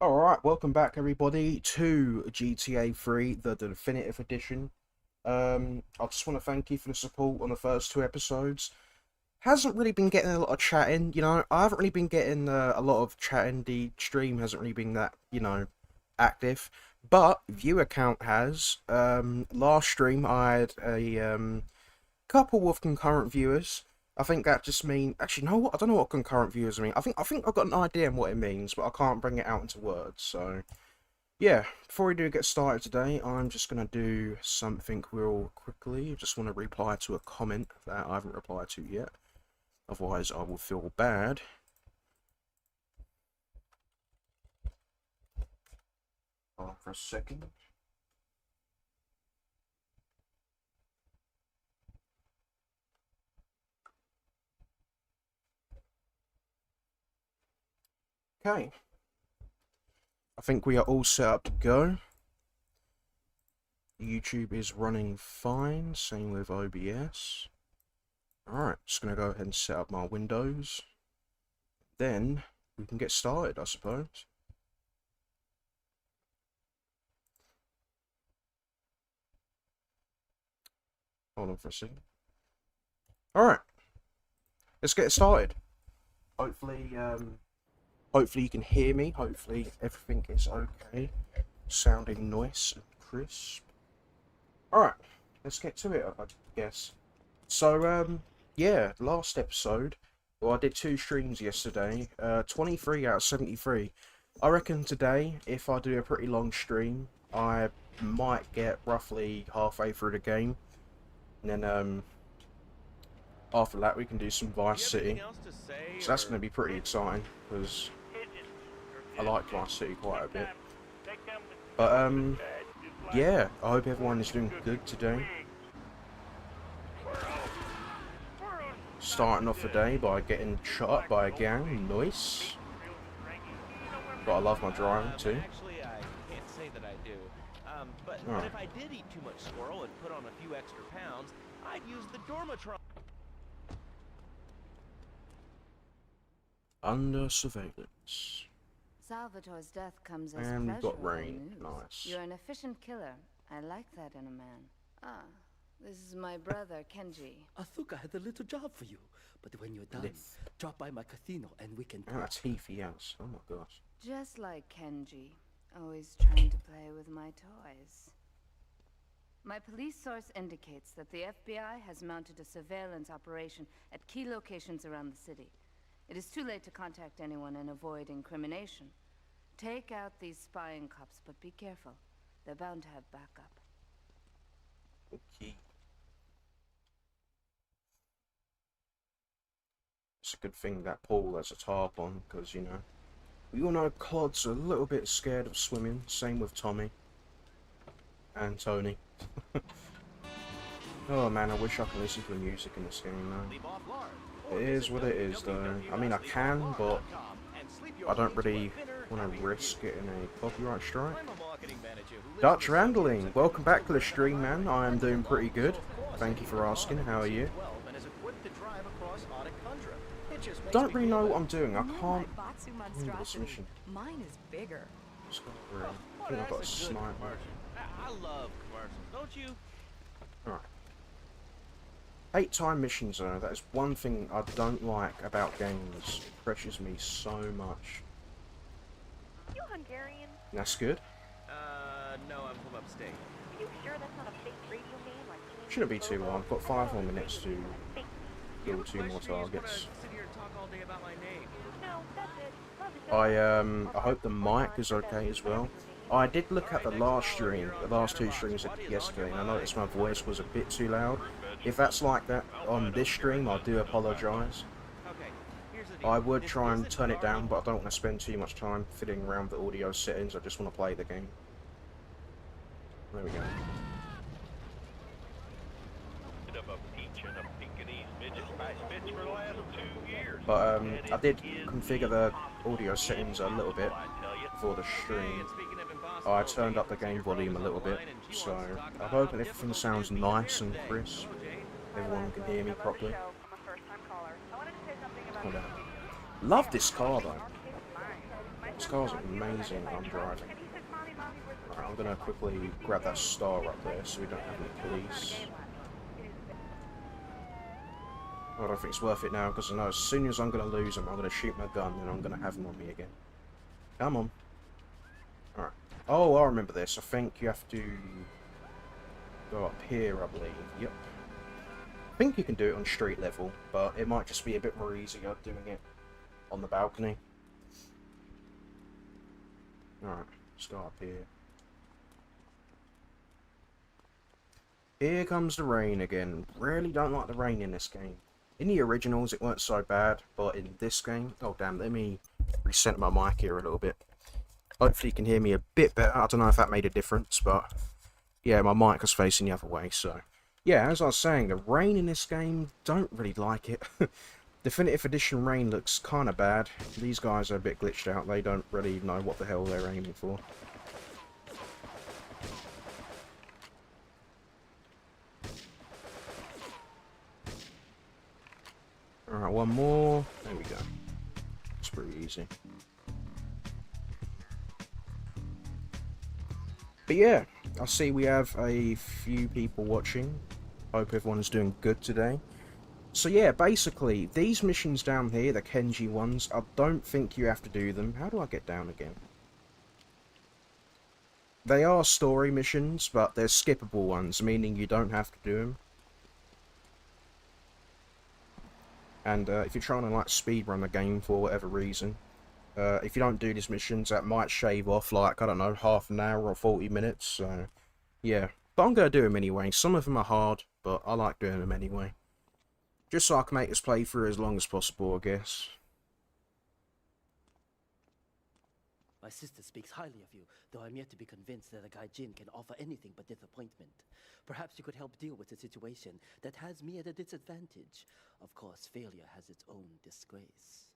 Alright, welcome back everybody to GTA 3, the definitive edition. I just want to thank you for the support on the first two episodes. Hasn't really been getting a lot of chatting, I haven't really been getting a lot of chatting. The stream hasn't really been that, active. But viewer count has. Last stream I had a couple of concurrent viewers. I think that just mean actually no what I don't know what concurrent viewers mean. I think I've got an idea on what it means, but I can't bring it out into words. So yeah, before we do get started today, I'm just gonna do something real quickly. I just want to reply to a comment that I haven't replied to yet. Otherwise I will feel bad. Hold on for a second. Okay. I think we are all set up to go. YouTube is running fine, same with OBS. Alright, just going to go ahead and set up my windows. Then we can get started, I suppose. Hold on for a second. Alright, let's get started. Hopefully you can hear me. Hopefully everything is okay. Sounding nice and crisp. Alright, let's get to it, I guess. So, yeah, last episode, well, I did 2 streams yesterday, 23 out of 73. I reckon today, if I do a pretty long stream, I might get roughly halfway through the game. And then, after that, we can do some Vice City. So that's going to be pretty exciting, because I like Vice City quite a bit. But, yeah, I hope everyone is doing good today. Starting off the day by getting shot up by a gang. Nice. But I love my driving too. Actually, I can't say that I do. But if I did eat too much squirrel and put on a few extra pounds, I'd use the Dormatron. Under surveillance. Salvatore's death comes as And we've got pleasurable rain. news. Nice. You're an efficient killer. I like that in a man. Ah, this is my brother, Kenji. I thought I had a little job for you, but when you're done, drop by my casino and we can talk. And that's Heathy House. Oh my gosh. Just like Kenji. Always trying to play with my toys. My police source indicates that the FBI has mounted a surveillance operation at key locations around the city. It is too late to contact anyone and avoid incrimination. Take out these spying cops, but be careful. They're bound to have backup. Okay. It's a good thing that Paul has a tarp on, because, we all know Cod's a little bit scared of swimming. Same with Tommy. And Tony. Oh man, I wish I could listen to the music in this game now. It is what it is though. I mean, I can, but I don't really want to risk getting a copyright strike. Dutch Randling, welcome back to the stream, man. I am doing pretty good. Thank you for asking. How are you? Don't really know what I'm doing. I can't remember this mission. Mine is bigger. I think I've got a sniper. I love commercials, don't you? Alright. 8-time missions though, that is one thing I don't like about games. It pressures me so much. You Hungarian? That's good. No, I'm from upstate. Are you sure that's not a fake radio name like King Shouldn't be too Logo? long. I've got 5 more minutes to Fake. kill 2 more targets. Sit here and talk all day about my name. No, that's it. Love the show. I hope the mic is okay as well. I did look at the last stream, the last 2 streams I did yesterday, and I noticed my voice was a bit too loud. If that's like that on this stream, I do apologise. I would try and turn it down, but I don't want to spend too much time fiddling around with the audio settings. I just want to play the game. There we go. But I did configure the audio settings a little bit before the stream. I turned up the game volume a little bit, so I'm hoping everything sounds nice and crisp. Everyone can hear me properly. I'm a first-time caller. I wanted to say something about Hold on. Love this car though. This car's amazing when I'm driving. Right, I'm gonna quickly grab that star up there so we don't have any police. I don't think it's worth it now because I know as soon as I'm gonna lose them, I'm gonna shoot my gun and I'm gonna have them on me again. Come on. Alright. Oh, I remember this. I think you have to go up here, I believe. Yep. I think you can do it on street level, but it might just be a bit more easier doing it on the balcony. Alright, let's go up here. Here comes the rain again. Really don't like the rain in this game. In the originals it weren't so bad, but in this game... Oh damn, let me reset my mic here a little bit. Hopefully you can hear me a bit better. I don't know if that made a difference, but... Yeah, my mic was facing the other way, so... Yeah, as I was saying, the rain in this game, don't really like it. Definitive Edition rain looks kind of bad. These guys are a bit glitched out. They don't really know what the hell they're aiming for. Alright, one more. There we go. It's pretty easy. But yeah, I see we have a few people watching. Hope everyone's doing good today. So yeah, basically, these missions down here, the Kenji ones, I don't think you have to do them. How do I get down again? They are story missions, but they're skippable ones, meaning you don't have to do them. And if you're trying to like speedrun the game for whatever reason, if you don't do these missions, that might shave off like, I don't know, half an hour or 40 minutes. So yeah, but I'm going to do them anyway. Some of them are hard, but I like doing them anyway. Just so I can make this playthrough as long as possible, I guess. My sister speaks highly of you, though I'm yet to be convinced that a guy Jin can offer anything but disappointment. Perhaps you could help deal with a situation that has me at a disadvantage. Of course, failure has its own disgrace.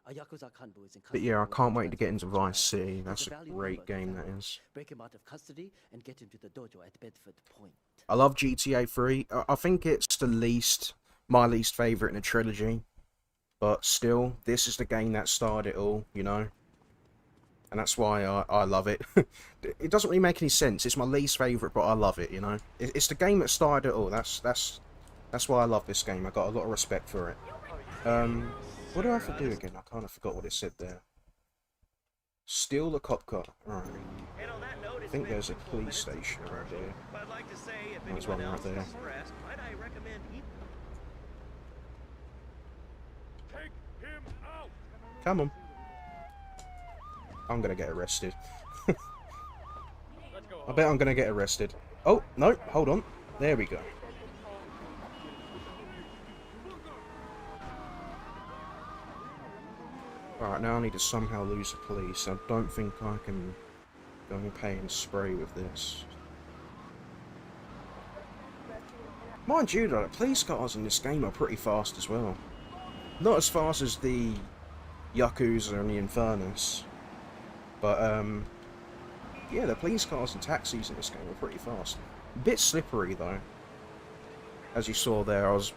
A Yakuza Kanbu is in But yeah, I can't wait to get into Vice City. That's a great game, that is. Break him out of custody and get him to the dojo at Bedford Point. I love GTA3. I think it's my least favourite in the trilogy. But still, this is the game that started it all, you know? And that's why I love it. It doesn't really make any sense. It's my least favourite, but I love it, you know? It's the game that started it all. That's why I love this game. I got a lot of respect for it. What do I have to do again? I kind of forgot what it said there. Steal the cop car. Alright. I think there's a police station right there. There's one right there. Come on. I'm gonna get arrested. I bet I'm gonna get arrested. Oh, no, hold on. There we go. Alright, now I need to somehow lose the police. I don't think I can go and pay and spray with this. Mind you though, the police cars in this game are pretty fast as well. Not as fast as the Yakuza and the Infernus. But, yeah, the police cars and taxis in this game are pretty fast. A bit slippery, though. As you saw there, I was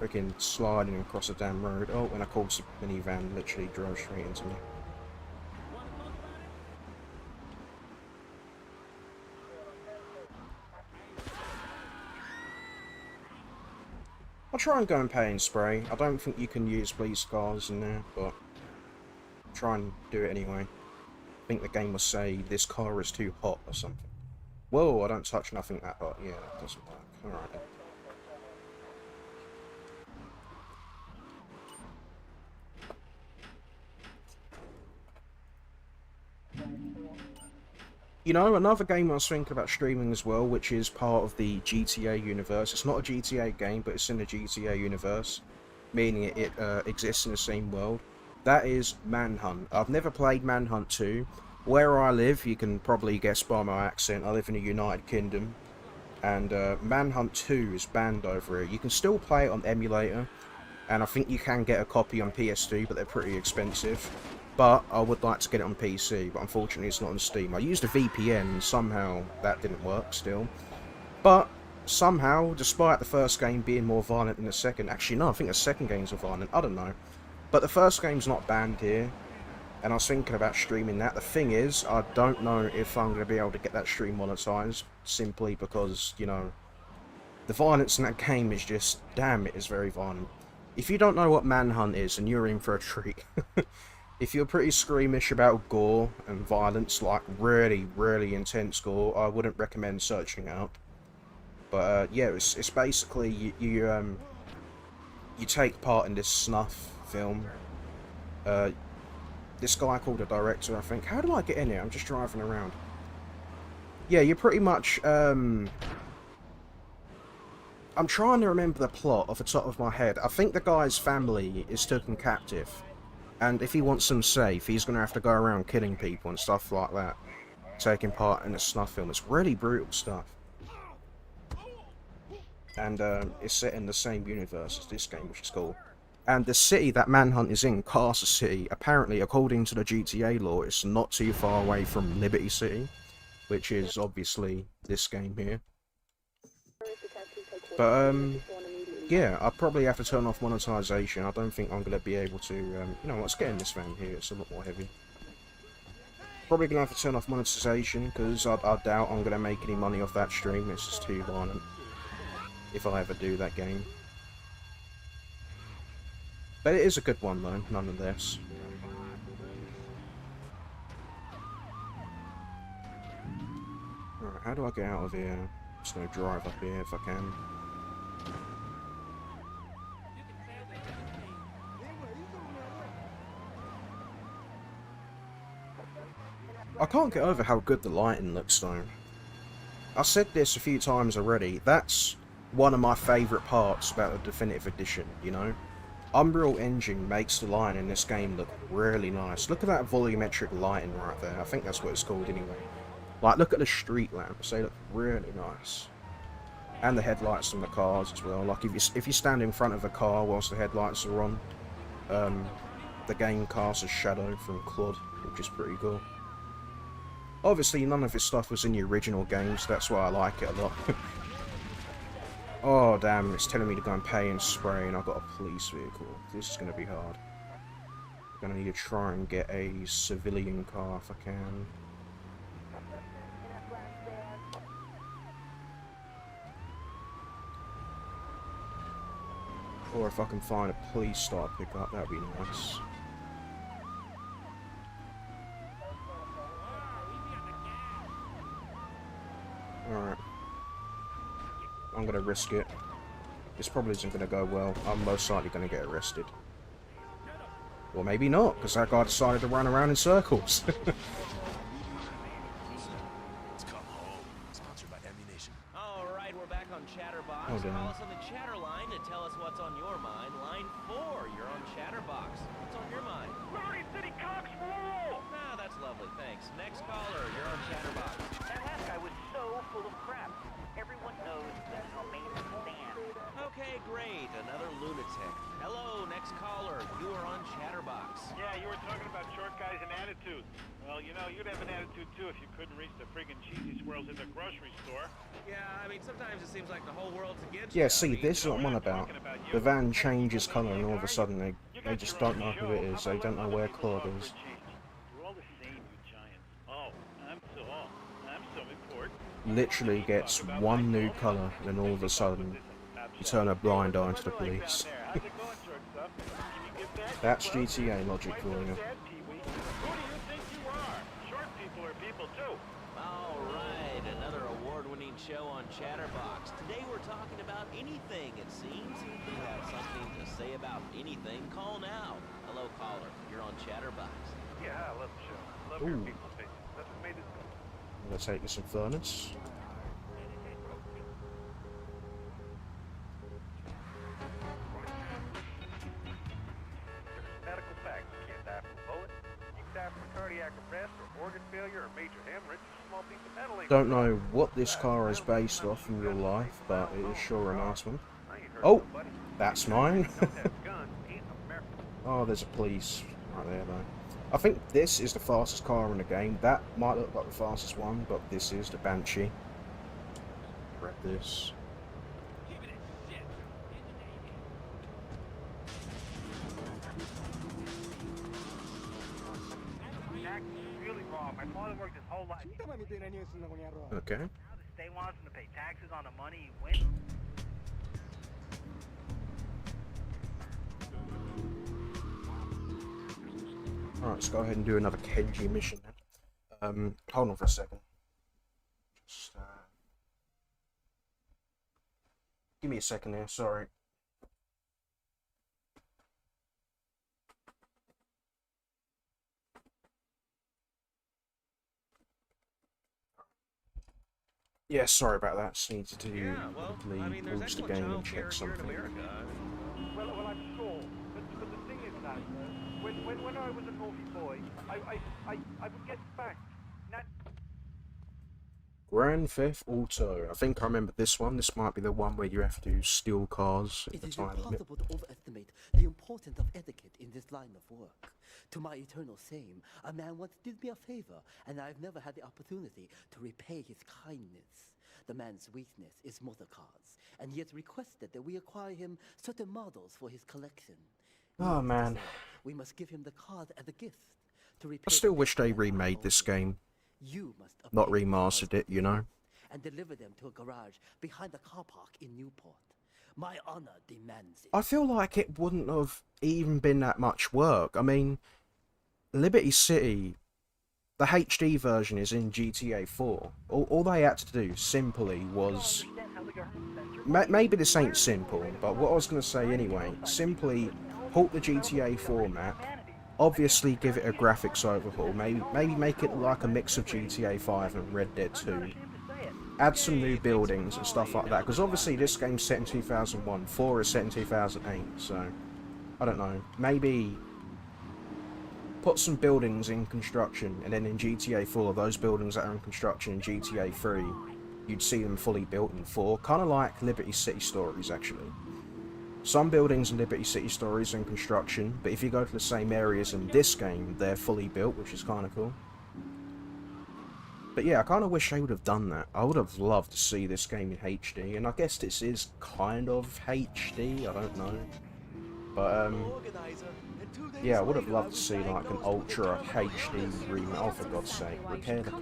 freaking sliding across a damn road. Oh, and of course the minivan literally drove straight into me. I'll try and go and pay and spray. I don't think you can use police cars in there, but I'll try and do it anyway. I think the game will say this car is too hot or something. Whoa, I don't touch nothing that hot. Yeah, that doesn't work. Alright then. You know, another game I was thinking about streaming as well, which is part of the GTA universe. It's not a GTA game, but it's in the GTA universe, meaning it exists in the same world. That is Manhunt. I've never played Manhunt 2. Where I live, you can probably guess by my accent, I live in the United Kingdom. And Manhunt 2 is banned over here. You can still play it on emulator, and I think you can get a copy on PS2, but they're pretty expensive. But I would like to get it on PC, but unfortunately it's not on Steam. I used a VPN, and somehow that didn't work still. But somehow, despite the first game being more violent than the second... Actually, no, I think the second game's more violent. I don't know. But the first game's not banned here. and I was thinking about streaming that. The thing is, I don't know if I'm going to be able to get that stream monetized, simply because, you know, the violence in that game is just, damn, it is very violent. If you don't know what Manhunt is, and you're in for a treat. If you're pretty squeamish about gore and violence, like really, really intense gore, I wouldn't recommend searching out. But yeah, it's basically you take part in this snuff film. This guy called a director, I think. How do I get in here? I'm just driving around. Yeah, you're pretty much I'm trying to remember the plot off the top of my head. I think the guy's family is taken captive, and if he wants them safe, he's going to have to go around killing people and stuff like that, taking part in a snuff film. It's really brutal stuff. And it's set in the same universe as this game, which is cool. And the city that Manhunt is in, Carcer City, apparently, according to the GTA law, it's not too far away from Liberty City, which is obviously this game here. But, yeah, I'll probably have to turn off monetization. I don't think I'm going to be able to, you know, let's get in this van here, it's a lot more heavy. Probably going to have to turn off monetization, because I doubt I'm going to make any money off that stream. It's just too violent, if I ever do that game. But it is a good one, though, nonetheless. Alright, how do I get out of here? Just gonna drive up here if I can. I can't get over how good the lighting looks, though. I said this a few times already. That's one of my favourite parts about the Definitive Edition, you know? Unreal Engine makes the lighting in this game look really nice. Look at that volumetric lighting right there. I think that's what it's called anyway. Like, look at the street lamps. They look really nice. And the headlights on the cars as well. Like, if you stand in front of a car whilst the headlights are on, the game casts a shadow from Claude, which is pretty cool. Obviously, none of this stuff was in the original games. That's why I like it a lot. Oh, damn, it's telling me to go and pay and spray, and I've got a police vehicle. This is going to be hard. I'm going to need to try and get a civilian car if I can. Or if I can find a police star pickup, that'd be nice. Alright. I'm gonna risk it. This probably isn't gonna go well. I'm most likely gonna get arrested. Or maybe not, because that guy decided to run around in circles. Alright, we're back on Chatterbox. Oh, damn. Call us on the chatter line to tell us what's on your mind. Line 4, you're on Chatterbox. What's on your mind? Liberty City cops rule! Ah, that's lovely, thanks. Next caller, you're on Chatterbox. That last guy was so full of crap. Everyone knows that amazing stand. Okay, great. Another lunatic. Hello, next caller. You are on Chatterbox. Yeah, you were talking about short guys and attitudes. Well, you know, you'd have an attitude too if you couldn't reach the friggin' cheesy squirrels in the grocery store. Yeah, I mean, sometimes it seems like the whole world's against Yeah, you. see, this is what I'm on about. The van changes colour and all of a sudden they just don't know who it is. They don't know where Claude is. You're all the same, you giants. Oh, I'm so important. Literally gets one new colour, and then all of a sudden you turn a blind eye to the police. How's it going, shortstop? Can you get that? That's GTA logic for you. Who do you think you are? Short people are people too. All right, another award-winning show on Chatterbox. Today we're talking about anything, it seems. If you have something to say about anything, call now. Hello, caller. You're on Chatterbox. Yeah, I love the show. Love Ooh. hearing people's opinions. That's what made it cool. I'm gonna take this in furnace. Medical facts. You can't die from a bullet. You can die from a cardiac arrest or organ failure or major hemorrhage. A small piece of metal. Don't know what this car is based off in real life, but it is sure a nice one. I ain't heard Oh, nobody. that's mine. Don't have guns in America. Oh, there's a police right there, though. I think this is the fastest car in the game. That might look like the fastest one, but this is the Banshee. Grab this. taxes is really wrong. My father worked his whole life. Okay. Now the state wants him to pay taxes on the money he wins. Alright, let's go ahead and do another Kenji mission then. Hold on for a second. Just, give me a second there, sorry. Yeah, sorry about that. Just needed to probably pause the game and check something. Well, I'm sure. But the thing is that when I was a naughty boy, I would get back. Not Grand Theft Auto. I think I remember this one. This might be the one where you have to steal cars at It the is time limit. impossible to overestimate the importance of etiquette in this line of work. To my eternal shame, a man once did me a favor, and I've never had the opportunity to repay his kindness. The man's weakness is motor cars, and yet requested that we acquire him certain models for his collection. Oh man. We must give him the card as a gift. To repay I still the wish they debt remade I this owe him. game. You must Not obtain the remastered cars it, you know. and deliver them to a garage behind the car park in Newport. My honor demands it. I feel like it wouldn't have even been that much work. I mean, Liberty City, the HD version is in GTA 4. All they had to do simply was... Maybe this ain't simple, but what I was going to say anyway, simply port the GTA 4 map, obviously give it a graphics overhaul, maybe make it like a mix of GTA 5 and Red Dead 2. Add some new buildings and stuff like that, because obviously this game's set in 2001, 4 is set in 2008, so I don't know, maybe put some buildings in construction, and then in GTA 4, those buildings that are in construction in GTA 3, you'd see them fully built in 4, kind of like Liberty City Stories actually. Some buildings in Liberty City Stories are in construction, but if you go to the same areas in this game, they're fully built, which is kind of cool. But yeah, I kind of wish they would have done that. I would have loved to see this game in HD, and I guess this is kind of HD, I don't know. But, yeah, I would have loved to see like an Ultra HD remake. Oh, for God's sake, repair the car.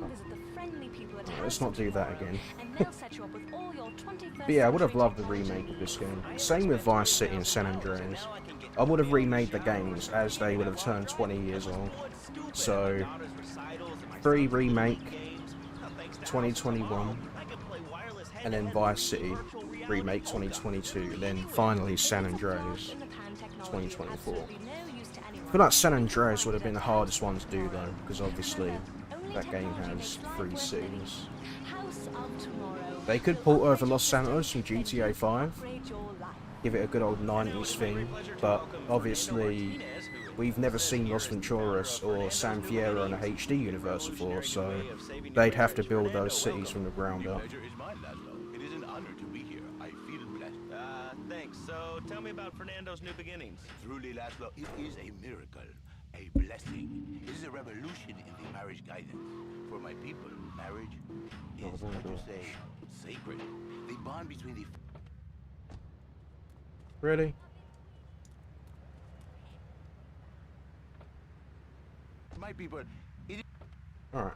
Let's not do that again. But yeah, I would have loved the remake of this game. Same with Vice City and San Andreas. I would have remade the games as they would have turned 20 years old. So, 3 remake, 2021, and then Vice City remake 2022, and then finally San Andreas 2024. I feel like San Andreas would have been the hardest one to do though, because obviously that game has 3 cities. They could port over Los Santos from GTA 5, give it a good old 90s thing, but obviously we've never seen Los Venturas or San Fierro in a HD universe before, so they'd have to build those cities from the ground up. It is an honor to be here. I feel blessed. Thanks. So tell me about Fernando's new beginnings. Truly, Laszlo, it is a miracle, a blessing. It is a revolution in the marriage guidance. For my people, marriage is, how to say, sacred. The bond between the... Really? My people, it is... Alright.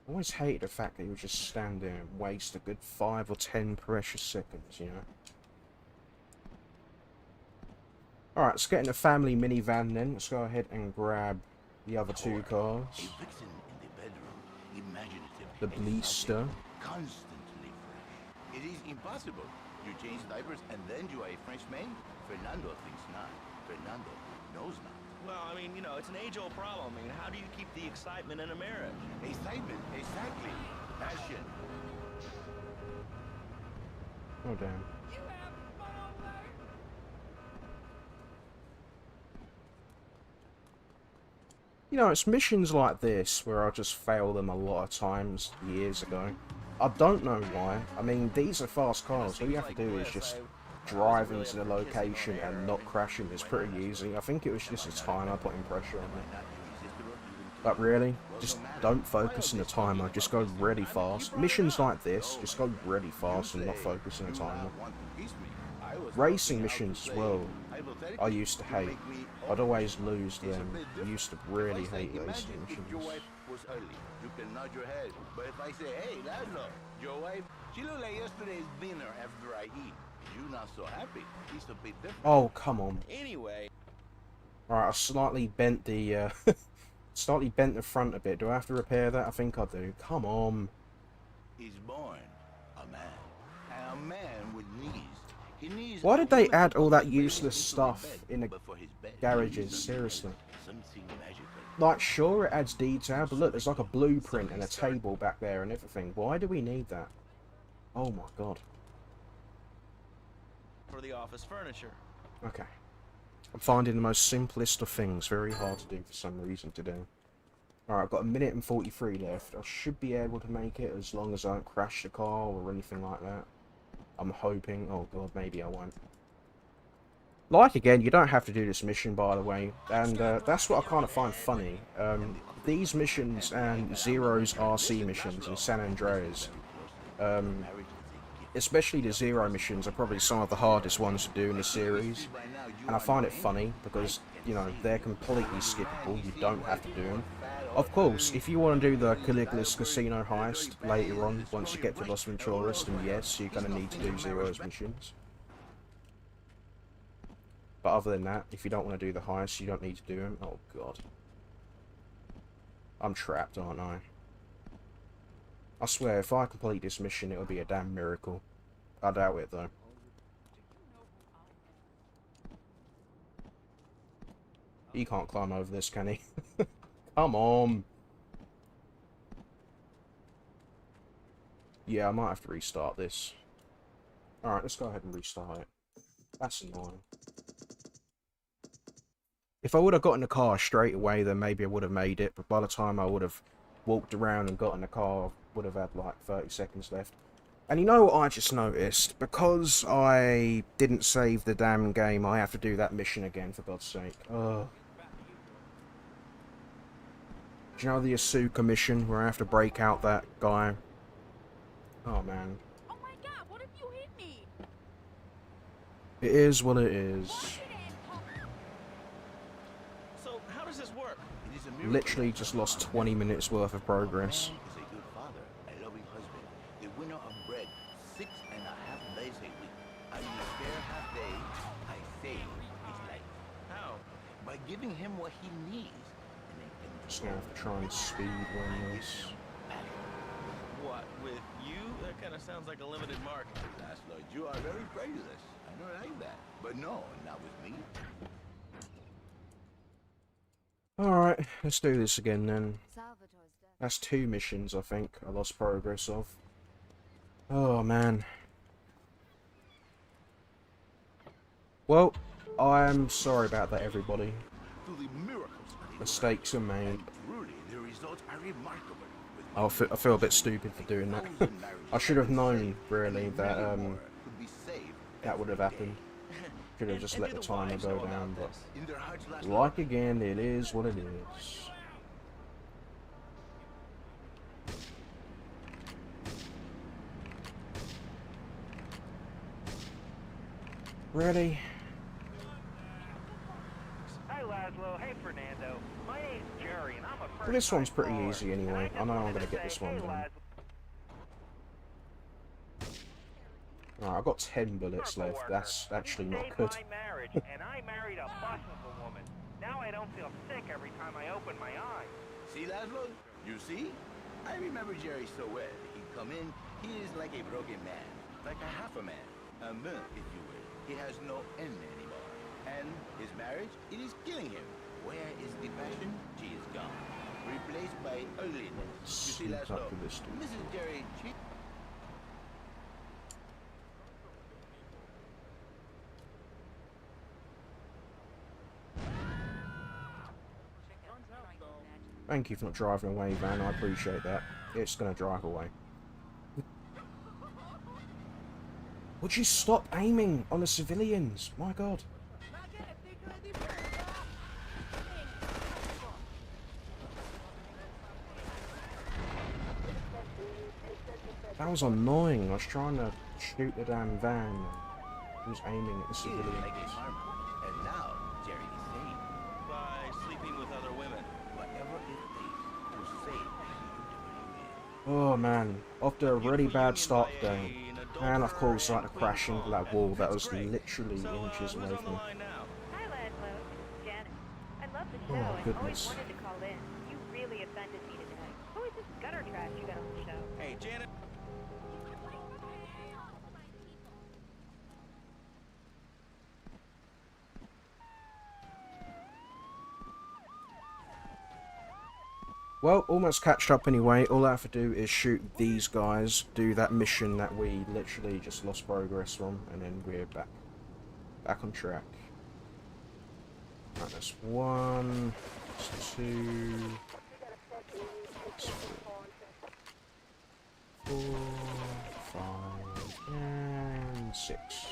I always hated the fact that you would just stand there and waste a good 5 or 10 precious seconds, you know? Alright, let's get in the family minivan then. Let's go ahead and grab the other 2 cars. A vixen in the bedroom, imaginative, The Bleaster. constantly fresh. It is impossible. You change diapers and then you are a French maid? Fernando thinks not. Fernando knows not. Well, I mean, you know, it's an age-old problem. I mean, how do you keep the excitement in a marriage? Excitement, exactly. Passion. Oh, damn. You know, it's missions like this where I just fail them a lot of times years ago. I don't know why. I mean, these are fast cars. All you have to do is just drive into the location and not crash them. It's pretty easy. I think it was just a timer putting pressure on it. But really, just don't focus on the timer. Just go really fast. Missions like this, just go really fast and not focus on the timer. Racing missions as well. I used to hate. I'd always lose them. I used to really hate those missions. Your wife was early. You can nod your head. But if I say, hey, Laszlo, your wife, she looked like yesterday's dinner after I eat. You not so happy. It's a bit different. Oh, come on. Anyway. Alright, I slightly bent the, slightly bent the front a bit. Do I have to repair that? I think I do. Come on. He's born a man. And a man with knees. He needs Why did they a add all that woman to useless into stuff bed, in the but for his bed, garages? he needs Seriously. something magical. Like, sure, it adds detail, but look, there's like a blueprint and a table back there and everything. Why do we need that? Oh my god. For the office furniture. Okay. I'm finding the most simplest of things very hard to do for some reason today. Alright, I've got 1 minute and 43 left. I should be able to make it as long as I don't crash the car or anything like that. I'm hoping. Oh god, maybe I won't. Like, again, you don't have to do this mission, by the way. And that's what I kind of find funny. These missions and Zero's RC missions in San Andreas, especially the Zero missions, are probably some of the hardest ones to do in the series. And I find it funny because, you know, they're completely skippable. You don't have to do them. Of course, if you want to do the Caligula's Casino heist later on, once you get to Los Venturas, then yes, you're going to need to do Zero's missions. But other than that, if you don't want to do the heist, you don't need to do them. Oh god. I'm trapped, aren't I? I swear, if I complete this mission, it'll be a damn miracle. I doubt it, though. He can't climb over this, can he? Come on. Yeah, I might have to restart this. Alright, let's go ahead and restart it. That's annoying. If I would have got in the car straight away, then maybe I would have made it. But by the time I would have walked around and got in the car, I would have had like 30 seconds left. And you know what I just noticed? Because I didn't save the damn game, I have to do that mission again, for God's sake. Ugh. Do you know the Asuka mission where I have to break out that guy? Oh man. Oh my god, what if you hit me? It is what it is. So, how does this work? It is a miracle. Literally just lost 20 minutes worth of progress. Man is a good father, a loving husband, the winner of bread 6.5 days a week. I will spare half day, I save his life. How? By giving him what he needs. And then Just gonna have to try and speed run this. What, with you? That kind of sounds like a limited market. Laszlo, you are very prejudiced. I don't like that. But no, not with me. Alright, let's do this again then. Salvatore's dead. That's 2 missions, I think, I lost progress of. Oh, man. Well, I'm sorry about that, everybody. To the miracles of the Mistakes are made. and truly, the results are remarkable. I feel a bit stupid for doing that. I should have known, really, that that would have happened. Should have just let the timer go down, but In their hearts last like again, it is what it is. Ready? Hi, Laszlo. Hey, Fernando. My name's Jerry, and I'm a Well, this one's first-time pretty caller. easy anyway. And I just know I'm wanted gonna to get say, this one hey, done. Laszlo. Alright, I've got 10 bullets left. That's actually not Saved good. my marriage, and I married a bus of a woman. Now I don't feel sick every time I open my eyes. See, Laszlo? You see? I remember Jerry so well. He'd come in, he is like a broken man. Like a half a man. A man, if you will. He has no end anymore. And his marriage, it is killing him. Where is the passion? She is gone. Replaced by ugliness. You see, Sneak Laszlo? up to this dude. Mrs. Jerry, she... Thank you for not driving away, Van. I appreciate that. It's gonna drive away. Would you stop aiming on the civilians? My god. That was annoying. I was trying to shoot the damn van. He was aiming at the He is like a civilians. farmer. And now Oh man, after a really bad start today, and of course like the crashing into that wall that was literally inches away from me. Hi, Landlord. Janet. I love the show Oh and always goodness. wanted to call in. You really offended me today. Who is this gutter trash you got on the show? Hey, Janet. Well, almost catched up anyway. All I have to do is shoot these guys, do that mission that we literally just lost progress from, and then we're back on track. Right, that's 1, that's 2, that's 4, 5, and 6.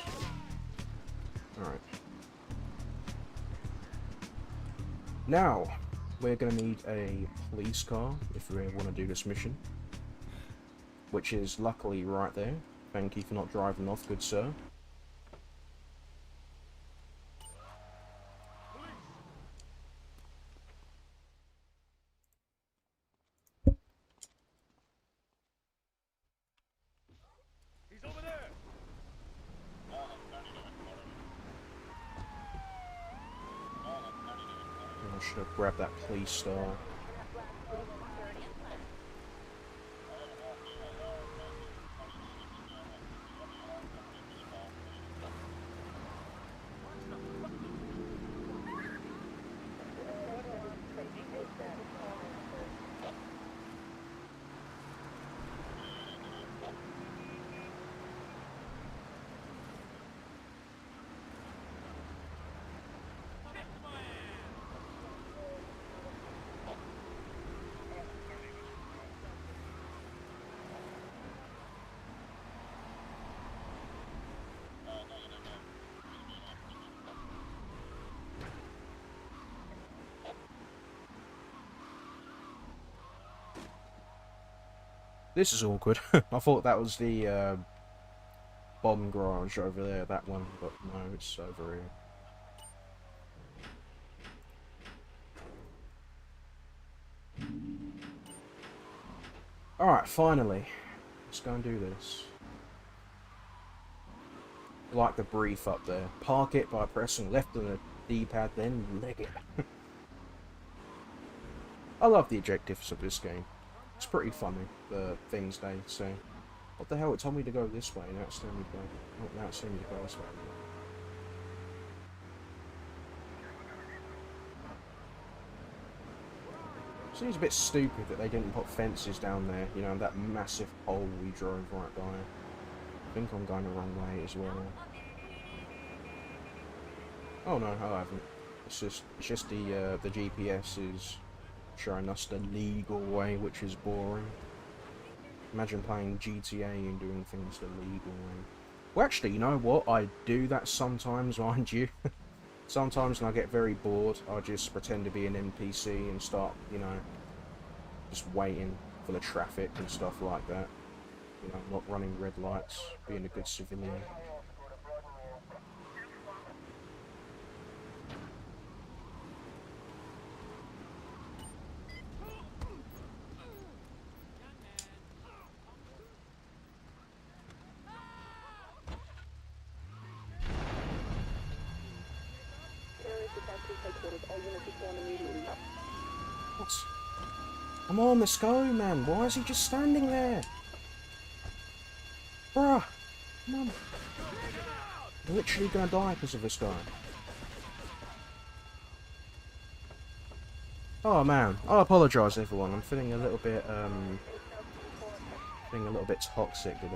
Alright. Now, we're going to need a police car if we want to do this mission. Which is luckily right there. Thank you for not driving off, good sir. He's over there. I should have grabbed that police star. This is awkward. I thought that was the bomb garage over there, that one, but no, it's over here. Alright, finally. Let's go and do this. I like the brief up there. Park it by pressing left on the D-pad, then leg it. I love the objectives of this game. It's pretty funny, the things they say. What the hell, it told me to go this way, now it's telling me to go, oh, now it's telling me to go this way. Seems a bit stupid that they didn't put fences down there, you know, that massive hole we drove right by. I think I'm going the wrong way as well. Oh no, I haven't. It's just the GPS is showing us the legal way, which is boring. Imagine playing GTA and doing things the legal way. Well, actually, you know what? I do that sometimes, mind you. Sometimes when I get very bored, I just pretend to be an NPC and start, you know, just waiting for the traffic and stuff like that. You know, not running red lights, being a good civilian. What? Come on, let's go, man. Why is he just standing there? Bruh. Come on. I'm literally gonna die because of this guy. Oh, man. I apologise, everyone. I'm feeling a little bit, toxic today.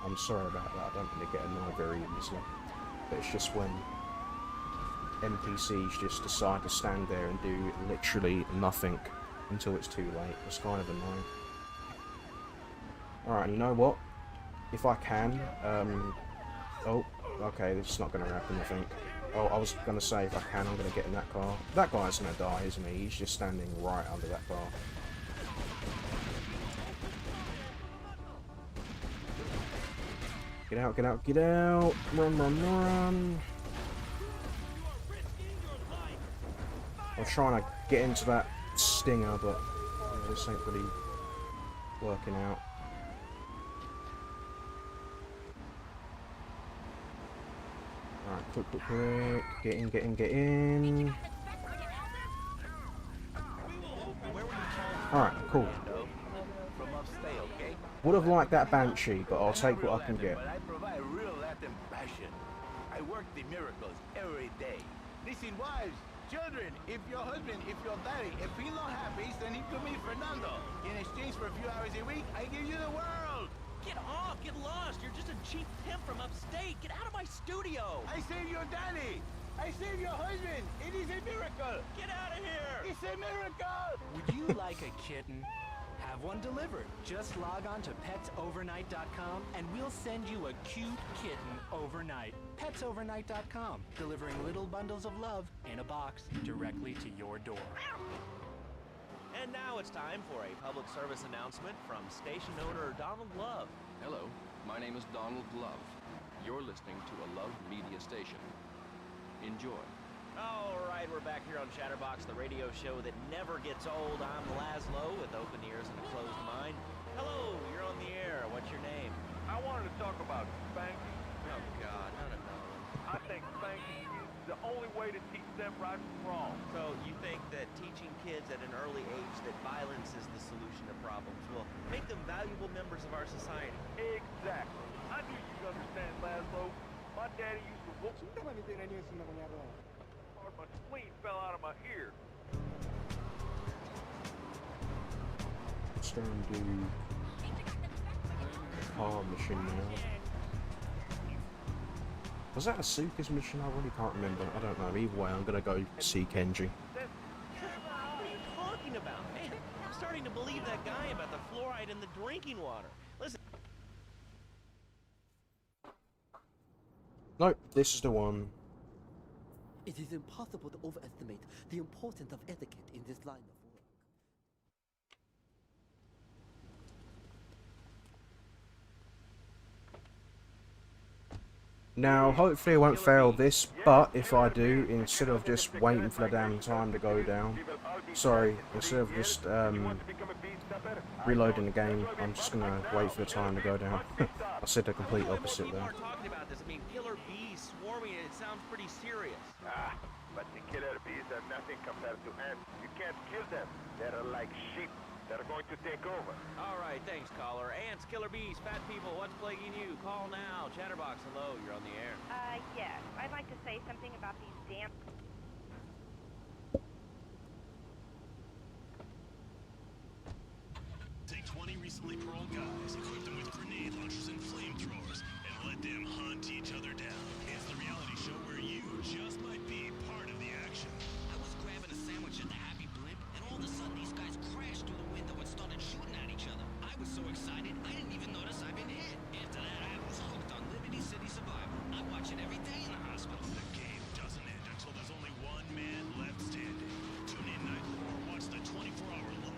I'm sorry about that. I don't really get annoyed very easily. But it's just when NPCs just decide to stand there and do literally nothing until it's too late. It's kind of annoying. Alright, you know what? If I can, oh, okay, this is not going to happen, I think. Oh, I was going to say, if I can, I'm going to get in that car. That guy's going to die, isn't he? He's just standing right under that car. Get out, get out, get out! Run, run, run! I was trying to get into that stinger, but this ain't really working out. Alright, quick. Get in. Alright, cool. From upstate, okay? Would have liked that Banshee, but I'll take what I can get. But I provide real Latin passion. I work the miracles every day. Listen, wives, children, if your husband, if your daddy, if he's not happy, send him to me, Fernando. In exchange for a few hours a week, I give you the world. Get off! Get lost! You're just a cheap pimp from upstate! Get out of my studio! I saved your daddy. I saved your husband. It is a miracle. Get out of here! It's a miracle. Would you like a kitten? Have one delivered. Just log on to petsovernight.com and we'll send you a cute kitten overnight. Petsovernight.com, delivering little bundles of love in a box directly to your door. And now it's time for a public service announcement from station owner Donald Love. Hello, my name is Donald Love. You're listening to a Love Media station. Enjoy. All right, we're back here on Chatterbox, the radio show that never gets old. I'm Laszlo with open ears and a closed mind. Hello, you're on the air. What's your name? I wanted to talk about spanking. Oh, God, not another one. I think spanking is the only way to teach them right from wrong. So you think that teaching kids at an early age that violence is the solution to problems will make them valuable members of our society? Exactly. I knew you'd understand, Laszlo. My daddy used to whoop. My spleen fell out of my ear. Let's go and do the car mission now. Was that a Suka's mission? I really can't remember. I don't know. Either way, I'm gonna go see Kenji. What are you talking about? Man, I'm starting to believe that guy about the fluoride in the drinking water. Listen. Nope, this is the one. It is impossible to overestimate the importance of etiquette in this line of work. Now, hopefully I won't fail this, but if I do, instead of just waiting for the damn time to go down, sorry, instead of just reloading the game, I'm just gonna wait for the time to go down. I said the complete opposite People there. are talking about this. I mean, killer bees swarming, it sounds pretty serious. But the killer bees are nothing compared to ants. You can't kill them. They're like sheep. They're going to take over. All right, thanks, caller. Ants, killer bees, fat people, what's plaguing you? Call now. Chatterbox, hello, you're on the air. Yes. I'd like to say something about these damn... Take 20 recently paroled guys, equip them with grenade launchers and flamethrowers, and let them hunt each other down. It's the reality show where you just might be part of the action. I was grabbing a sandwich at the Happy Blimp, and all of a sudden these guys crashed through the window and started shooting at each other. I was so excited, I didn't even notice I'd been hit. After that, I was hooked on Liberty City Survival. I watch it every day in the hospital. The game doesn't end until there's only one man left standing. Tune in nightly or watch the 24-hour loop.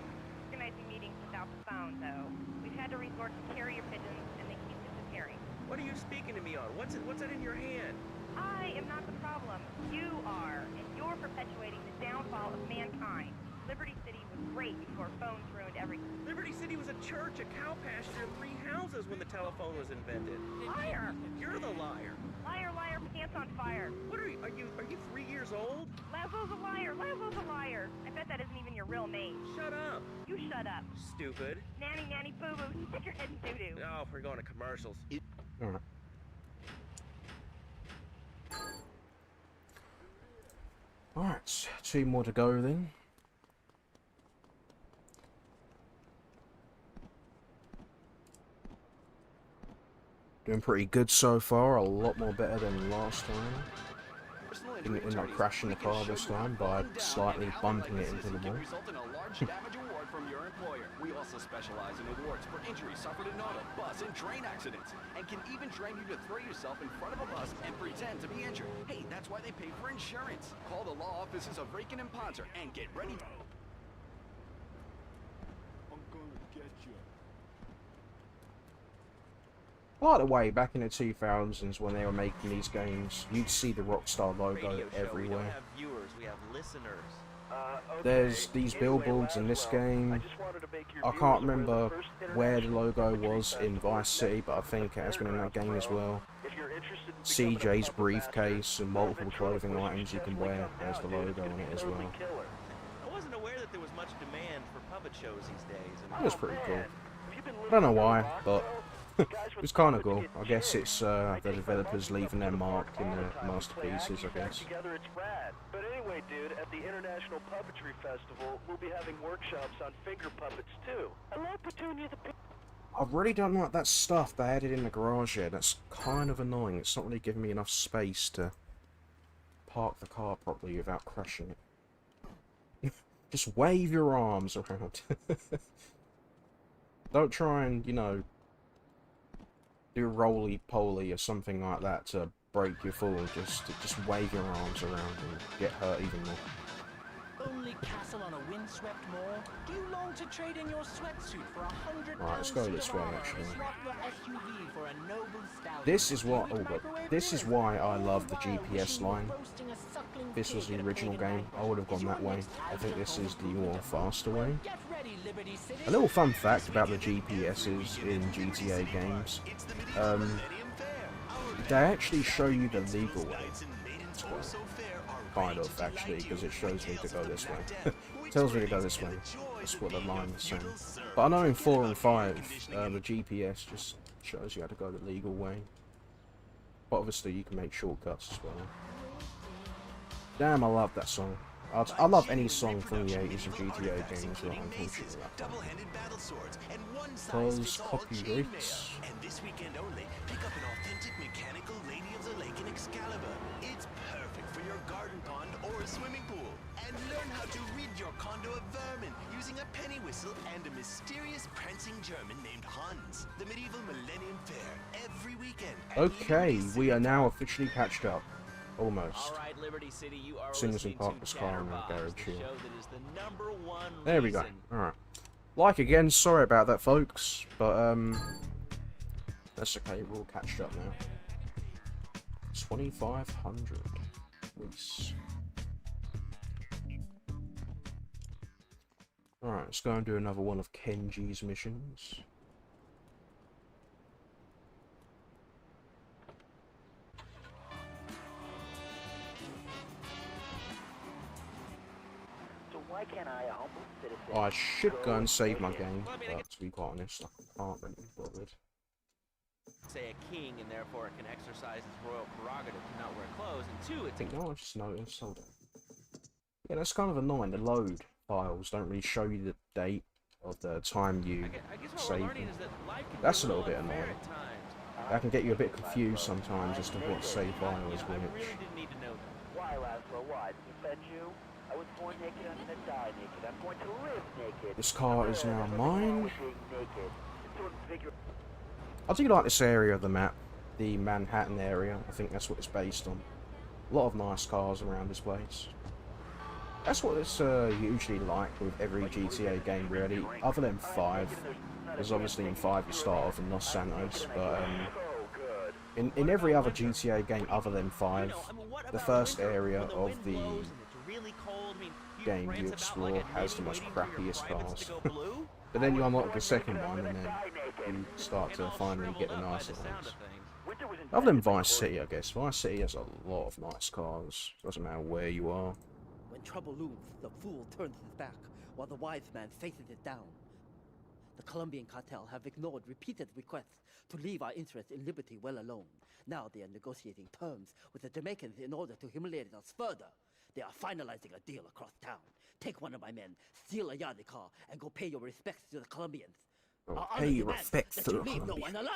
Organizing meetings without the phone, though. We've had to resort to carrier pigeons, and they keep disappearing. What are you speaking to me on? What's that in your hand? I am not the problem. You are, and you're perpetuating the downfall of mankind. Liberty City was great before phones ruined everything. Liberty City was a church, a cow pasture, and 3 houses when the telephone was invented. Liar! You're the liar. Liar, liar, pants on fire. What are you 3 years old? Laszlo's a liar, Laszlo's a liar. I bet that isn't even your real name. Shut up. You shut up. Stupid. Nanny, nanny, boo-boo, stick your head in doo-doo. Oh, we're going to commercials. Alright. Alright, 2 more to go then. Doing pretty good so far, a lot more better than last time. Didn't end up crashing the car this time by slightly bumping it into the wall. Result in a large damage award from your employer. We also specialize in awards for injuries suffered in auto, bus, and train accidents, and can even train you to throw yourself in front of a bus and pretend to be injured. Hey, that's why they pay for insurance. Call the law offices of Rakin and Ponzer and get ready. I'm gonna get you. By the way, back in the 2000s when they were making these games, you'd see the Rockstar logo Radio show, we don't everywhere. have viewers, we have listeners. There's these billboards in this game. I can't remember where the logo was in Vice City, but I think it has been in that game as well. CJ's briefcase and multiple clothing items you can wear has the logo on it as well. I wasn't aware that there was much demand for puppet shows these days. It was pretty cool. I don't know why, but it was kind of cool. I guess it's the developers leaving their mark in the masterpieces, I guess. But anyway, dude, at the International Puppetry Festival, we'll be having workshops on finger puppets too. Hello, Petunia the pig. I really don't like that stuff they added in the garage here. That's kind of annoying. It's not really giving me enough space to park the car properly without crashing it. Just wave your arms around. Don't try and, you know, do roly-poly or something like that to break your fall. Just wave your arms around and get hurt even more. Only castle on a windswept moor? Do you long to trade in your sweatsuit for 100 Right, let's go this way actually. This is what this is why I love the GPS line. If this was the original game, I would have gone that way. I think this is the more faster way. A little fun fact about the GPSs in GTA games. They actually show you the legal way. Kind of, actually, because it shows me to go this way. Tells me to go this way. That's what the line is saying. But I know in 4 and 5, the GPS just shows you how to go the legal way. But obviously you can make shortcuts as well. Damn, I love that song. I love any song from the 80s of GTA games, but unfortunately that one. Because copyrights. And this weekend only, pick up an authentic mechanical Lady of the Lake in Excalibur. It's perfect for your garden pond or a swimming pool. And learn how to rid your condo of vermin using a penny whistle and a mysterious prancing German named Hans. The medieval Millennium Fair every weekend. Okay, we are now officially catched up. Almost. All right, Liberty City, you are As soon as we listening park to this car in the Chatterbox, garage the here. show that is the #1 There we go. reason. Alright. Like again, sorry about that, folks. But, that's okay, we're all catched up now. 2,500. Nice. Alright, let's go and do another one of Kenji's missions. Why can't I, a humble citizen, I should go and save my game, but to be quite honest, I can't really be bothered. Say a king, and therefore it can exercise its royal prerogative to not wear clothes, and 2, it's a No, I just noticed. Hold on. Yeah, that's kind of annoying. The load files don't really show you the date of the time you save them. That's a little bit annoying. That can get you a bit confused sometimes as to what save file is which. Why, Laszlo, what? You fed you? I was born naked, I'm gonna die naked. I'm going to live naked. This car is now mine. Naked. I do like this area of the map, the Manhattan area. I think that's what it's based on. A lot of nice cars around this place. That's what it's usually like with every GTA game, really, other than 5. Because obviously in 5 you start off in Los Santos, but in every other GTA game other than 5, the first area of the game you explore has the most crappiest cars. But then you unlock the second one and then you start to finally get the nicer ones. Other than Vice City, I guess. Vice City has a lot of nice cars. Doesn't matter where you are. When trouble looms, the fool turns his back, while the wise man faces it down. The Colombian cartel have ignored repeated requests to leave our interests in liberty well alone. Now they are negotiating terms with the Jamaicans in order to humiliate us further. They are finalizing a deal across town. Take one of my men, steal a Yardi car, and go pay your respects to the Colombians. Oh, pay your respects to the leave no one Colombians.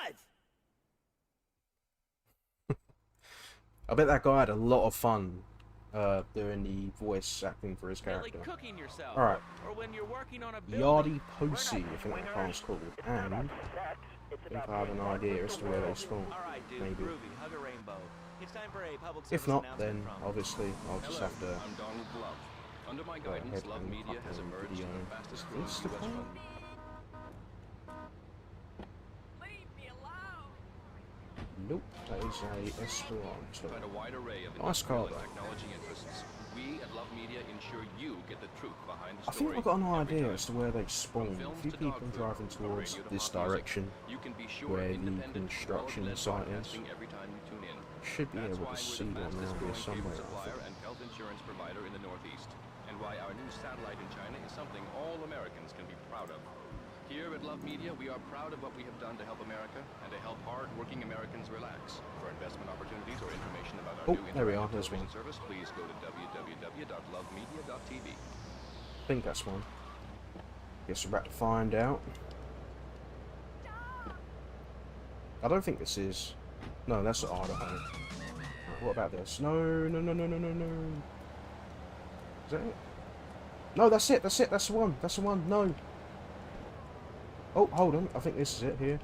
alive. I bet that guy had a lot of fun doing the voice acting for his Like character. cooking yourself, Alright. or when you're working on a Yardi Posey, I think that car's called. And I think I have an idea as to where they spawn. Alright, dude, Maybe. groovy, hug a rainbow. It's time for a public If service not, announcement then from... obviously I'll just have to I'm Donald Love. Under my go guidance, ahead Love and Media has upload emerged video. as the fastest Is growing this the US phone? phone. Leave me alone. Nope, that is a Esperanto. Find a wide array of Nice industrial car, and though. technology interests. We at Love Media ensure you get the truth behind the I think story. I've got an every idea time. as to where they spawn. From A films few to people dog food, driving from towards radio to this pop music, direction, you can be sure where the independent, construction quality-led site is. broadcasting every time you tune in. Should be That's able why to we're see the one fastest around here growing cable somewhere, I supplier think. and health insurance provider in the Northeast. And why our new satellite in China is something all Americans can be proud of. Here at Love Media, we are proud of what we have done to help America and to help hard-working Americans relax. For investment opportunities or information about our new There we are, interactive there's one. television service, please go to www.lovemedia.tv. I think that's one. Guess we're about to find out. I don't think this is. No, that's Idaho. Right, what about this? No. Is that it? No, that's it. That's the one. That's the one. No. Oh, hold on. I think this is it here.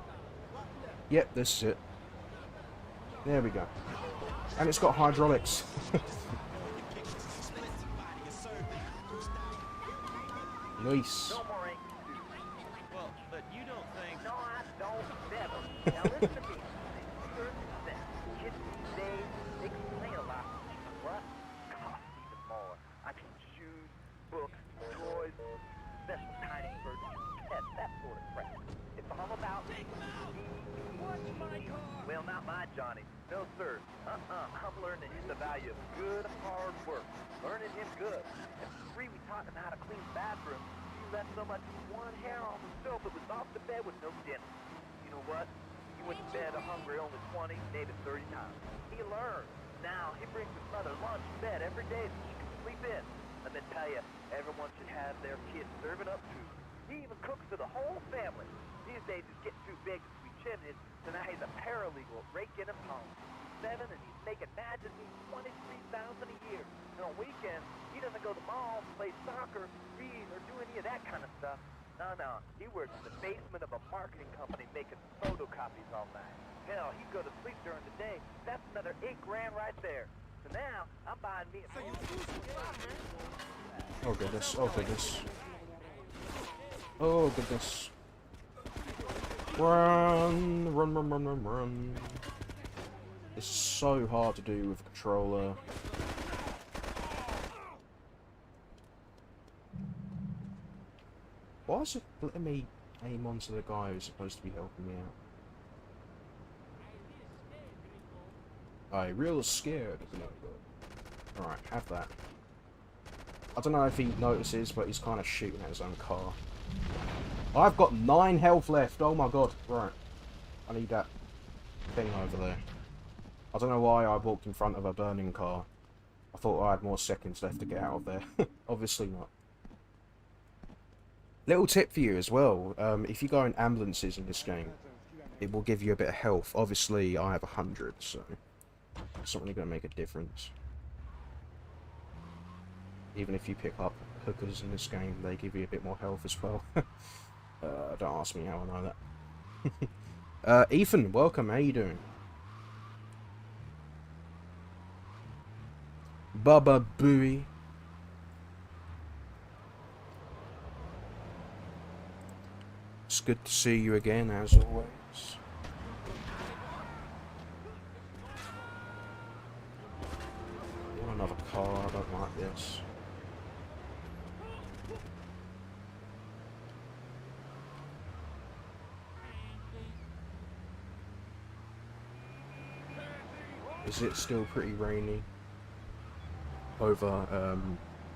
Yep, this is it. There we go. And it's got hydraulics. Nice. No more ink. Well, but you don't think... No, I don't. Never. Now listen to me. Kids these days, they complain a lot. What? Cost even more. I mean, shoes, books, toys, special tiny birds, pets, that sort of crap. It's all about me. Watch my car. Well, not my Johnny. No, sir. I'm learning him the value of good, hard work. Learning him good. At 3, we taught him how to clean the bathroom. He left so much as one hair on the soap, it was off the bed with no dinner. You know what? He went to bed hungry only 20, maybe 30 times. He learned. Now, he brings his mother lunch in bed every day so she can sleep in. Let me tell you, everyone should have their kids serving up food. He even cooks for the whole family. These days, he's getting too big to sweep chimneys, so now he's a paralegal raking and home. He's 7 and he's making magically $23,000 a year. And on weekends, he doesn't go to the mall, play soccer, read, or do any of that kind of stuff. No. He works in the basement of a marketing company making photocopies all night. Hell, he'd go to sleep during the day. That's another $8 grand right there. So now, I'm buying me a... Oh goodness. Oh goodness. Oh goodness. Run. It's so hard to do with a controller. Why is it letting me aim onto the guy who's supposed to be helping me out? I'm real scared. Alright, have that. I don't know if he notices, but he's kind of shooting at his own car. I've got 9 health left. Oh my god. Right. I need that thing over there. I don't know why I walked in front of a burning car. I thought I had more seconds left to get out of there. Obviously not. Little tip for you as well. If you go in ambulances in this game, it will give you a bit of health. Obviously, I have 100, so it's not really going to make a difference. Even if you pick up hookers in this game, they give you a bit more health as well. Don't ask me how I know that. Ethan, welcome. How you doing? Baba Booey. It's good to see you again, as always. Want another car? I don't like this. Is it still pretty rainy over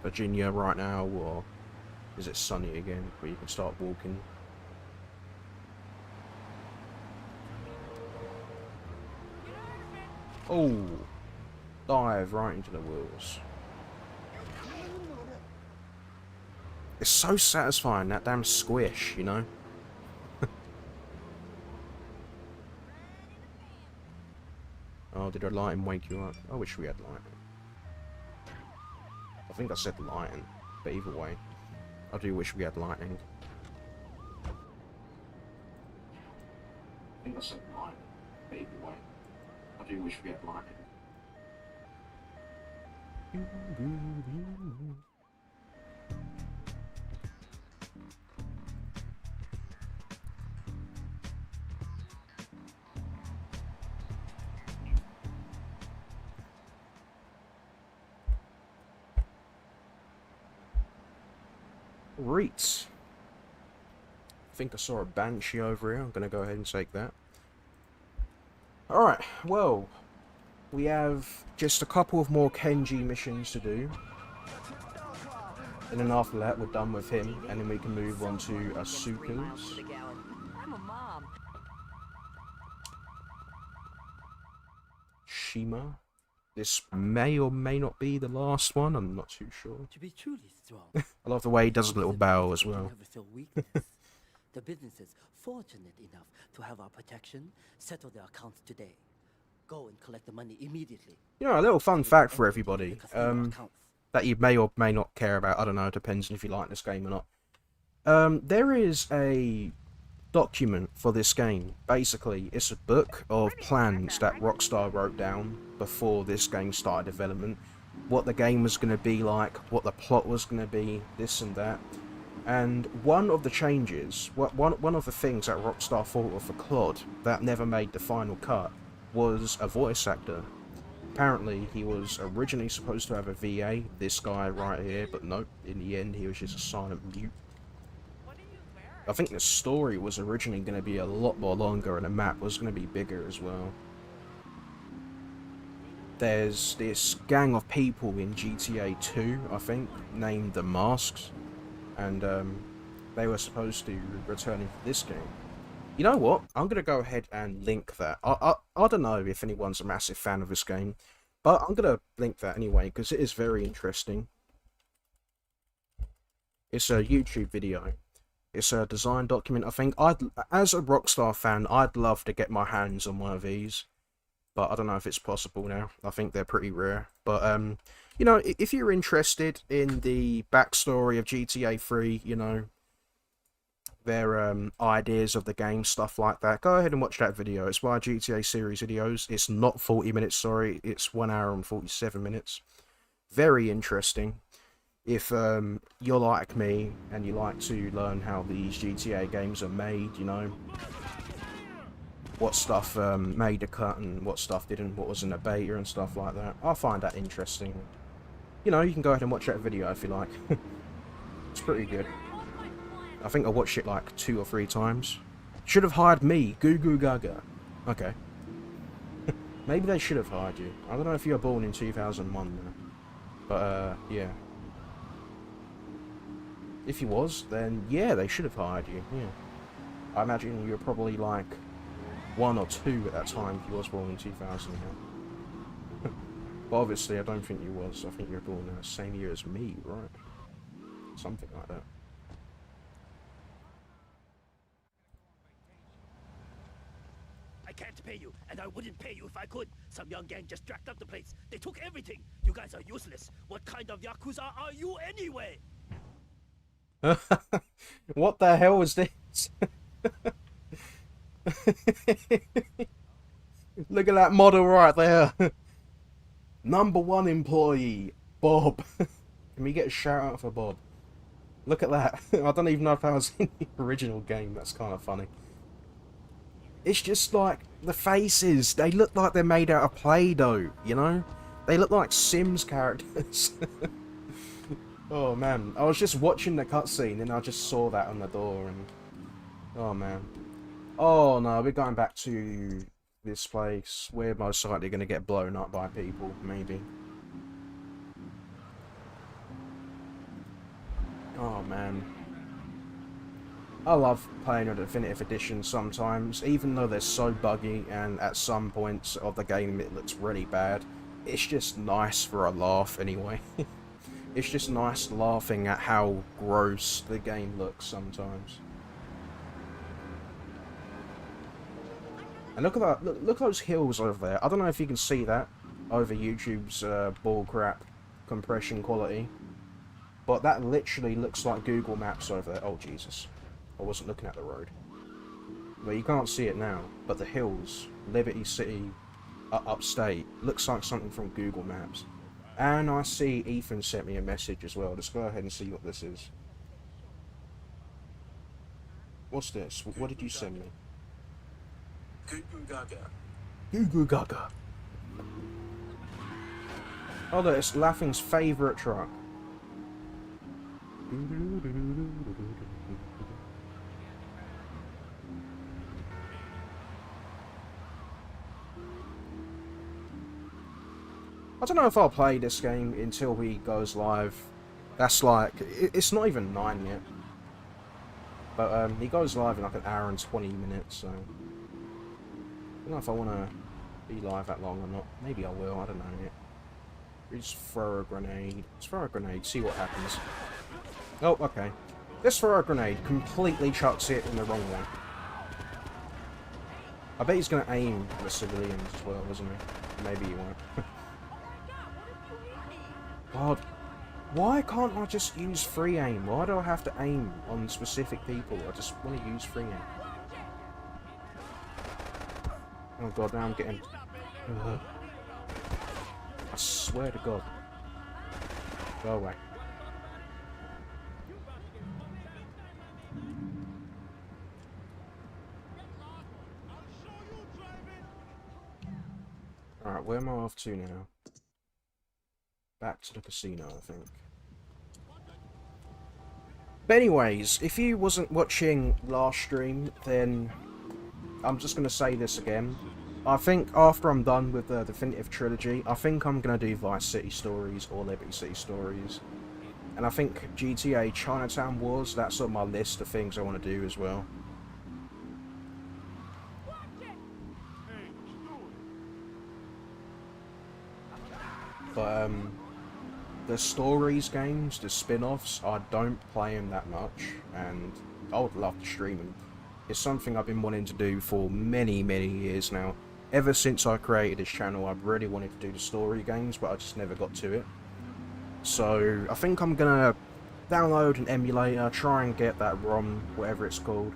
Virginia right now, or is it sunny again where you can start walking? Oh, dive right into the wheels. It's so satisfying, that damn squish, you know? Oh, did our lighting wake you up? I wish we had lighting. I think I said lighting, but either way, I do wish we had lightning. I think I said lighting, but either way, I do wish we had lightning. Reets. I think I saw a Banshee over here. I'm going to go ahead and take that. Alright, well, we have just a couple of more Kenji missions to do. And then after that, we're done with him. And then we can move on to Asuka's. I'm a mom. Shima. This may or may not be the last one. I'm not too sure. To be truly strong. I love the way he does a little bow as well. The business is fortunate enough to have our protection. Settle their accounts today. Go and collect the money immediately. You know, a little fun fact for everybody. That you may or may not care about. I don't know. It depends if you like this game or not. There is a document for this game. Basically, it's a book of plans that Rockstar wrote down before this game started development. What the game was going to be like, what the plot was going to be, this and that. And one of the changes, one of the things that Rockstar thought of for Claude that never made the final cut was a voice actor. Apparently, he was originally supposed to have a VA, this guy right here, but nope, in the end he was just a silent mute. I think the story was originally going to be a lot more longer and the map was going to be bigger as well. There's this gang of people in GTA 2, I think, named the Masks, and they were supposed to return into this game. You know what? I'm going to go ahead and link that. I don't know if anyone's a massive fan of this game, but I'm going to link that anyway, because it is very interesting. It's a YouTube video. It's a design document, I think. As a Rockstar fan, I'd love to get my hands on one of these, but I don't know if it's possible now. I think they're pretty rare. But, you know, if you're interested in the backstory of GTA 3, you know, their ideas of the game, stuff like that, go ahead and watch that video. It's by GTA series videos. It's not 40 minutes, sorry. It's 1 hour and 47 minutes. Very interesting. If you're like me and you like to learn how these GTA games are made, you know, what stuff made a cut and what stuff didn't, what was in a beta and stuff like that, I find that interesting. You know, you can go ahead and watch that video if you like. It's pretty good. I think I watched it like 2 or 3 times. Should have hired me, Goo Goo Gaga. Okay. Maybe they should have hired you. I don't know if you were born in 2001 though. But yeah. If you was, then yeah, they should have hired you, yeah. I imagine you were probably like 1 or 2 at that time if you was born in 2000. Yeah. But obviously I don't think you was. I think you were born the same year as me, right? Something like that. I can't pay you, and I wouldn't pay you if I could. Some young gang just jacked up the place. They took everything. You guys are useless. What kind of Yakuza are you anyway? What the hell was this? Look at that model right there. #1 employee, Bob. Can we get a shout out for Bob? Look at that. I don't even know if that was in the original game. That's kind of funny. It's just like the faces. They look like they're made out of Play-Doh, you know? They look like Sims characters. Oh man, I was just watching the cutscene and I just saw that on the door and... Oh man. Oh no, we're going back to this place. We're most likely going to get blown up by people, maybe. Oh man. I love playing a Definitive Edition sometimes, even though they're so buggy and at some points of the game it looks really bad. It's just nice for a laugh anyway. It's just nice laughing at how gross the game looks sometimes. And look at that, look at those hills over there. I don't know if you can see that over YouTube's bullcrap compression quality. But that literally looks like Google Maps over there. Oh Jesus. I wasn't looking at the road. Well, you can't see it now, but the hills, Liberty City, upstate, looks like something from Google Maps. And I see Ethan sent me a message as well. Let's go ahead and see what this is. What's this? What did you send me? Goo Goo Gaga. Goo Goo Gaga. Oh look, it's Laffing's favourite truck. I don't know if I'll play this game until he goes live. That's like, it's not even 9 yet. But he goes live in like an hour and 20 minutes, so... I don't know if I want to be live that long or not. Maybe I will, I don't know yet. Just throw a grenade. Let's throw a grenade, see what happens. Oh, okay. Let's throw a grenade. Completely chucks it in the wrong way. I bet he's going to aim at the civilians as well, isn't he? Maybe he won't. God. Why can't I just use free aim? Why do I have to aim on specific people? I just want to use free aim. Oh god, now I'm getting... Ugh. I swear to God. Go away. Alright, where am I off to now? Back to the casino, I think. But anyways, if you wasn't watching last stream, then I'm just going to say this again. I think after I'm done with the definitive trilogy, I think I'm going to do Vice City Stories or Liberty City Stories. And I think GTA Chinatown Wars, that's on my list of things I want to do as well. But, the stories games, the spin-offs, I don't play them that much, and I would love to stream them. It's something I've been wanting to do for many, many years now. Ever since I created this channel, I've really wanted to do the story games, but I just never got to it. So, I think I'm gonna download an emulator, try and get that ROM, whatever it's called.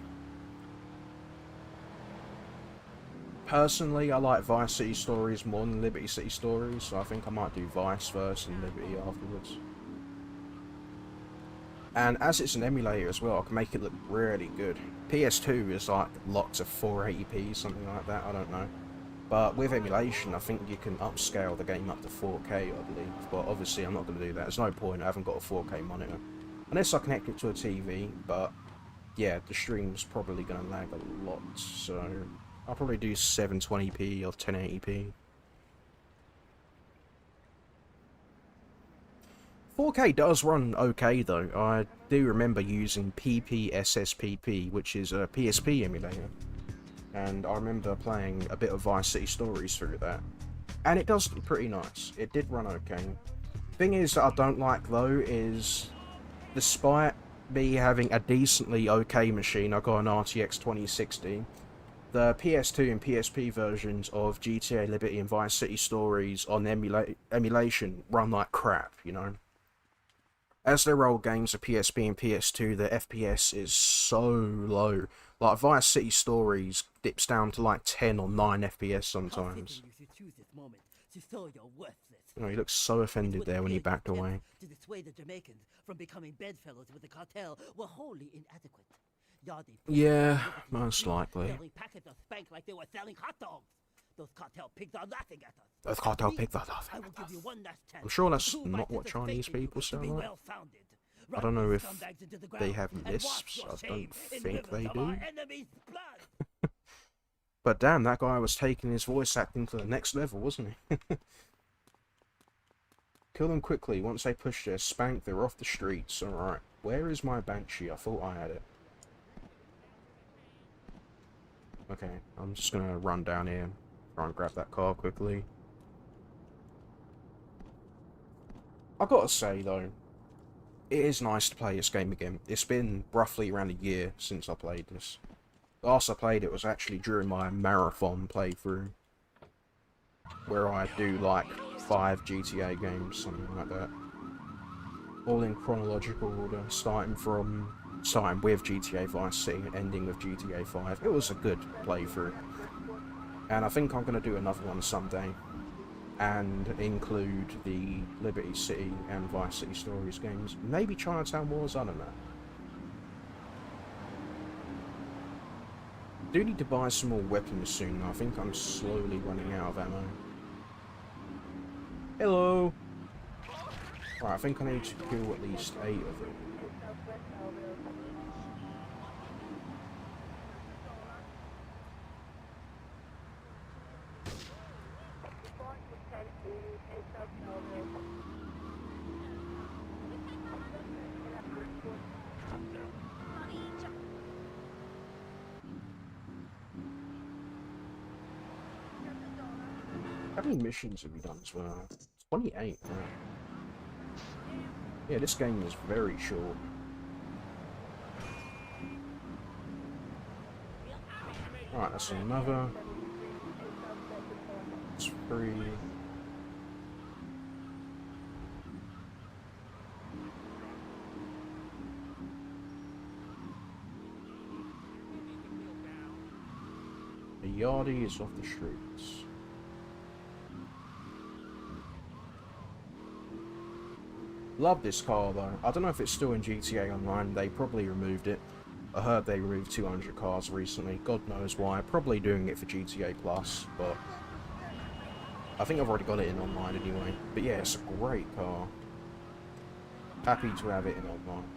Personally, I like Vice City Stories more than Liberty City Stories, so I think I might do Vice first and Liberty afterwards. And as it's an emulator as well, I can make it look really good. PS2 is like locked to 480p, something like that, I don't know. But with emulation, I think you can upscale the game up to 4K, I believe. But obviously I'm not going to do that, there's no point, I haven't got a 4K monitor. Unless I connect it to a TV, but yeah, the stream's probably going to lag a lot, so... I'll probably do 720p or 1080p. 4K does run okay though. I do remember using PPSSPP, which is a PSP emulator. And I remember playing a bit of Vice City Stories through that. And it does look pretty nice. It did run okay. Thing is that I don't like though is, despite me having a decently okay machine, I got an RTX 2060. The PS2 and PSP versions of GTA Liberty and Vice City Stories on emulation run like crap, you know. As they're old games of PSP and PS2, the FPS is so low. Like, Vice City Stories dips down to like 10 or 9 FPS sometimes. You know, he looks so offended there when he backed away. To dissuade the Jamaicans from becoming bedfellows with the cartel were wholly inadequate. Yeah, most likely. Selling packets of spank like they were selling hot dogs. Those cartel pigs are laughing at us. Those cartel pigs are laughing at us. I'm sure that's not what Chinese people sound like. I don't know if they have lisps. I don't think they do. But damn, that guy was taking his voice acting to the next level, wasn't he? Kill them quickly. Once they push their spank, they're off the streets. Alright. Where is my Banshee? I thought I had it. Okay, I'm just gonna run down here and try and grab that car quickly. I gotta say though, it is nice to play this game again. It's been roughly around a year since I played this. Last I played it was actually during my marathon playthrough, where I do like 5 GTA games, something like that. All in chronological order, starting with GTA Vice City and ending with GTA 5. It was a good playthrough. And I think I'm going to do another one someday. And include the Liberty City and Vice City Stories games. Maybe Chinatown Wars, I don't know. Do need to buy some more weapons soon. I think I'm slowly running out of ammo. Hello! Right, I think I need to kill at least 8 of them. How many missions have you done as well? 28, wow. Yeah, this game is very short. Alright, that's another. It's free. The yardie is off the streets. Love this car though. I don't know if it's still in GTA Online. They probably removed it. I heard they removed 200 cars recently. God knows why. Probably doing it for GTA Plus, but I think I've already got it in online anyway. But yeah, it's a great car. Happy to have it in online.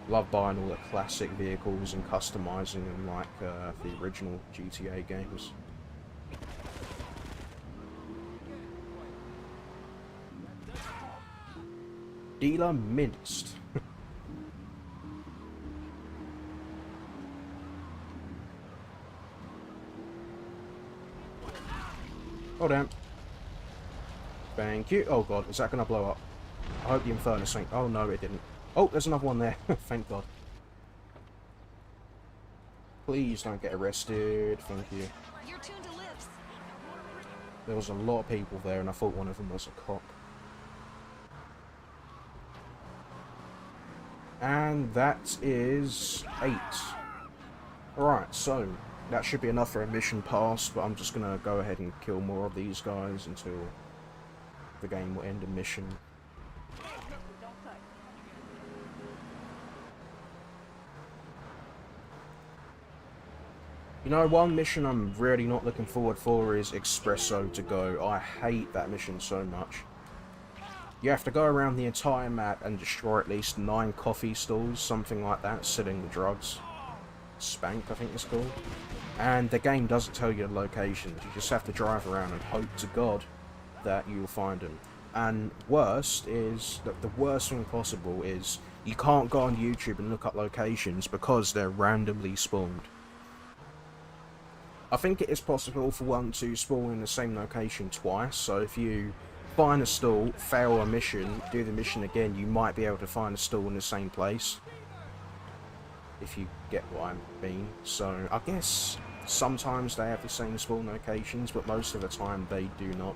Love buying all the classic vehicles and customizing them like the original GTA games. Dealer minced. Oh damn. Thank you. Oh god, is that gonna blow up? I hope the Infernus ain't. Oh no, it didn't. Oh, there's another one there. Thank god. Please don't get arrested. Thank you. You're tuned to lips. There was a lot of people there and I thought one of them was a cop. And that is 8. Alright, so that should be enough for a mission pass, but I'm just gonna go ahead and kill more of these guys until the game will end a mission. You know, one mission I'm really not looking forward for is Espresso to Go. I hate that mission so much. You have to go around the entire map and destroy at least 9 coffee stalls, something like that, selling the drugs. Spank, I think it's called. And the game doesn't tell you the locations. You just have to drive around and hope to God that you'll find them. And worst is, the worst thing possible is, you can't go on YouTube and look up locations because they're randomly spawned. I think it is possible for one to spawn in the same location twice, so if you find a stall, fail a mission, do the mission again, you might be able to find a stall in the same place. If you get what I mean. So, I guess sometimes they have the same spawn locations, but most of the time they do not.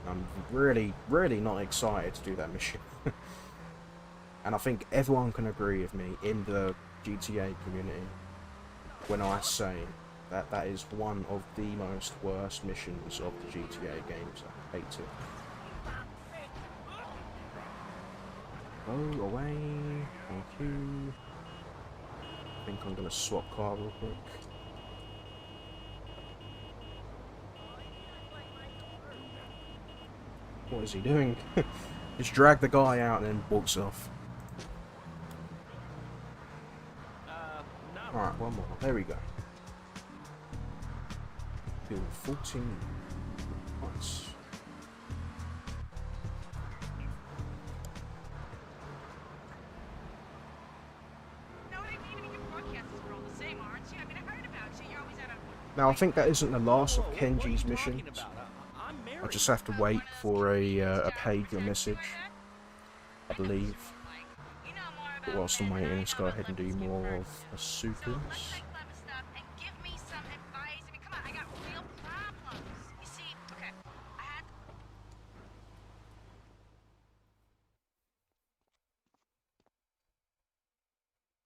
I'm really, really not excited to do that mission. And I think everyone can agree with me in the GTA community when I say that that is one of the most worst missions of the GTA games. I hate it. Go away. Thank you. I think I'm gonna swap car real quick. What is he doing? Just drag the guy out and then walks off. Alright, one more. There we go. Build 14. Nice. Now I think that isn't the last of Kenji's missions. I just have to wait for a page or message, I believe. But whilst I'm waiting, let's go ahead and do more of Asuka's.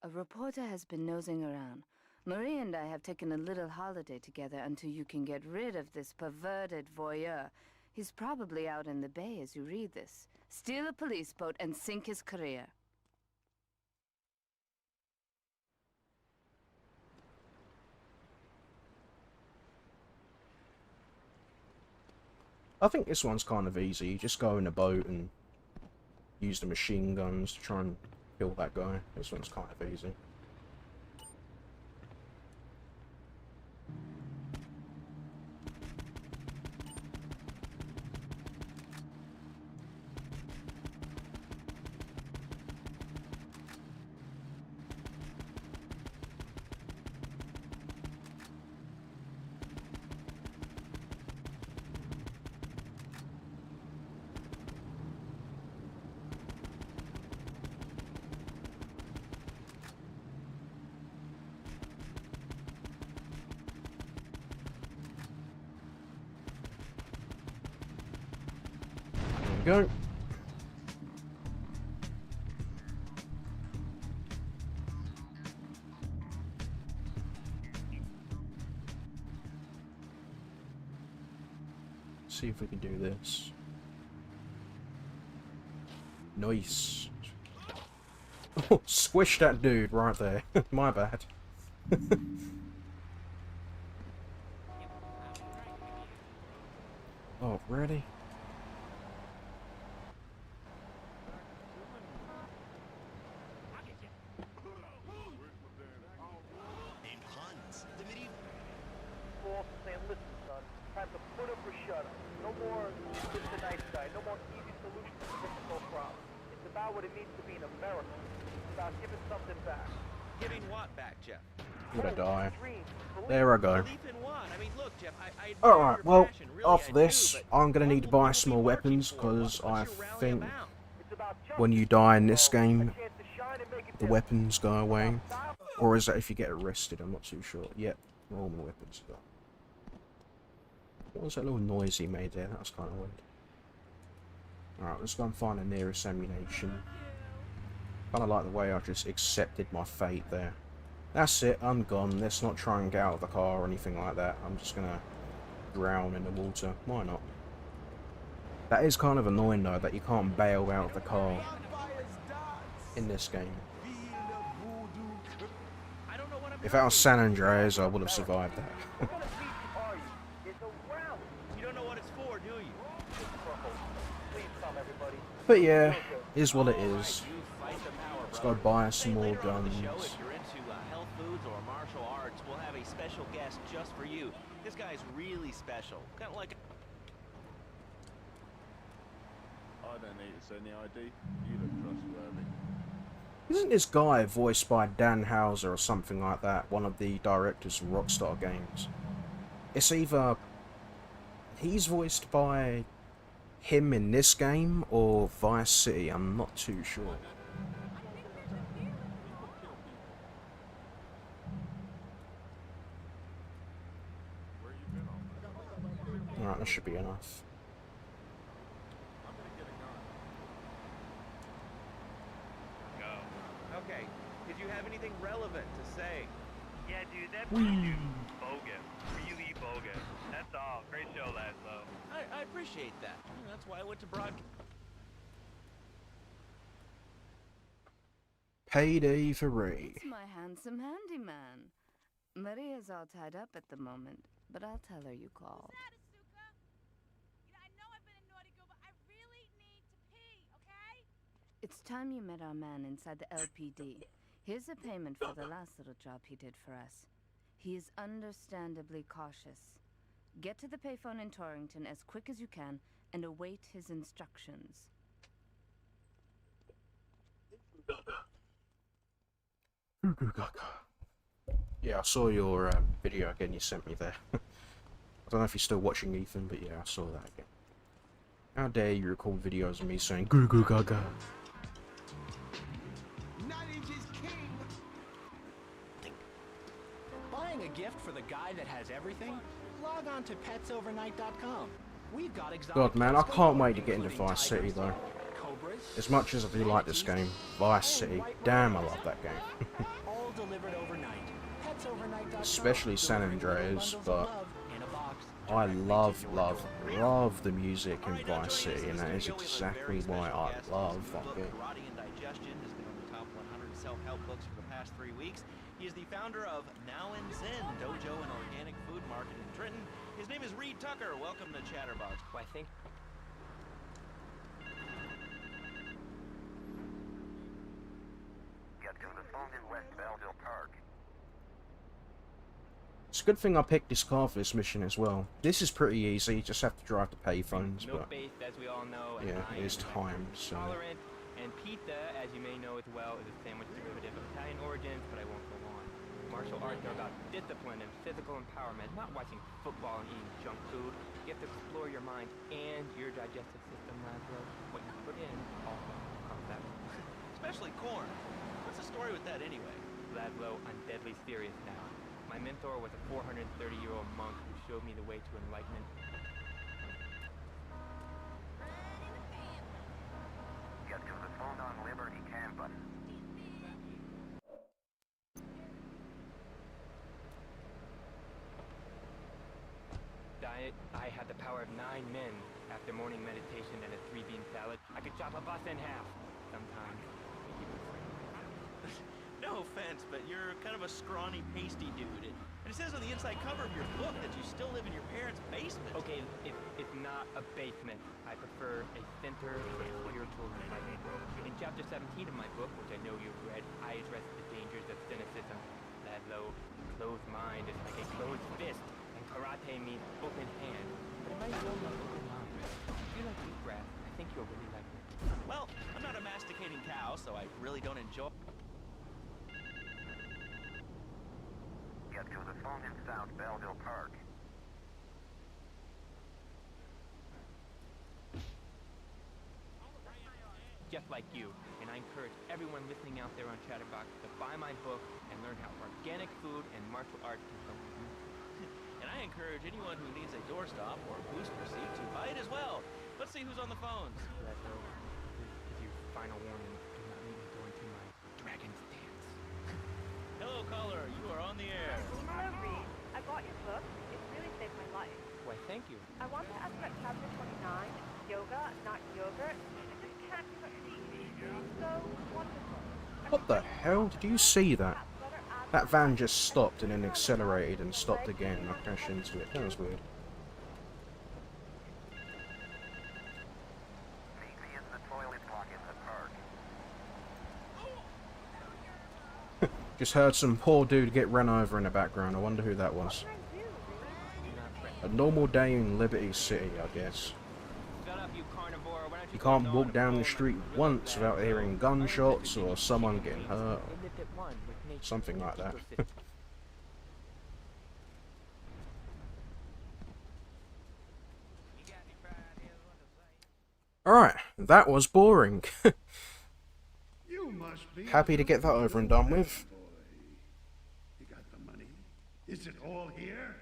A reporter has been nosing around. Marie and I have taken a little holiday together until you can get rid of this perverted voyeur. He's probably out in the bay as you read this. Steal a police boat and sink his career. I think this one's kind of easy. You just go in a boat and use the machine guns to try and kill that guy. This one's kind of easy. Go. See if we can do this. Nice. Oh, squish that dude right there. My bad. Oh, really? There I go. Alright, well, after this, I'm going to need to buy some more weapons, because I think when you die in this game, the weapons go away. Or is that if you get arrested? I'm not too sure. Yep, all my weapons are gone. What was that little noise he made there? That was kind of weird. Alright, let's go and find the nearest ammunition. Kind of like the way I just accepted my fate there. That's it, I'm gone. Let's not try and get out of the car or anything like that. I'm just gonna drown in the water. Why not? That is kind of annoying though, that you can't bail out of the car in this game. If that was San Andreas, I would have survived that. But yeah, is what it is. Let's go buy some more guns. Special guest just for you. This guy's really special. Kind of like I don't need to send the ID. You look trustworthy. Isn't this guy voiced by Dan Houser or something like that? One of the directors of Rockstar games. It's either he's voiced by him in this game or Vice City. I'm not too sure. Alright, that should be enough. okay, did you have anything relevant to say? Yeah, dude, that dude's bogus. Really bogus. That's all. Great show, Laszlo. I appreciate that. That's why I went to broadcast. Payday for Ray. It's my handsome handyman. Maria's all tied up at the moment, but I'll tell her you called. It's time you met our man inside the LPD. Here's a payment for the last little job he did for us. He is understandably cautious. Get to the payphone in Torrington as quick as you can and await his instructions. Yeah, I saw your video again you sent me there. I don't know if you're still watching, Ethan, but yeah, I saw that again. How dare you record videos of me saying goo goo gaga? Buying a gift for the guy that has everything? Log on to petsovernight.com. We've got exotic God, man, I can't wait to get into Vice City though. As much as I do like this game, Vice City, damn, I love that game. all delivered overnight. Especially San Andreas, but I love the music in Vice City, and that is exactly why I love that game. Karate and Digestion has been on the top 100 self-help books for the past 3 weeks. He is the founder of Now and Zen Dojo and Organic Food Market in Trenton. His name is Reed Tucker. Welcome to Chatterbox. I think Get to the phone in West Belleville Park. It's a good thing I picked this car for this mission as well. This is pretty easy, you just have to drive the payphones, but Milk-based, as we all know, and yeah, I it is am time, so... tolerant. And pizza, as you may know as well, is a sandwich derivative of Italian origins, but I won't go on. Martial arts are about discipline and physical empowerment, not watching football and eating junk food. You have to explore your mind and your digestive system, Laszlo. What you put in also comes out. Especially corn. What's the story with that anyway? Laszlo, I'm deadly serious now. My mentor was a 430-year-old monk who showed me the way to enlightenment. Get to the phone on Liberty campus. Diet, I had the power of 9 men. After morning meditation and a 3-bean salad, I could chop a bus in half. Sometimes. No offense, but you're kind of a scrawny, pasty dude. And it says on the inside cover of your book that you still live in your parents' basement. Okay, it's not a basement. I prefer a center for spiritual enlightenment. In chapter 17 of my book, which I know you've read, I address the dangers of cynicism. Laszlo, closed mind is like a closed fist, and karate means open hand. But if I show you open mind, if you like wheatgrass, I think you'll really like it. Well, I'm not a masticating cow, so I really don't enjoy... Get to the phone in South Belleville Park. Just like you, and I encourage everyone listening out there on Chatterbox to buy my book and learn how organic food and martial arts can help you. And I encourage anyone who needs a doorstop or a booster seat to buy it as well. Let's see who's on the phones. Laszlo, this is your final warning. Do not leave me go into my dragon's dance. Hello, caller. You are on the air. Hello, Reed. I bought your book. It really saved my life. Why, thank you. I want to ask about chapter 29, yoga, not yogurt. I just can't do it. So wonderful. What the hell? Did you see that? That van just stopped and then accelerated and stopped again and I crashed into it. That was weird. Meet me in the toilet block in the park. Just heard some poor dude get run over in the background. I wonder who that was. A normal day in Liberty City, I guess. Shut up, you carnivore. Why don't You can't walk down the street once without hearing gunshots or someone getting hurt. Something like that. Alright, that was boring. Happy to get that over and done with. You got the money? Is it all here?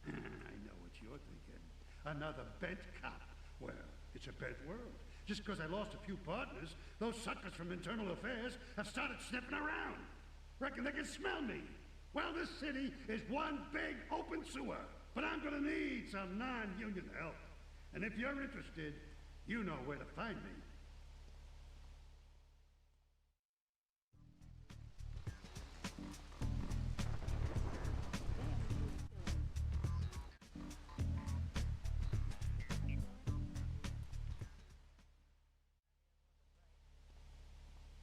I know what you're thinking. Another bent cop. Well, it's a bent world. Just because I lost a few partners, those suckers from Internal Affairs have started sniffing around. Reckon they can smell me. Well, this city is one big open sewer. But I'm gonna need some non-union help. And if you're interested, you know where to find me.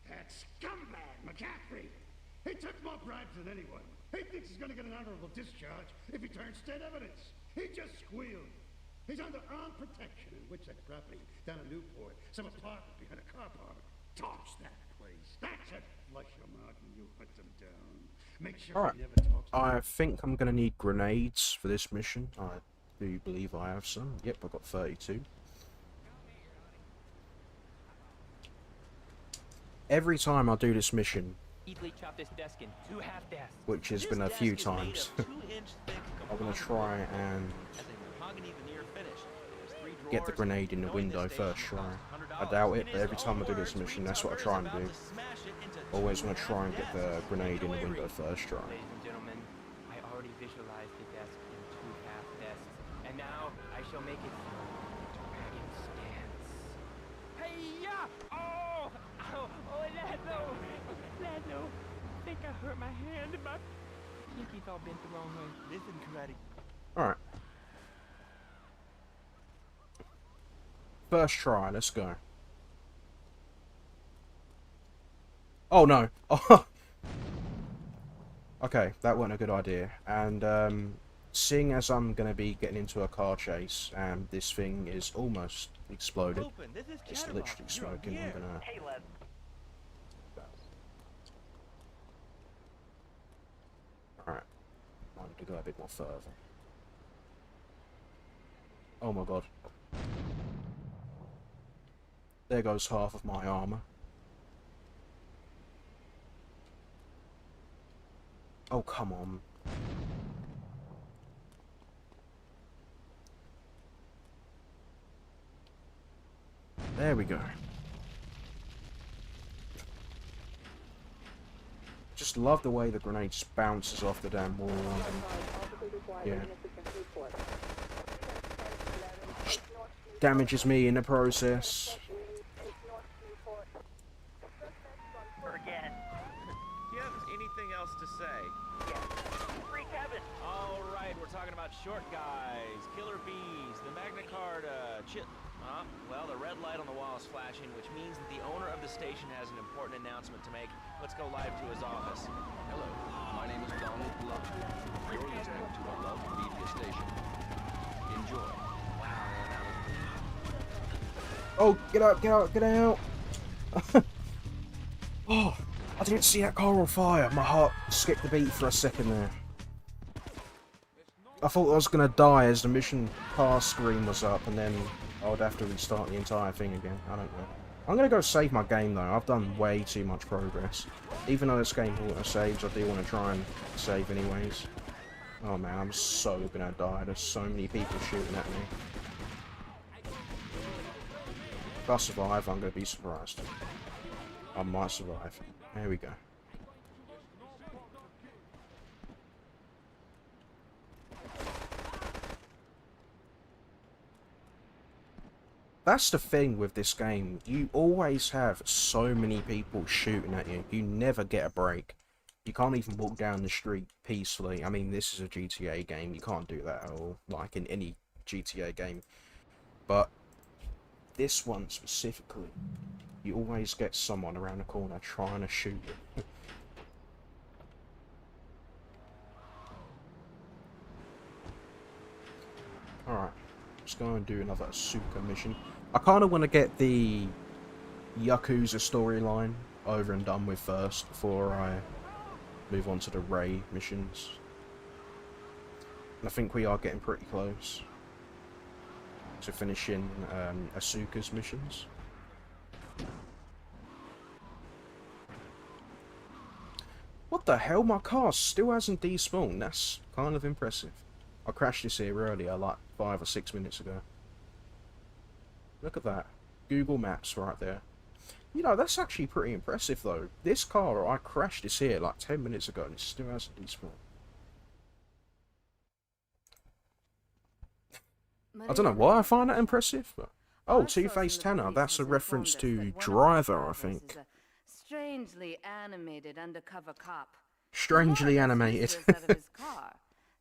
That scumbag, McCaffrey! He took more bribes than anyone. He thinks he's gonna get an honorable discharge if he turns state evidence. He just squealed. He's under armed protection in Witchett property down in Newport. Some apartment behind a car park. Torch that place. That's it. Flush him out when you hunt him down. Make sure Alright, he never talks. I think I'm going to need grenades for this mission. I do believe I have some. Yep, I've got 32. Every time I do this mission, Easily chop this desk in 2 half desks. which has been a few times, I'm going to try and get the grenade in the window first try. I doubt it, but every time I do this mission, that's what I try and do. Always want to try and get the grenade in the window first try. Ladies and gentlemen, I already visualized the desk in 2 half desks, and now I shall make it dragon stance. Hey-ya! Oh! Oh, Laszlo! Laszlo! I think I hurt my hand. My pinky's all bent the wrong way. Listen, karate. Alright. First try, let's go. Oh no. Oh. Okay, that wasn't a good idea. And seeing as I'm gonna be getting into a car chase and this thing is almost exploded, it's literally smoking. I'm gonna. Hey, Les. Alright. I need to go a bit more further. Oh my god. There goes half of my armor. Oh, come on. There we go. Just love the way the grenade just bounces off the damn wall. And, yeah. Just damages me in the process. Forget it. Do you have anything else to say? Free Kevin. All right, we're talking about short guys, killer bees, the Magna Carta, well, the red light on the wall is flashing, which means that the owner of the station has an important announcement to make. Let's go live to his office. Hello, my name is Donald Love. You're listening to a Love Media station. Enjoy. Oh, get out, get out, get out! Oh, I didn't see that car on fire. My heart skipped a beat for a second there. I thought I was gonna die as the mission pass screen was up, and then I would have to restart the entire thing again. I don't know. I'm gonna go save my game though. I've done way too much progress. Even though this game auto saves, I do want to try and save anyways. Oh man, I'm so gonna die. There's so many people shooting at me. If I survive, I'm gonna be surprised. I might survive. There we go. That's the thing with this game. You always have so many people shooting at you. You never get a break. You can't even walk down the street peacefully. I mean, this is a GTA game. You can't do that at all, like in any GTA game. But this one specifically, you always get someone around the corner trying to shoot you. Alright, let's go and do another Asuka mission. I kind of want to get the Yakuza storyline over and done with first before I move on to the Ray missions. And I think we are getting pretty close to finishing Asuka's missions. What the hell? My car still hasn't despawned. That's kind of impressive. I crashed this here earlier, like 5 or 6 minutes ago. Look at that. Google Maps right there. You know, that's actually pretty impressive though. This car, I crashed this here like 10 minutes ago and it still hasn't despawned. I don't know why I find that impressive, but... Oh, Two-Face Tanner, that's a reference to Driver, I think. Strangely animated undercover cop. Strangely animated.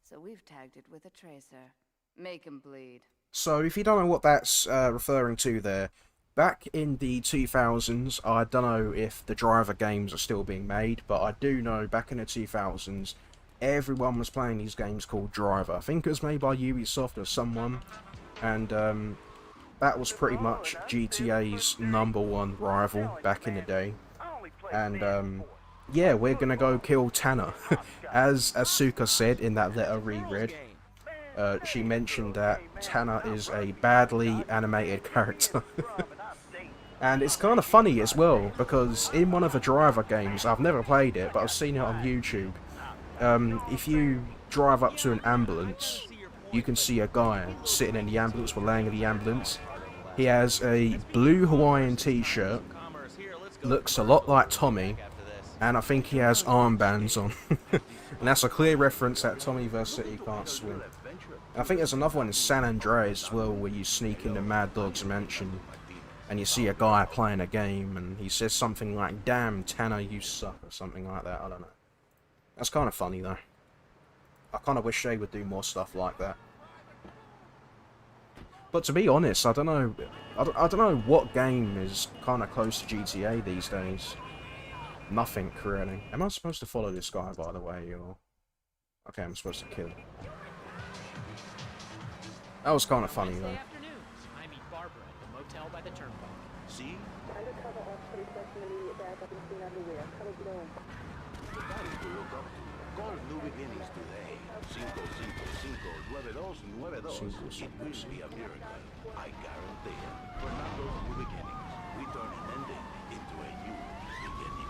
So we've tagged it with a tracer. Make him bleed. So, if you don't know what that's referring to there, back in the 2000s, I don't know if the Driver games are still being made, but I do know back in the 2000s, everyone was playing these games called Driver. I think it was made by Ubisoft or someone, and that was pretty much GTA's #1 rival back in the day. And yeah, we're gonna go kill Tanner. As Asuka said in that letter we read, she mentioned that Tanner is a badly animated character. And it's kind of funny as well, because in one of the Driver games, I've never played it, but I've seen it on YouTube, if you drive up to an ambulance, you can see a guy sitting in the ambulance or laying in the ambulance. He has a blue Hawaiian t-shirt, looks a lot like Tommy, and I think he has armbands on. And that's a clear reference that Tommy vs. City can't swim. I think there's another one in San Andreas as well, where you sneak into Mad Dog's mansion and you see a guy playing a game and he says something like, "Damn, Tanner, you suck," or something like that. I don't know. That's kind of funny though. I kind of wish they would do more stuff like that. But to be honest, I don't know. I don't know what game is kind of close to GTA these days. nothing really. Am I supposed to follow this guy, by the way, or... Okay, I'm supposed to kill him. That was kind of funny, though. Afternoon. I meet Barbara at the motel by the turnpike. See? Undercover officer requesting immediate backup and clean underwear. Cover below. The guys to look up to. Call it new beginnings today. 555, 922. It will be a miracle. I guarantee it. Fernando's new beginnings. We turn an ending into a new beginning.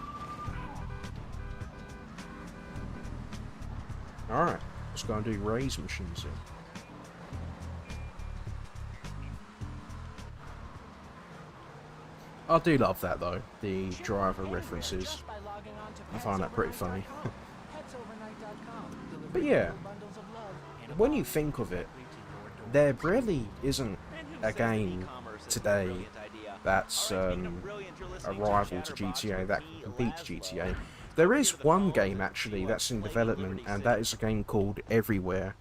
Alright, let's go and do raise machines here. I do love that though, the driver references. I find that pretty funny. But yeah, when you think of it, there really isn't a game today that's a rival to GTA that can compete to GTA. There is one game actually that's in development, and that is a game called Everywhere.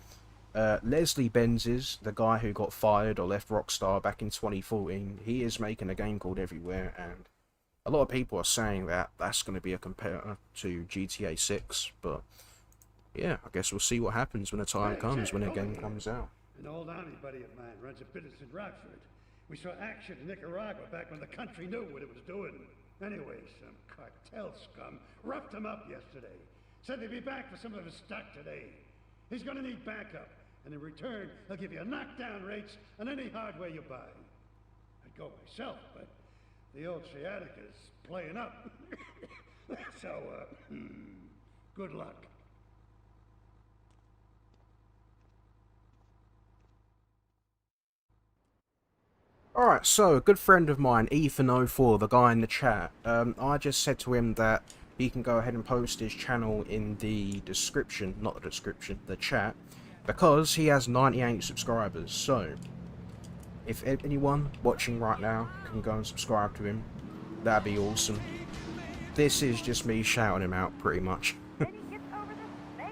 Leslie Benzies, the guy who got fired or left Rockstar back in 2014, he is making a game called Everywhere, and a lot of people are saying that that's going to be a competitor to GTA 6, but yeah, I guess we'll see what happens when the time comes, when a game comes out. An old army buddy of mine runs a business in Rockford. We saw action in Nicaragua back when the country knew what it was doing. Anyway, some cartel scum roughed him up yesterday. Said they'd be back for some of his stock today. He's gonna need backup, and in return, he'll give you knockdown rates on any hardware you buy. I'd go myself, but the old sciatica's playing up. So, good luck. Alright, so a good friend of mine, Ethan04, the guy in the chat, I just said to him that he can go ahead and post his channel in the description, not the description, the chat, because he has 98 subscribers. So, if anyone watching right now can go and subscribe to him, that'd be awesome. This is just me shouting him out, pretty much.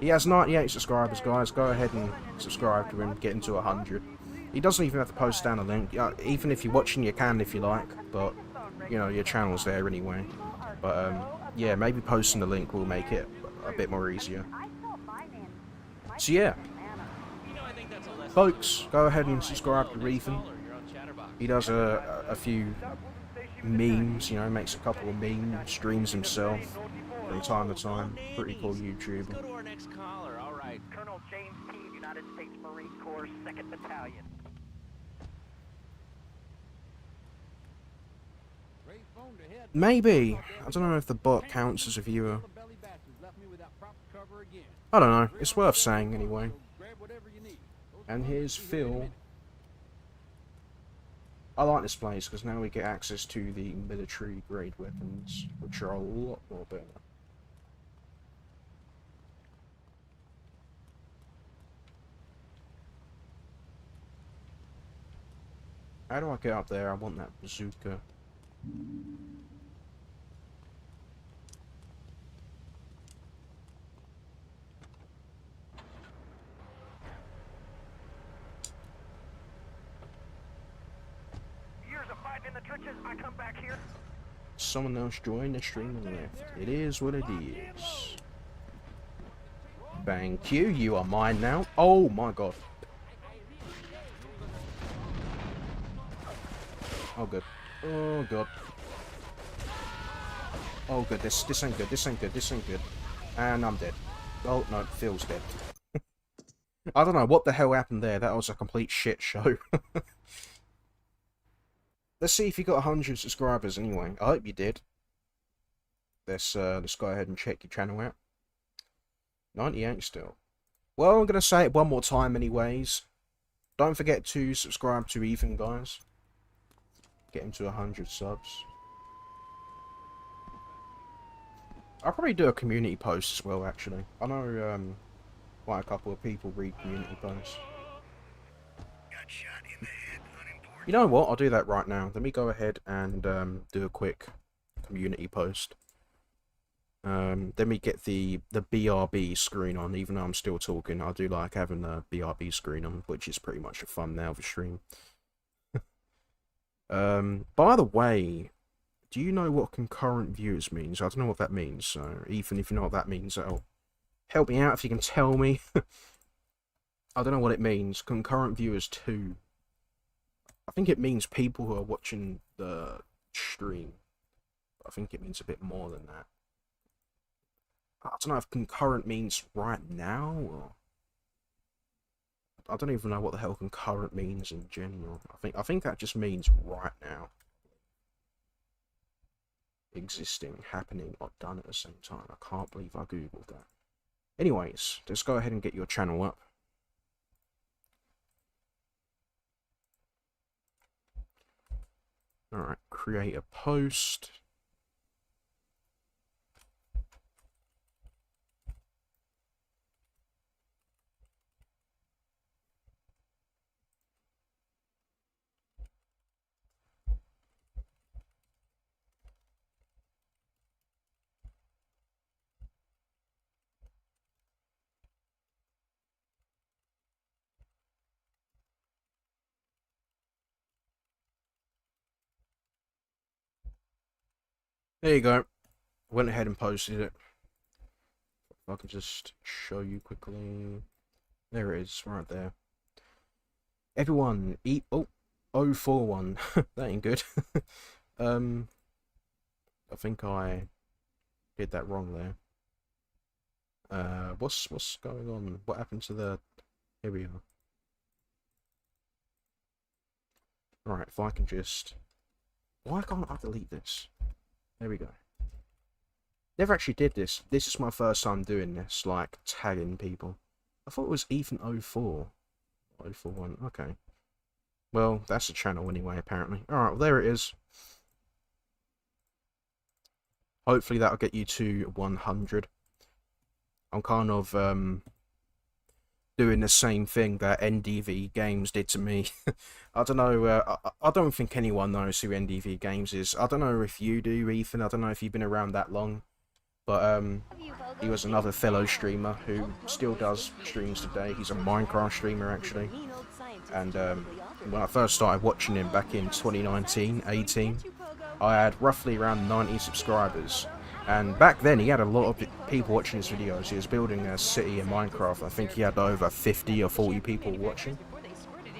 He has 98 subscribers, guys. Go ahead and subscribe to him, get him to 100. He doesn't even have to post down a link. Even if you're watching, you can if you like, but, you know, your channel's there anyway. But, yeah, maybe posting the link will make it a bit more easier. So, yeah. Folks, go ahead and subscribe to Ethan. He does a few memes, you know, makes a couple of memes, streams himself from time to time. Pretty cool YouTuber. Go to our next caller, all right. Colonel James T., United States Marine Corps, 2nd Battalion. Maybe. I don't know if the bot counts as a viewer. I don't know. It's worth saying anyway. And here's Phil. I like this place because now we get access to the military grade weapons, which are a lot more better. How do I get up there? I want that bazooka. Years of fighting in the trenches, I come back here. Someone else joined the stream and left. It is what it is. Thank you. You are mine now. Oh my god. Oh good. Oh god. Oh good. This ain't good. This ain't good. This ain't good. And I'm dead. Oh no, Phil's dead. I don't know what the hell happened there. That was a complete shit show. Let's see if you got 100 subscribers anyway. I hope you did. Let's go ahead and check your channel out. 98 still. Well, I'm going to say it one more time anyways. Don't forget to subscribe to Ethan, guys. Get him to 100 subs. I'll probably do a community post as well, actually. I know quite a couple of people read community posts. You know what? I'll do that right now. Let me go ahead and do a quick community post. Let me get the BRB screen on. Even though I'm still talking, I do like having the BRB screen on, which is pretty much a thumbnail of the stream. By the way, Do you know what concurrent viewers means? I don't know what that means, so Ethan, if you know what that means, that'll help me out if you can tell me. I don't know what it means. Concurrent viewers 2. I think it means people who are watching the stream. I think it means a bit more than that. I don't know if concurrent means right now, or I don't even know what the hell concurrent means in general. I think that just means right now. Existing, happening, or done at the same time. I can't believe I googled that. Anyways, just go ahead and get your channel up. Alright, create a post. There you go. Went ahead and posted it. If I can just show you quickly. There it is, right there. Everyone, eat. Oh, 041. That ain't good. I think I did that wrong there. What's going on? What happened to the? Here we are. Alright, if I can just. Why can't I delete this? There we go. Never actually did this. This is my first time doing this, like tagging people. I thought it was Ethan 04. 041, okay. Well, that's the channel anyway, apparently. Alright, well there it is. Hopefully that'll get you to 100. I'm kind of doing the same thing that NDV Games did to me. I don't know, I don't think anyone knows who NDV Games is. I don't know if you do, Ethan. I don't know if you've been around that long. But he was another fellow streamer who still does streams today. He's a Minecraft streamer, actually. And when I first started watching him back in 2019-18, I had roughly around 90 subscribers. And back then, he had a lot of people watching his videos. He was building a city in Minecraft. I think he had over 50 or 40 people watching.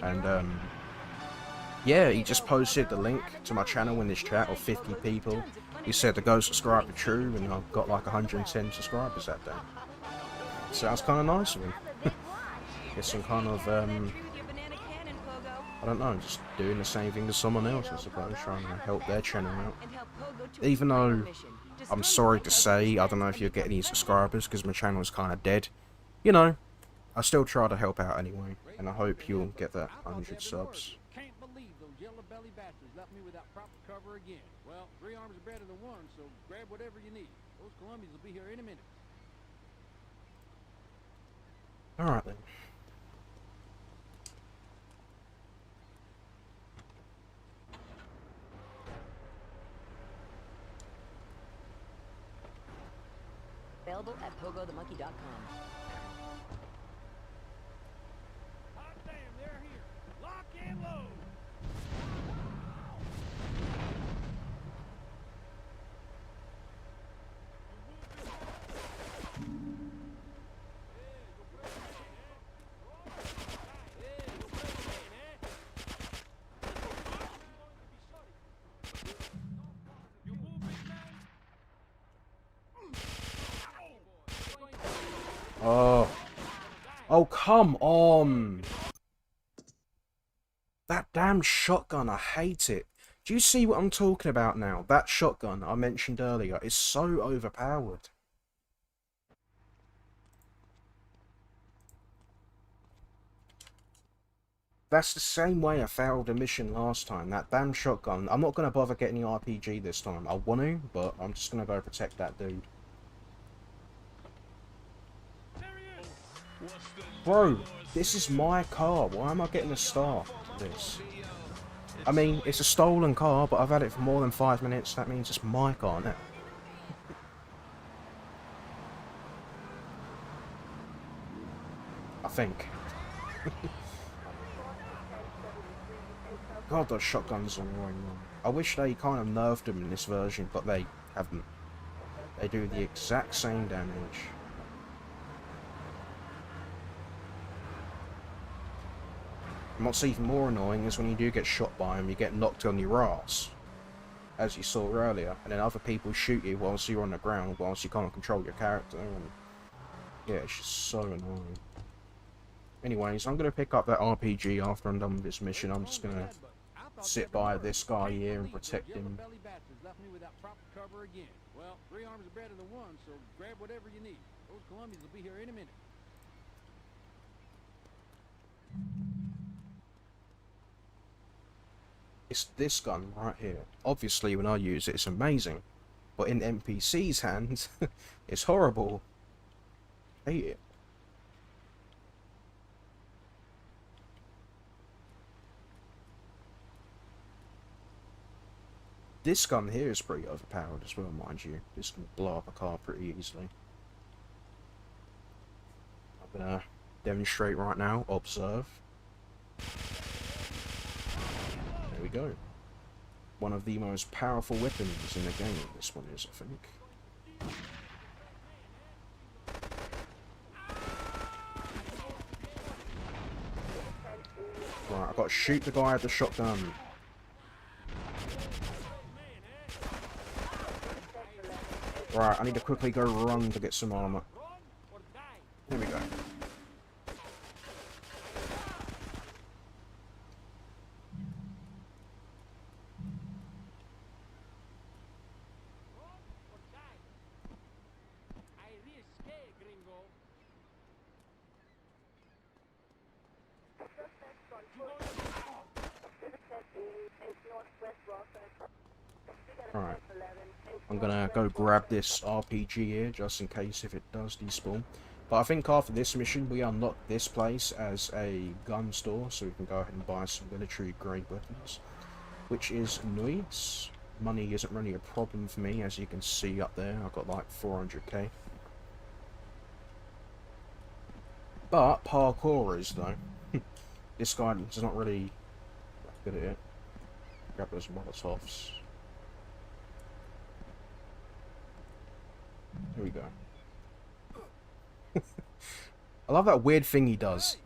And, yeah, he just posted the link to my channel in this chat of 50 people. He said to go subscribe to True, and I've got like 110 subscribers that day. Sounds kind of nice of him. Guess I'm kind of, I don't know, just doing the same thing as someone else, I suppose, trying to help their channel out. Even though, I'm sorry to say, I don't know if you'll get any subscribers, because my channel is kind of dead. You know, I still try to help out anyway, and I hope you'll get that 100 subs. Can't believe those yellow-belly bastards left me without proper cover again. Well, 3 arms are better than 1, so grab whatever you need. Those Colombians will be here in a minute. Alright then. Available at pogothemonkey.com. Hot damn, they're here. Lock and load. Oh. Oh, come on. That damn shotgun, I hate it. Do you see what I'm talking about now? That shotgun I mentioned earlier is so overpowered. That's the same way I failed a mission last time. That damn shotgun. I'm not going to bother getting the RPG this time. I want to, but I'm just going to go protect that dude. Bro, this is my car. Why am I getting a star for this? I mean, it's a stolen car, but I've had it for more than 5 minutes. That means it's my car now. I think. God, those shotguns are annoying. I wish they kind of nerfed them in this version, but they haven't. They do the exact same damage. And what's even more annoying is when you do get shot by them, you get knocked on your ass, as you saw earlier, and then other people shoot you whilst you're on the ground, whilst you can't control your character, and yeah, it's just so annoying. Anyways, I'm going to pick up that RPG after I'm done with this mission. I'm just going to sit by this guy here and protect him. Left me without proper cover again. Well, 3 arms are better than 1, so grab whatever you need. Those Colombians will be here in a minute. It's this gun right here. Obviously, when I use it, it's amazing. But in NPC's hands, it's horrible. Hate it. This gun here is pretty overpowered as well, mind you. This can blow up a car pretty easily. I'm gonna demonstrate right now. Observe. There we go. One of the most powerful weapons in the game, this one is, I think. Right, I've got to shoot the guy with the shotgun. Right, I need to quickly go run to get some armor. Here we go. Alright, I'm gonna go grab this RPG here, just in case if it does despawn. But I think after this mission, we unlock this place as a gun store, so we can go ahead and buy some military-grade weapons, which is nice. Money isn't really a problem for me, as you can see up there. I've got like 400k. But parkour is, though. This guy is not really good at it. Grab those Molotovs. Here we go. I love that weird thing he does.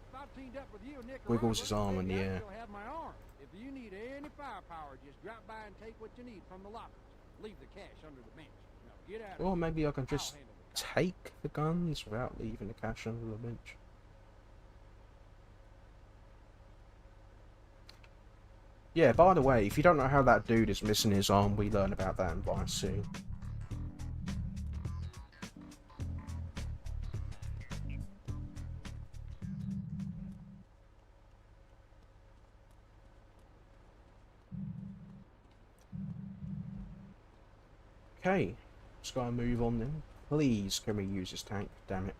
Wiggles his arm in the air. If you need any firepower, just drop by and take what you need from the lockers. Leave the cash under the bench. Now get out. Or maybe I can just take the guns without leaving the cash under the bench. Yeah, by the way, if you don't know how that dude is missing his arm, we learn about that in Vice soon. Okay, let's go and move on then. Please, can we use this tank? Damn it.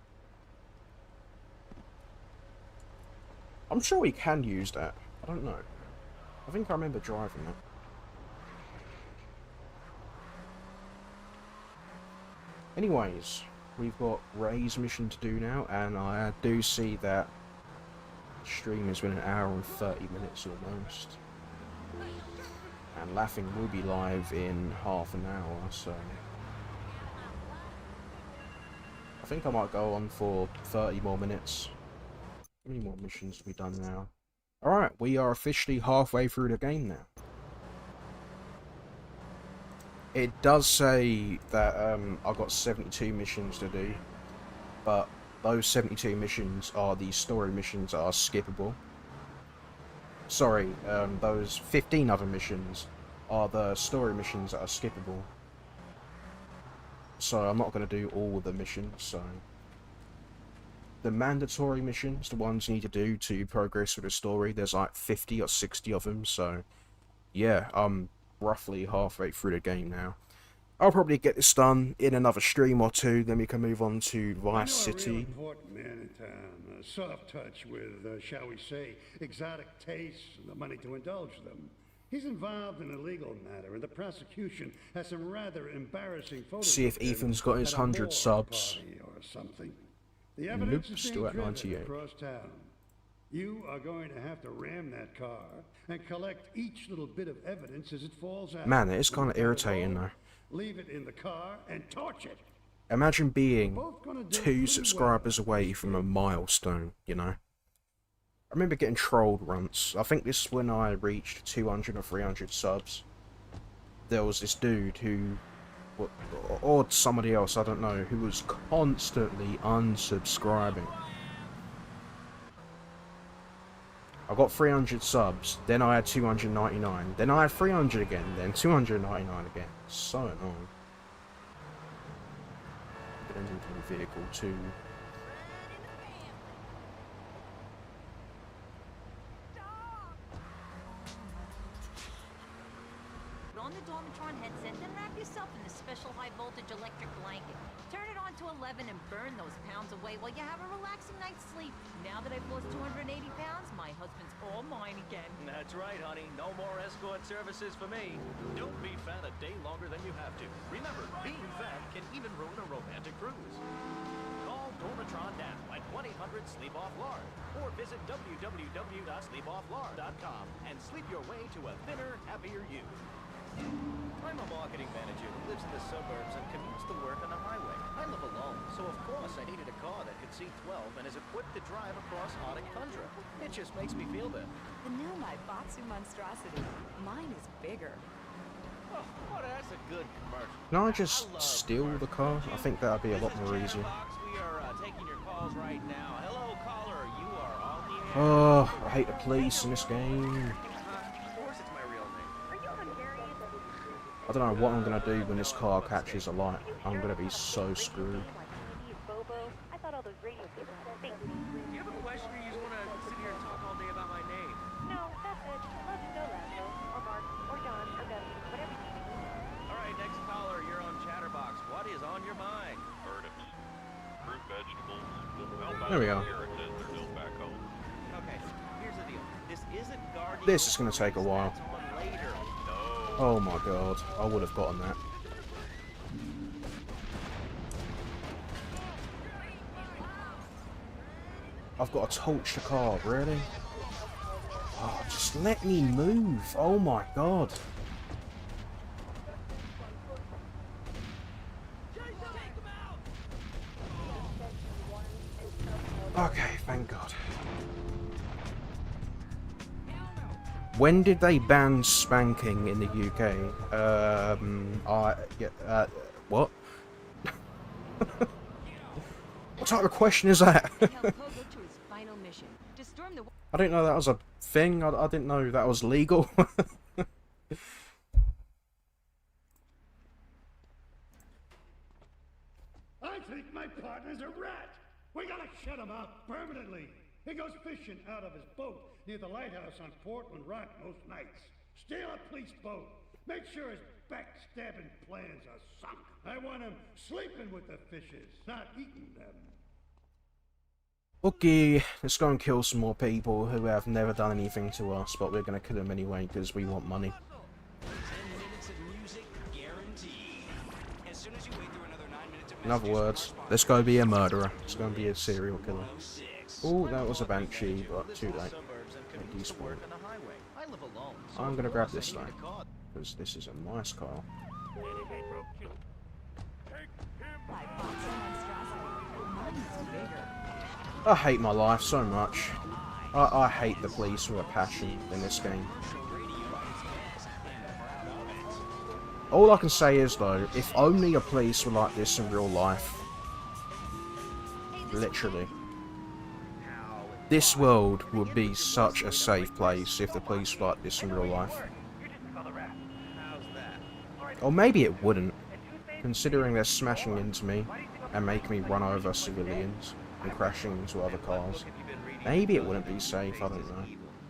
I'm sure we can use that. I don't know. I think I remember driving that. Anyways, we've got Ray's mission to do now, and I do see that the stream has been 1 hour and 30 minutes almost. And Laughing will be live in half an hour, so I think I might go on for 30 more minutes. How many more missions have we done now? Alright, we are officially halfway through the game now. It does say that I've got 72 missions to do, but those 72 missions are the story missions that are skippable. Sorry, those 15 other missions are the story missions that are skippable. So I'm not going to do all the missions, so the mandatory missions, the ones you need to do to progress with the story, there's like 50 or 60 of them, so yeah, I'm roughly halfway through the game now. I'll probably get this done in another stream or two, then we can move on to Vice City. A real important man in town, a soft touch with, shall we say, exotic tastes and the money to indulge them. He's involved in a legal matter, and the prosecution has some rather embarrassing photos. See if Ethan's got his 100 subs. Or something. The evidence is still at being 98. across town. You are going to have to ram that car and collect each little bit of evidence as it falls out. Man, it is kind of irritating though. Leave it in the car and torch it. Imagine being 2 subscribers away from a milestone, you know? I remember getting trolled once. I think this is when I reached 200 or 300 subs. There was this dude who, or somebody else, I don't know, who was constantly unsubscribing. I got 300 subs, then I had 299, then I had 300 again, then 299 again. So annoying. Get into the vehicle too. Put on the Dormitron headset, then wrap yourself in the special high-voltage electric blanket. Turn it on to 11 and burn those pounds away while you have a relaxing night's sleep. Now that I've lost 280 pounds, my husband's all mine again. That's right, honey. No more escort services for me. Don't be fat a day longer than you have to. Remember, being fat can even ruin a romantic cruise. Call Dormitron now at 1-800-SLEEP-OFF-LARD or visit www.sleepofflard.com and sleep your way to a thinner, happier you. I'm a marketing manager who lives in the suburbs and commutes to work on the highway. I live alone, so of course I needed a car that could see 12 and is equipped to drive across Arctic tundra. It just makes me feel better. The new Maibatsu monstrosity. Mine is bigger. Oh, that's a good commercial. Can I just steal the car? I think that would be a lot more easier. We are taking your calls right now. Hello, caller. You are on the air. Oh, I hate the police in this game. I don't know what I'm going to do when this car catches a light. I'm going to be so screwed. I thought all those radio people had fake. Do you have a question or you just want to sit here and talk all day about my name? No, that's it. Love you, no Laszlo, or Mark, or John, or Dusty, whatever you need. All right, next caller, you're on Chatterbox. What is on your mind? Turnips, fruit, vegetables. There we go. Okay, here's the deal. This isn't Guardian. This is going to take a while. Oh my god, I would have gotten that. I've got to torch the car, really? Oh, just let me move. Oh my god. Okay, thank god. When did they ban spanking in the UK? What? What type of question is that? I didn't know that was a thing. I didn't know that was legal. I think my partner's a rat. We gotta shut him up permanently. He goes fishing out of his boat near the lighthouse on Portland Rock most nights. Steal a police boat. Make sure his backstabbing plans are sunk. I want him sleeping with the fishes, not eating them. Okay, let's go and kill some more people who have never done anything to us, but we're going to kill them anyway because we want money. 10 minutes of music guaranteed. As soon as you wait through another 9 minutes of In other words, let's go be a murderer. Let's go and be a serial killer. Oh, that was a banshee, but too late. Despawn. I'm gonna grab this thing because this is a nice car. I hate my life so much. I hate the police with a passion in this game. All I can say is though, if only a police were like this in real life. Literally. This world would be such a safe place if the police were like this in real life. Or maybe it wouldn't, considering they're smashing into me and making me run over civilians and crashing into other cars. Maybe it wouldn't be safe, I don't know.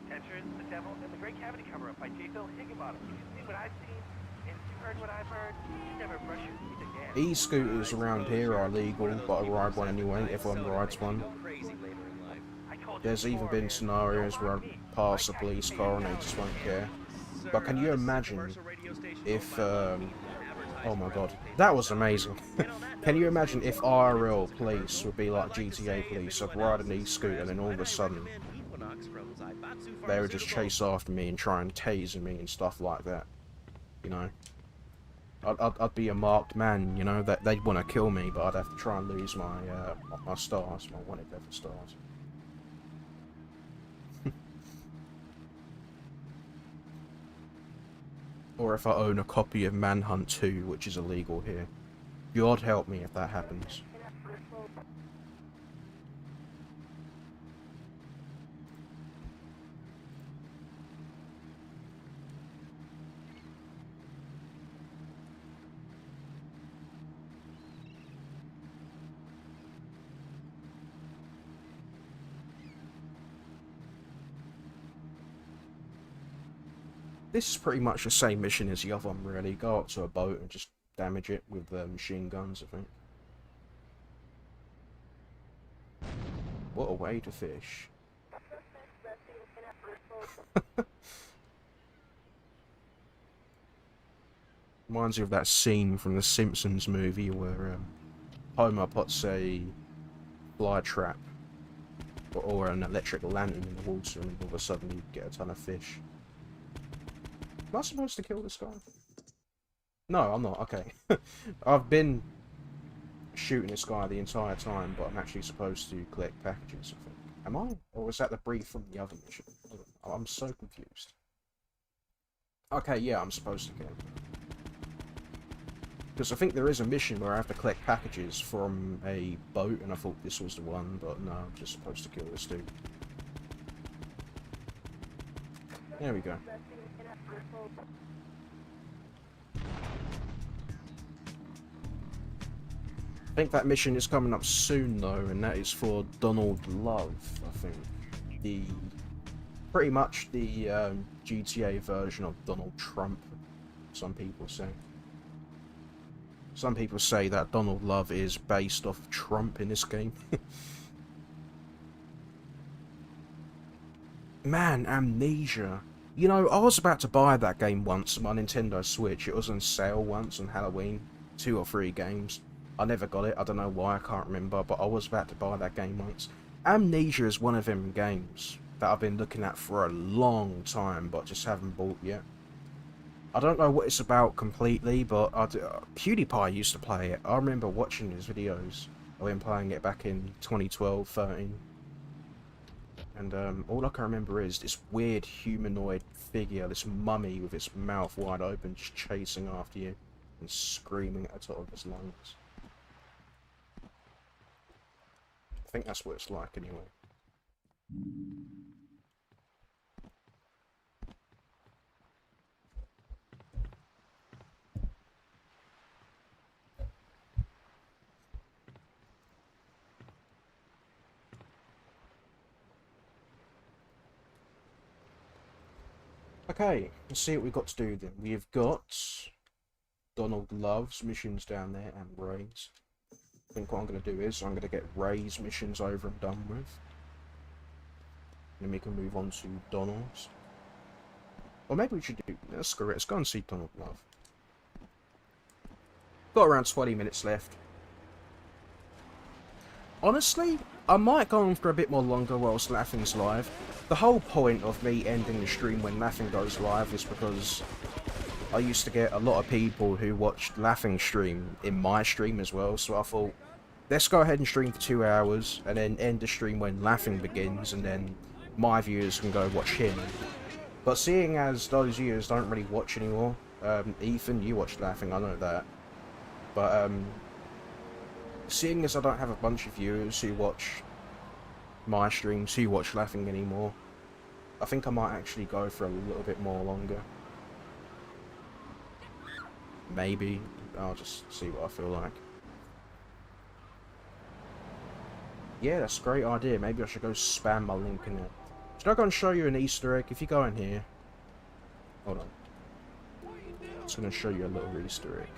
Tetris, the Devil, and the Great Cavity Cover-Up by J. Phil Higginbottom. You can see what I've seen, and you heard what I've heard. You never brush your teeth again. E-scooters around here are illegal, but I ride one anyway, everyone rides one. There's even been scenarios where I pass a police car and they just won't care. But can you imagine if, oh my god, that was amazing. Can you imagine if IRL police would be like GTA police, I'd ride an e-scooter and then all of a sudden they would just chase after me and try and tase me and stuff like that. You know, I'd be a marked man. You know, that they'd want to kill me, but I'd have to try and lose my my stars, my wanted level stars. Or if I own a copy of Manhunt 2, which is illegal here. God help me if that happens. This is pretty much the same mission as the other one, really. Go up to a boat and just damage it with machine guns, I think. What a way to fish. Reminds me of that scene from the Simpsons movie where Homer puts a fly trap or an electric lantern in the water and all of a sudden you get a ton of fish. Am I supposed to kill this guy? No, I'm not. Okay. I've been shooting this guy the entire time, but I'm actually supposed to collect packages, I think. Am I? Or was that the brief from the other mission? I'm so confused. Okay, yeah, I'm supposed to kill him. Because I think there is a mission where I have to collect packages from a boat, and I thought this was the one, but no, I'm just supposed to kill this dude. There we go. I think that mission is coming up soon though, and that is for Donald Love, I think. Pretty much the GTA version of Donald Trump, some people say. Some people say that Donald Love is based off Trump in this game. Man, Amnesia. You know, I was about to buy that game once on my Nintendo Switch. It was on sale once on Halloween. 2 or 3 games. I never got it. I don't know why. I can't remember. But I was about to buy that game once. Amnesia is one of them games that I've been looking at for a long time, but just haven't bought yet. I don't know what it's about completely, but PewDiePie used to play it. I remember watching his videos of him playing it back in 2012, 13. And all I can remember is this weird humanoid figure, this mummy with its mouth wide open, just chasing after you and screaming at the top of his lungs. I think that's what it's like anyway. Okay, let's see what we've got to do then. We've got Donald Love's missions down there and Ray's. I think what I'm going to do is I'm going to get Ray's missions over and done with. Then we can move on to Donald's. Or maybe we should do... Screw it, let's go and see Donald Love. Got around 20 minutes left. Honestly, I might go on for a bit more longer whilst Laughing's live. The whole point of me ending the stream when Laughing goes live is because I used to get a lot of people who watched Laughing stream in my stream as well, so I thought, let's go ahead and stream for 2 hours, and then end the stream when Laughing begins, and then my viewers can go watch him. But seeing as those viewers don't really watch anymore, Ethan, you watch Laughing, I know that, but seeing as I don't have a bunch of viewers who watch my streams, who watch Laughing anymore, I think I might actually go for a little bit more longer. Maybe. I'll just see what I feel like. Yeah, that's a great idea. Maybe I should go spam my link in it. Should I go and show you an Easter egg? If you go in here... Hold on. I'm just going to show you a little Easter egg.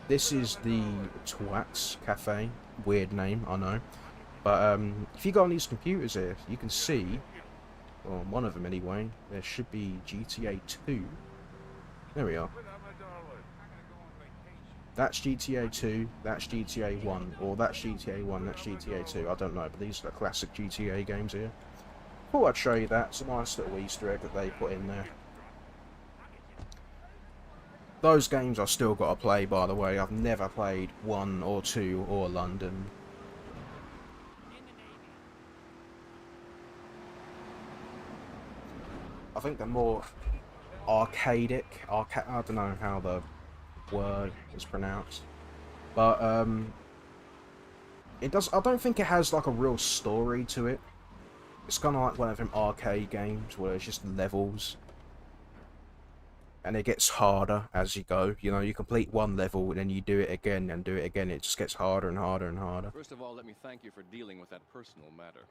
This is the Twats Cafe. Weird name, I know. But if you go on these computers here, you can see, well, one of them anyway, there should be GTA 2. There we are. That's GTA 2, that's GTA 1, or that's GTA 1, that's GTA 2. I don't know, but these are the classic GTA games here. thought I'd show you that. It's a nice little Easter egg that they put in there. Those games I've still got to play, by the way. I've never played 1 or 2 or London. I think they're more arcadic. I don't know how the word is pronounced, but it does. I don't think it has like a real story to it. It's kind of like one of them arcade games where it's just levels, and it gets harder as you go. You know, you complete one level and then you do it again and do it again. It just gets harder and harder and harder. First of all, let me thank you for dealing with that personal matter.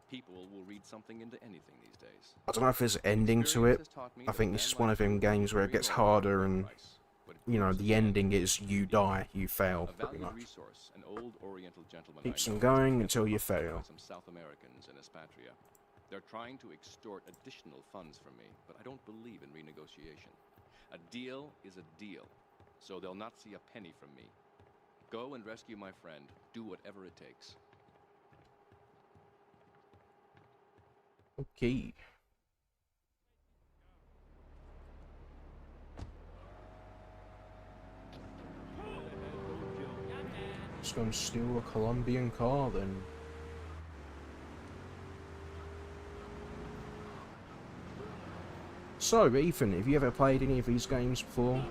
People will read something into anything these days. I don't know if there's an ending to it. I think it's just one of them games where it gets harder and, you know, the ending is you die, you fail, pretty much. Keeps them going until you fail. Some South Americans in Espatria. They're trying to extort additional funds from me, but I don't believe in renegotiation. A deal is a deal, so they'll not see a penny from me. Go and rescue my friend. Do whatever it takes. Okay. Just gonna steal a Colombian car then. So, Ethan, have you ever played any of these games before?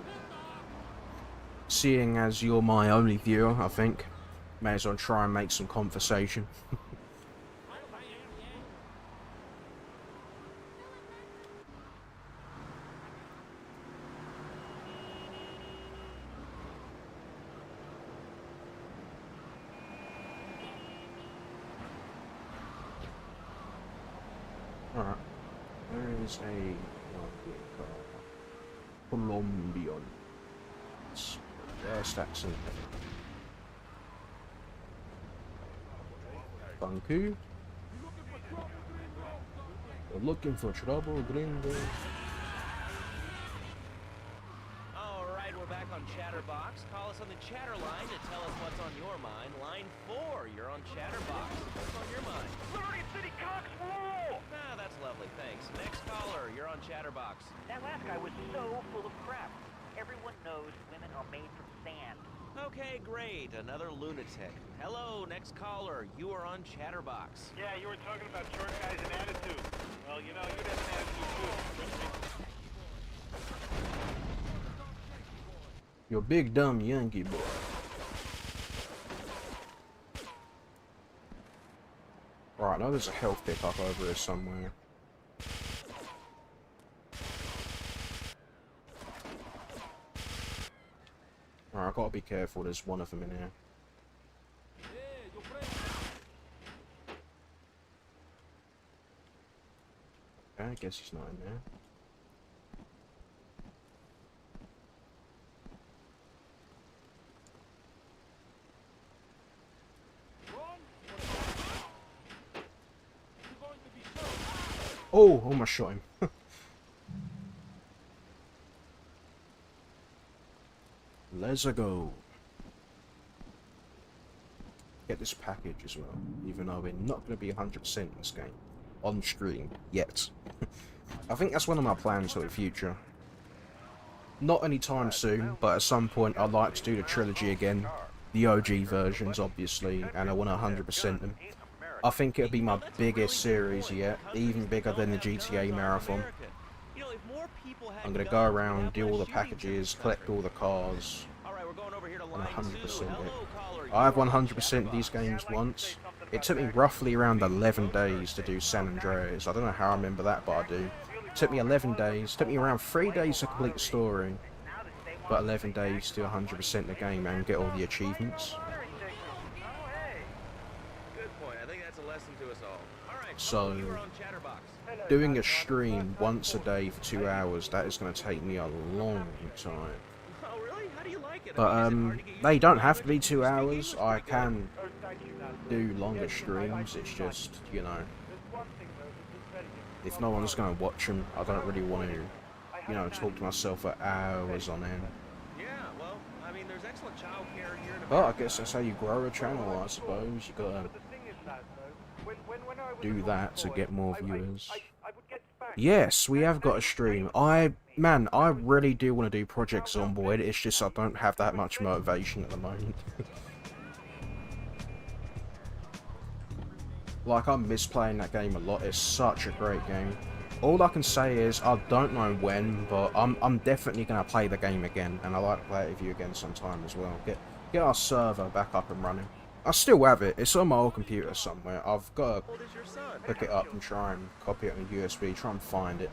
Seeing as you're my only viewer, I think, may as well try and make some conversation. Alright, there is a Colombian. First accent. Thank you. We're looking for trouble, gringo. Alright, we're back on Chatterbox. Call us on the chatter line to tell us what's on your mind. Line 4, you're on Chatterbox. What's on your mind? Liberty City Cox rule! Ah, that's lovely, thanks. Next caller, you're on Chatterbox. That last guy was so full of crap. Everyone knows women are made from sand. Okay, great. Another lunatic. Hello, next caller. You are on Chatterbox. Yeah, you were talking about short guys and attitude. Well, you know, you'd have an attitude too. You're big dumb Yankee boy. Right, now there's a health pickup over here somewhere. Alright, I've got to be careful, there's one of them in here. Okay, I guess he's not in there. Oh, almost shot him. Let's go. Get this package as well, even though we're not going to be 100% in this game on stream yet. I think that's one of my plans for the future. Not anytime soon, but at some point I'd like to do the trilogy again. The OG versions, obviously, and I want to 100% them. I think it'll be my biggest series yet, even bigger than the GTA marathon. I'm going to go around, do all the packages, collect all the cars, and 100% it. I've 100% these games once. It took me roughly around 11 days to do San Andreas. I don't know how I remember that, but I do. It took me 11 days, took me around 3 days to complete the story, but 11 days to 100% the game and get all the achievements. So, doing a stream once a day for 2 hours, that is going to take me a long time. But, they don't have to be 2 hours. I can do longer streams. It's just, you know, if no one's going to watch them, I don't really want to, you know, talk to myself for hours on end. But I guess that's how you grow a channel, I suppose. You gotta do that to get more viewers. Yes, we have got a stream. Man, I really do want to do Project Zomboid. It's just I don't have that much motivation at the moment. Like, I miss playing that game a lot. It's such a great game. All I can say is, I don't know when, but I'm definitely going to play the game again. And I like to play it with you again sometime as well. Get our server back up and running. I still have it. It's on my old computer somewhere. I've got to pick it up and try and copy it on a USB. Try and find it.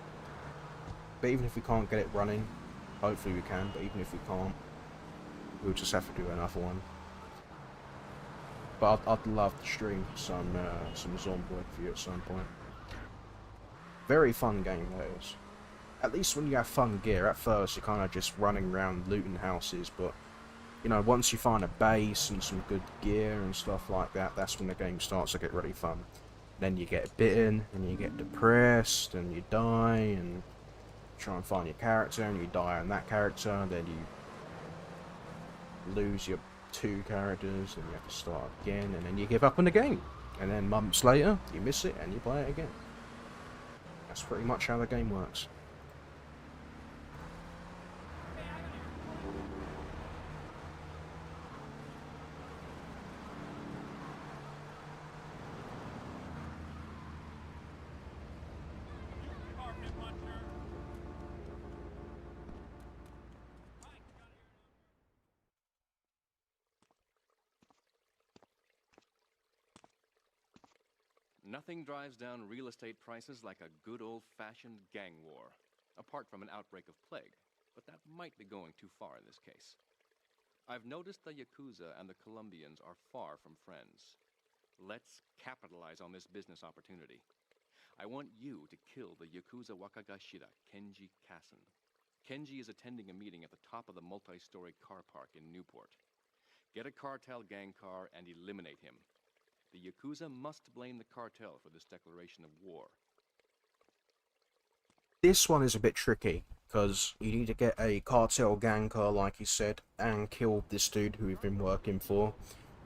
But even if we can't get it running, hopefully we can. But even if we can't, we'll just have to do another one. But I'd love to stream some Zomboid for you at some point. Very fun game, that is. At least when you have fun gear. At first, you're kind of just running around looting houses, but, you know, once you find a base and some good gear and stuff like that, that's when the game starts to get really fun. Then you get bitten, and you get depressed, and you die, and try and find your character, and you die on that character, and then you lose your 2 characters, and you have to start again, and then you give up on the game. And then months later, you miss it, and you play it again. That's pretty much how the game works. Nothing drives down real estate prices like a good old-fashioned gang war, apart from an outbreak of plague, but that might be going too far in this case. I've noticed the Yakuza and the Colombians are far from friends. Let's capitalize on this business opportunity. I want you to kill the Yakuza Wakagashira, Kenji Kassen. Kenji is attending a meeting at the top of the multi-story car park in Newport. Get a cartel gang car and eliminate him. The Yakuza must blame the cartel for this declaration of war. This one is a bit tricky, because you need to get a cartel gang car, like you said, and kill this dude who we've been working for.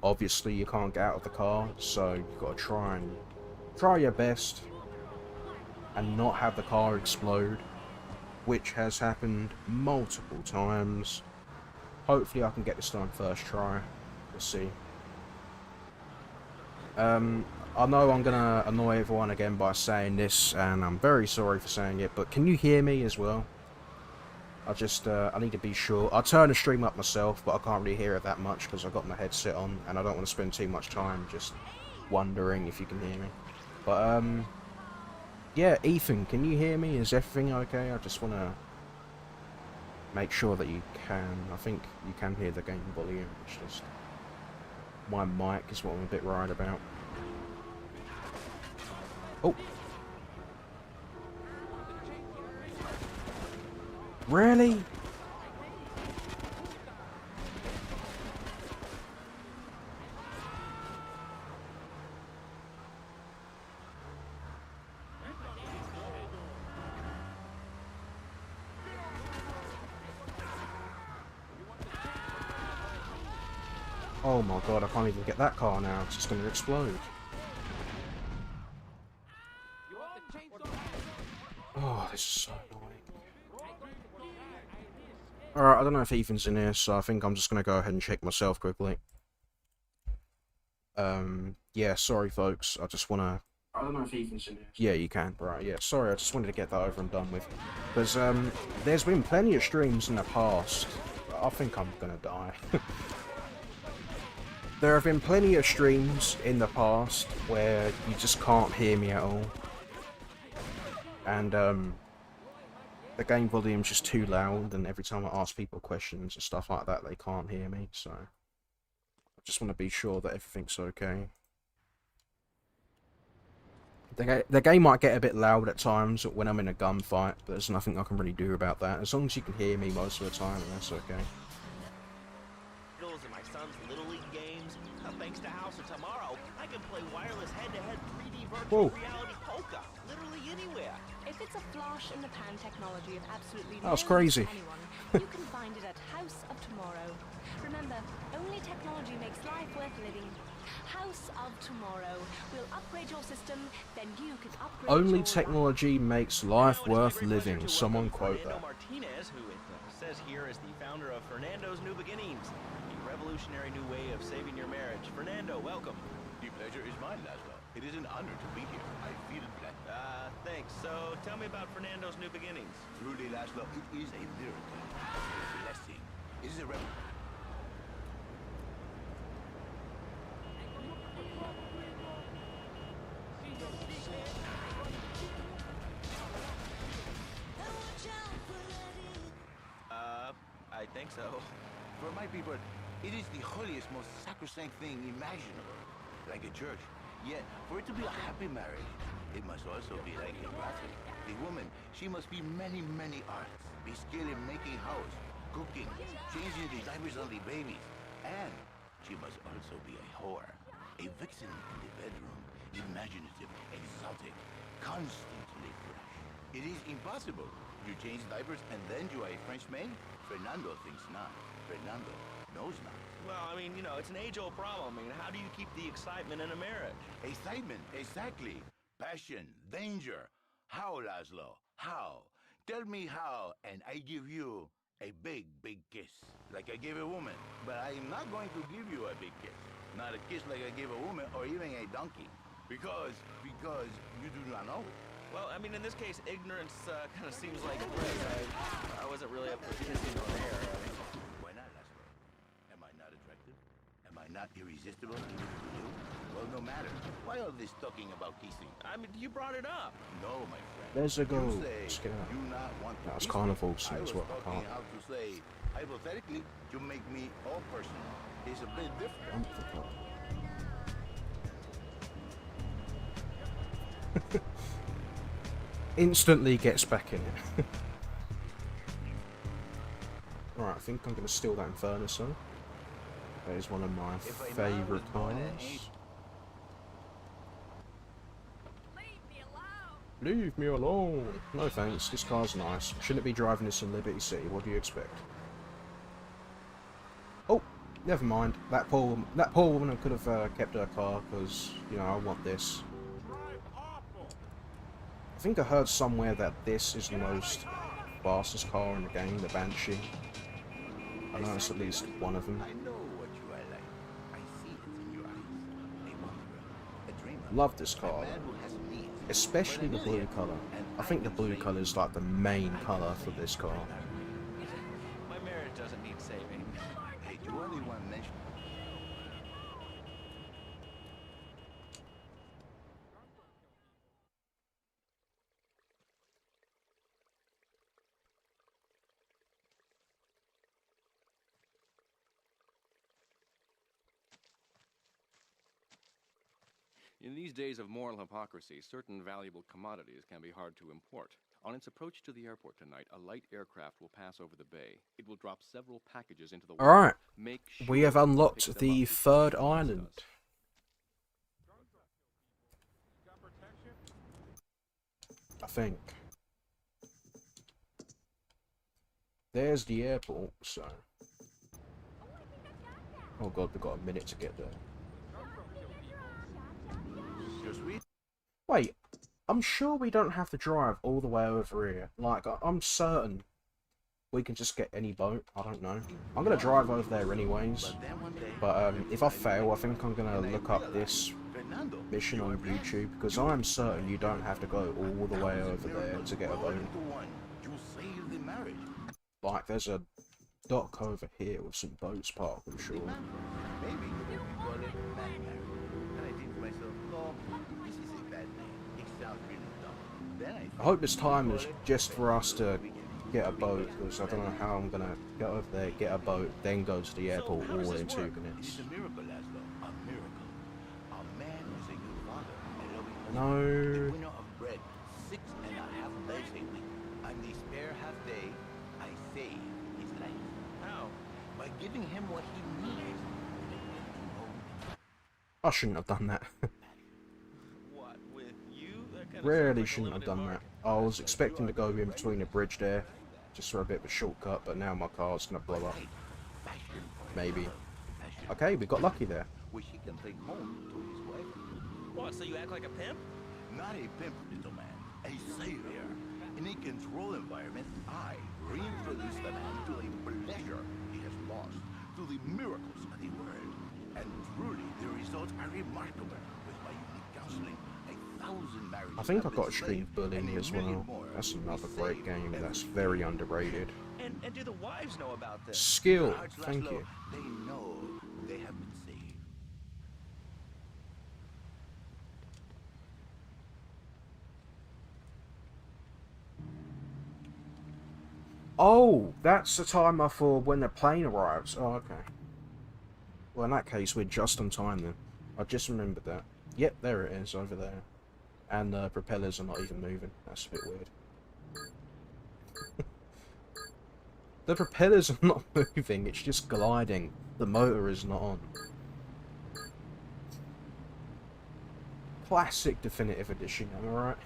Obviously, you can't get out of the car, so you've got to try your best and not have the car explode, which has happened multiple times. Hopefully I can get this done first try. We'll see. I know I'm gonna annoy everyone again by saying this, and I'm very sorry for saying it, but can you hear me as well? I need to be sure. I'll turn the stream up myself, but I can't really hear it that much because I've got my headset on, and I don't want to spend too much time just wondering if you can hear me. But, yeah, Ethan, can you hear me? Is everything okay? I just want to make sure that you can. I think you can hear the game volume. It's just my mic is what I'm a bit worried about. Oh. Really? Oh my god, I can't even get that car now. It's just going to explode. Oh, this is so annoying. Alright, I don't know if Ethan's in here, so I think I'm just going to go ahead and check myself quickly. Yeah, sorry folks, I just want to... I don't know if Ethan's in here. Yeah, you can. Right, yeah, sorry, I just wanted to get that over and done with. Because, there's been plenty of streams in the past. I think I'm going to die. There have been plenty of streams in the past where you just can't hear me at all. And, the game volume's just too loud, and every time I ask people questions and stuff like that, they can't hear me, so... I just want to be sure that everything's okay. The game might get a bit loud at times when I'm in a gunfight, but there's nothing I can really do about that. As long as you can hear me most of the time, that's okay. And my son's Little League games. Thanks to House of Tomorrow, I can play wireless head-to-head 3D virtual reality poker literally anywhere. If it's a flash in the pan technology of absolutely That was no crazy. use to anyone, you can find it at House of Tomorrow. Remember, only technology makes life life worth living. House of Tomorrow. We'll upgrade your system, then you can upgrade Only your technology makes life worth living. Someone quote Fernando that. Martinez, who it says here is the founder of Fernando's New Beginnings, a revolutionary new way of saving your marriage. Fernando, welcome. The pleasure is mine, Laszlo. It is an honor to be here. I feel blessed. Thanks. So tell me about Fernando's New Beginnings. Truly, Laszlo, it is a miracle. A blessing. It is a I think so. For my people, it is the holiest, most sacrosanct thing imaginable. Like a church. Yet, for it to be a happy marriage, it must also be like a brothel. The woman, she must be many, many arts. Be skilled in making house, cooking, changing the diapers on the babies. And she must also be a whore. A vixen in the bedroom. Imaginative, exotic, constantly fresh. It is impossible. You change diapers and then you are a French maid? Fernando thinks not. Fernando knows not. Well, I mean, you know, it's an age-old problem. I mean, how do you keep the excitement in a marriage? Excitement, exactly. Passion, danger. How, Laszlo? How? Tell me how, and I give you a big, big kiss. Like I gave a woman. But I am not going to give you a big kiss. Not a kiss like I gave a woman or even a donkey. Because you do not know. Well, I mean, in this case, ignorance kind of seems like bliss. I wasn't really up for kissing on air. Why not, Laszlo? Am I not attractive? Am I not irresistible even to you? Well, no matter. Why all this talking about kissing? I mean, you brought it up. No, my friend. There's a goal. You say Let's get out. you not want to That's kiss carnival, me. so I that's was what I talking can't. how to say, hypothetically, to make me all personal. It's a bit different. Instantly gets back in it. Alright, I think I'm going to steal that Infernuso. That is one of my favourite cars. Leave me alone! No thanks, this car's nice. Shouldn't be driving this in Liberty City, what do you expect? Oh, never mind. That poor woman could have kept her car, because, you know, I want this. I think I heard somewhere that this is the most fastest car in the game, the Banshee. I know it's at least one of them. I know what you are like. I see it in your eyes. A wanderer, a dreamer. Love this car, A man who has needs. especially the blue colour. I think the blue colour is like the main colour for this car. My marriage doesn't need saving. Hey, do you only want to mention? In these days of moral hypocrisy, certain valuable commodities can be hard to import. On its approach to the airport tonight, a light aircraft will pass over the bay. It will drop several packages into the water. Alright, Make we sure have to unlocked pick them the up third before it island. does. I think. There's the airport, so... Oh god, we've got a minute to get there. Wait, I'm sure we don't have to drive all the way over here. Like, I'm certain we can just get any boat. I don't know. I'm going to drive over there anyways. But if I fail, I think I'm going to look up this mission on YouTube. Because I'm certain you don't have to go all the way over there to get a boat. Like, there's a dock over here with some boats parked, I'm sure. Maybe you call it bad marriage. And I think to myself, no, this is a bad name. It sounds really dumb. Then I hope this time is just for us to get a boat, because I don't know how I'm gonna get over there, get a boat, then go to the airport all in 2 minutes. It's a miracle, Laszlo. A miracle. A man who's a good father, a loving husband, No. a winner of bread, 6.5 days a week. On the spare half day, I save his life. How? By giving him what he needs. I shouldn't have done that. What, with you? That kinda Really sounds like a shouldn't have limited done that. market. I was expecting to go in between a bridge there, just for a bit of a shortcut, but now my car's gonna blow up. Maybe. Okay, we got lucky there. which he can take home to his wife. What, so you act like a pimp? Not a pimp, little man, a savior. In a controlled environment, I reintroduce the man to a pleasure he has lost, to the miracles of the world. And truly, the results are remarkable. With my unique counseling, 1,000 marriages I think have I got been a stream saved, bullying and a as million well. more That's will be another great saved game every that's very underrated. And do the wives know about this? Skill, Hearts, thank Laszlo, you. they know they have been saved. Oh, that's the timer for when the plane arrives. Oh, okay. Well, in that case, we're just on time then. I just remembered that. Yep, there it is, over there. And the propellers are not even moving. That's a bit weird. The propellers are not moving, it's just gliding. The motor is not on. Classic Definitive Edition, am I right?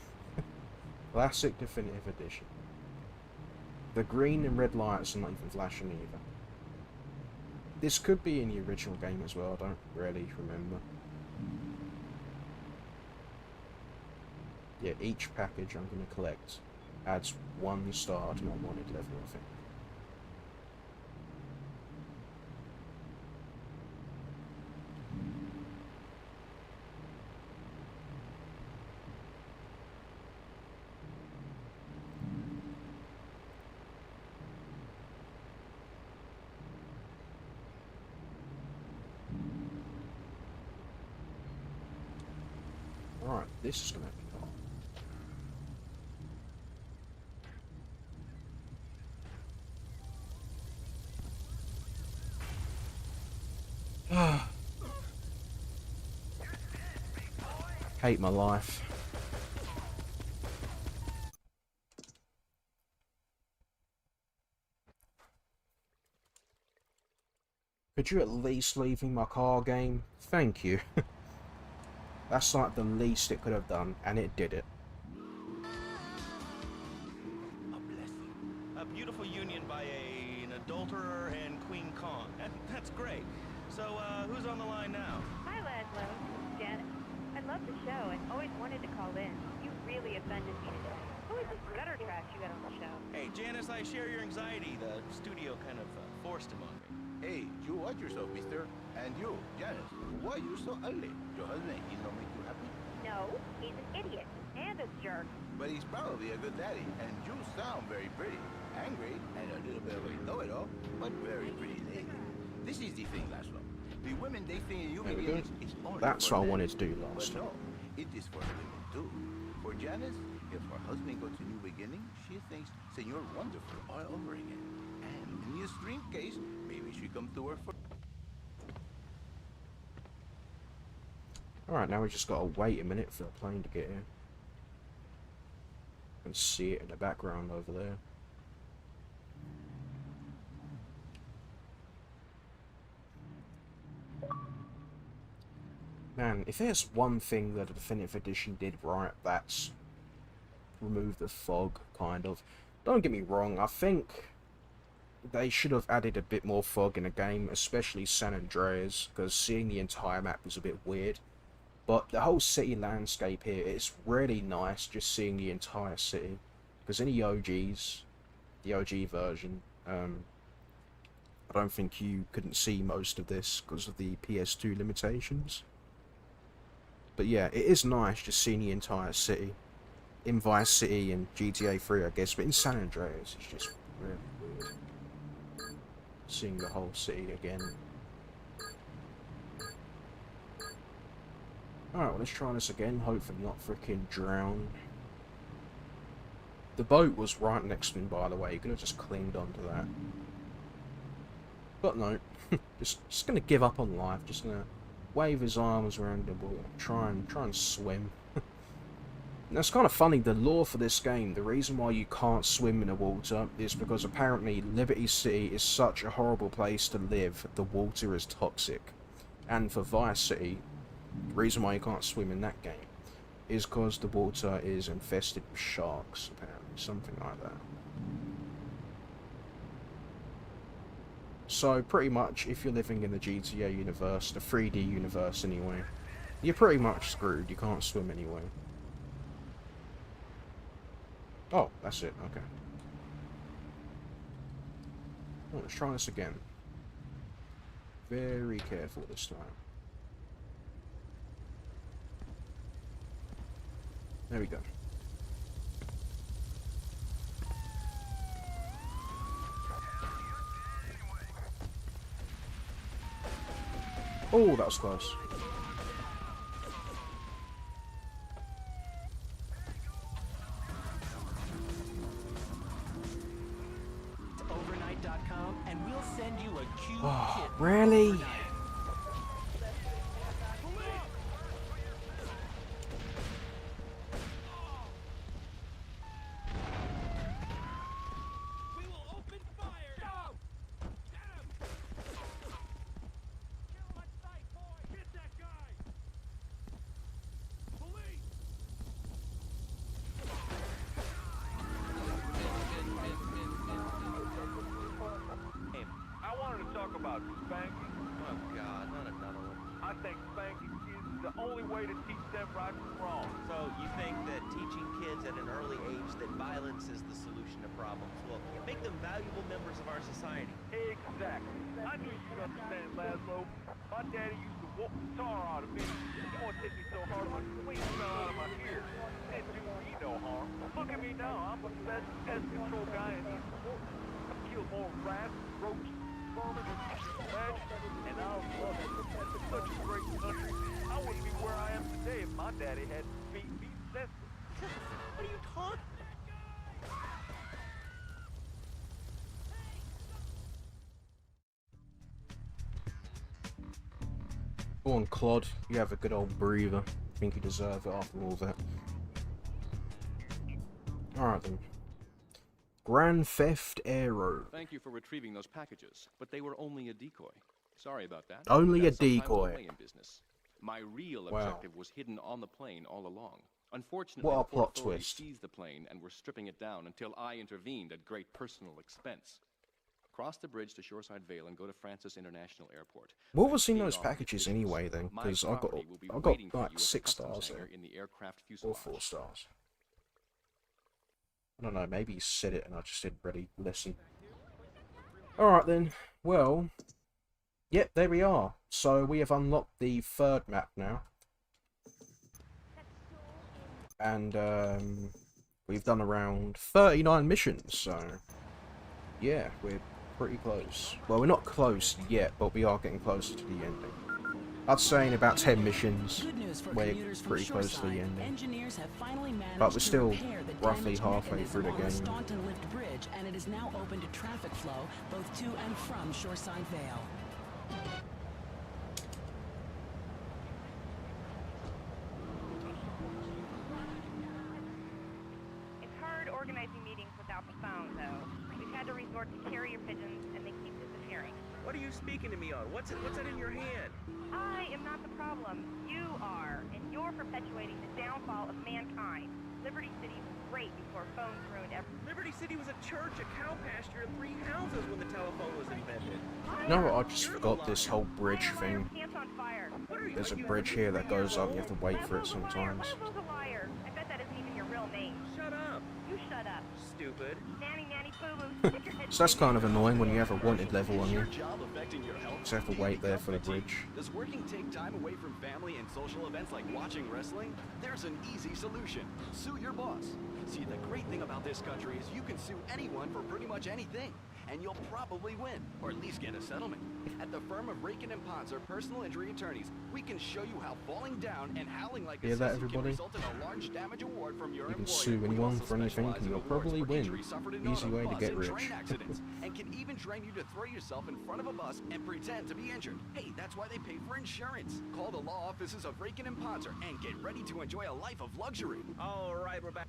Classic Definitive Edition. The green and red lights are not even flashing either. This could be in the original game as well, I don't really remember. Yeah, each package I'm going to collect adds 1 star to my wanted level, I think. Alright, this is going to be hard. Hate my life. Could you at least leave me my car game? Thank you. That's like the least it could have done, and it did it. A beautiful union by an adulterer and Queen Kong. That's great. So, who's on the line now? Hi, Laszlo. Janet. I love the show and always wanted to call in. You really offended me today. Who is this gutter trash you got on the show? Hey, Janice, I share your anxiety. The studio kind of forced him on me. Hey, you watch yourself, mister. And you, Janice, why you so ugly? Your husband, he don't make you happy? No, he's an idiot and a jerk. But he's probably a good daddy, and you sound very pretty. Angry, and a little bit of a know-it-all, but very pretty lady. This is the thing, Laszlo. The women, they think you beginnings is only That's for what I men. wanted to do last But time. no, it is for women too. For Janice, if her husband goes to new beginning, she thinks Senor Wonderful all over again. And in the extreme case, maybe she come to her for... Alright, now we just gotta wait a minute for the plane to get here. And see it in the background over there. Man, if there's one thing that the Definitive Edition did right, that's remove the fog, kind of. Don't get me wrong, I think they should have added a bit more fog in the game, especially San Andreas, because seeing the entire map is a bit weird. But the whole city landscape here, it's really nice just seeing the entire city. Because in the OGs, the OG version, I don't think you couldn't see most of this because of the PS2 limitations. But yeah, it is nice just seeing the entire city. In Vice City and GTA3, I guess, but in San Andreas, it's just really weird. Seeing the whole city again. Alright, well, let's try this again. Hopefully not freaking drown. The boat was right next to me, by the way. You could have just clinged onto that. But no. just gonna give up on life. Just gonna wave his arms around the water. Try and swim. Now, it's kind of funny, the lore for this game, the reason why you can't swim in the water is because apparently Liberty City is such a horrible place to live, the water is toxic. And for Vice City, the reason why you can't swim in that game is because the water is infested with sharks, apparently, something like that. So pretty much, if you're living in the GTA universe, the 3D universe anyway, you're pretty much screwed. You can't swim anyway. Oh, that's it. Okay. Oh, let's try this again. Very careful this time. There we go. Oh, that was close. Overnight.com, and we'll send you a cute kit. Really? I wanted to talk about spanking. Oh God, not another one. I think spanking kids is the only way to teach them right from wrong. So you think that teaching kids at an early age that violence is the solution to problems will make them valuable members of our society? Exactly. I knew you'd understand, Laszlo. My daddy used to whoop the tar out of me. He once hit me so hard my wings fell out of my ear. Didn't do me no harm. Look at me now. I'm the best pest control guy in these sports. I've killed more rats, roaches, vermin than you can imagine, and I love it. It's such a great country. I wouldn't be where I am today if my daddy hadn't beat me senseless. What are you talking? Go on, Clod. You have a good old breather. I think you deserve it after all that. Alright then. Grand Theft Aero. Thank you for retrieving those packages, but they were only a decoy. Sorry about that. Only a That's sometimes decoy. the way in business. My real Wow. objective was hidden on the plane all along. Unfortunately, What a the Port plot Authority twist. seized the plane and were stripping it down until I intervened at great personal expense. Cross the bridge to Shoreside Vale and go to Francis International Airport. What was in those packages anyway then? My Because I got property will be like waiting for you at the 6 customs stars hangar there. in the aircraft Or fuselage. 4 stars. I don't know, maybe you said it and I just didn't really listen. Alright then, well, yep, there we are. So we have unlocked the 3rd map now. And we've done around 39 missions, so yeah, we're pretty close. Well, we're not close yet, but we are getting closer to the ending. I'd say in about 10 missions, we're pretty close to the ending. Engineers have finally managed But we're still to repair the roughly damaged halfway through the mechanism game. on the Staunton Lift Bridge, and it is now open to traffic flow both to and from Shoreside Vale. It's hard organizing meetings without the phone, though. We've had to resort to carrier pigeons, and they keep disappearing. What are you speaking to me on? What's that in your hand? I am not the problem. You are, and you're perpetuating the downfall of mankind. Liberty City was great before phones ruined everything. Liberty City was a church, a cow pasture, and 3 houses when the telephone was invented. You know what, I just forgot this whole bridge thing. Pants on fire. There's a bridge here that goes up, you have to wait for it sometimes. Laszlo's a liar. I bet that isn't even your real name. Shut up. You shut up. Stupid. Nanny, nanny, boo-boo. Stick your head So that's kind of annoying when you have a wanted level on Is you. your job affecting your health? So you have to wait there for the bridge. Does working take time away from family and social events like watching wrestling? There's an easy solution. Sue your boss. See, the great thing about this country is you can sue anyone for pretty much anything, and you'll probably win, or at least get a settlement. At the firm of Rakin & Ponzer Personal Injury Attorneys, we can show you how falling down and howling like a Hear that, sissy can everybody? result in a large damage award from your You can employer. sue We anyone also for anything specialize and in you'll awards probably for win. injuries suffered in Easy auto, way to bus, get and rich. train accidents, and can even train you to throw yourself in front of a bus and pretend to be injured. Hey, that's why they pay for insurance. Call the law offices of Rakin & Ponzer and get ready to enjoy a life of luxury. All right, we're back.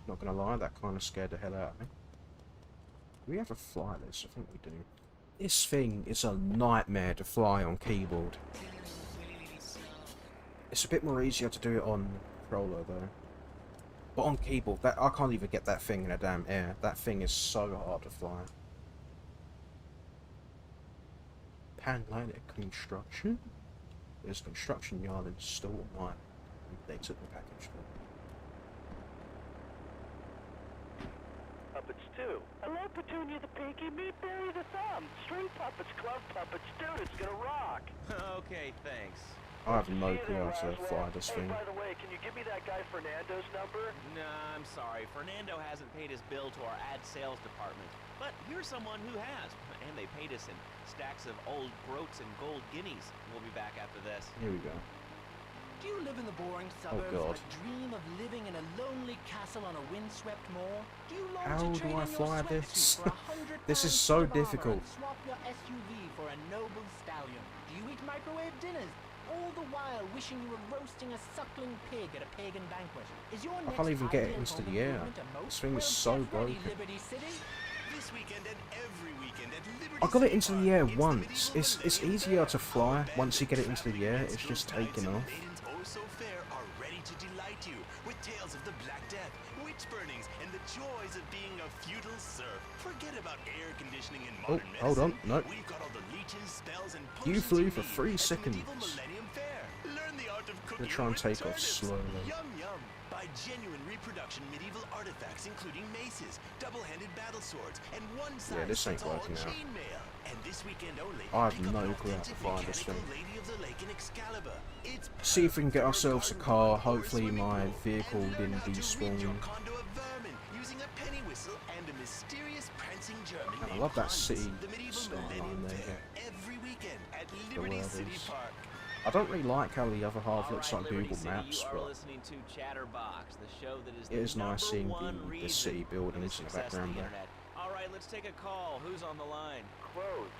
Not gonna lie, that kind of scared the hell out of me. Do we have a fly list? I think we do. This thing is a nightmare to fly on keyboard. It's a bit more easier to do it on controller though. But on keyboard, I can't even get that thing in a damn air. That thing is so hard to fly. Panlanic construction? There's a construction yard in Stall Mine. They took the package for me. Puppets too. Hello, Petunia the Pinky. Meet Barry the Thumb. String puppets, glove puppets, dude. It's gonna rock. Okay, thanks. I have no clue how to fly this Hey, thing. by the way, can you give me that guy Fernando's number? Nah, I'm sorry. Fernando hasn't paid his bill to our ad sales department. But here's someone who has. And they paid us in stacks of old groats and gold guineas. We'll be back after this. Here we go. Do you live in the boring suburbs God. but dream of living in a lonely castle on a windswept moor? Do you long How to do trade I in your fly sweatsuit this? for £100 This is to so the barber difficult. and swap your SUV for a noble stallion? Do you eat microwave dinners? All the while wishing you were roasting a suckling pig at a pagan banquet. Is your I can't even get it into the air. This thing is so broken. Liberty City? This weekend and every weekend at Liberty I got it City into the air once. It's easier to fly once you get it into the air. It's just taking off. Maidens oh so fair are ready to delight you with tales of the Black Death, witch burnings, and the joys of being a feudal serf. Forget about air conditioning and Oh, modern medicine. hold on. No. We've got all the leeches, spells, and You potions flew for need 3 at the seconds. medieval Millennium Fair. Learn the art of I'm cooking gonna try and with take off turnips. slowly. Yum yum. Buy genuine reproduction medieval artifacts including maces, double-handed battle swords, and one size Yeah, this ain't fits all working out. chainmail. And this weekend only, I have pick up no an clue how to authentic fly this mechanical thing. Lady of the Lake in Excalibur. It's See if we can get ourselves a car. Hopefully my vehicle didn't despawn. condo of vermin using a penny whistle and a mysterious prancing German And I named love that Hans. city The medieval skyline Millennium there. Fair every weekend at The Liberty word City is- Park. I don't really like how the other half looks like Liberty Google City, Maps, you are but listening to Chatterbox, the show that is it is nice seeing the reason city buildings in the success of background the there. internet. All right, let's take a call. Who's on the line? Clothes.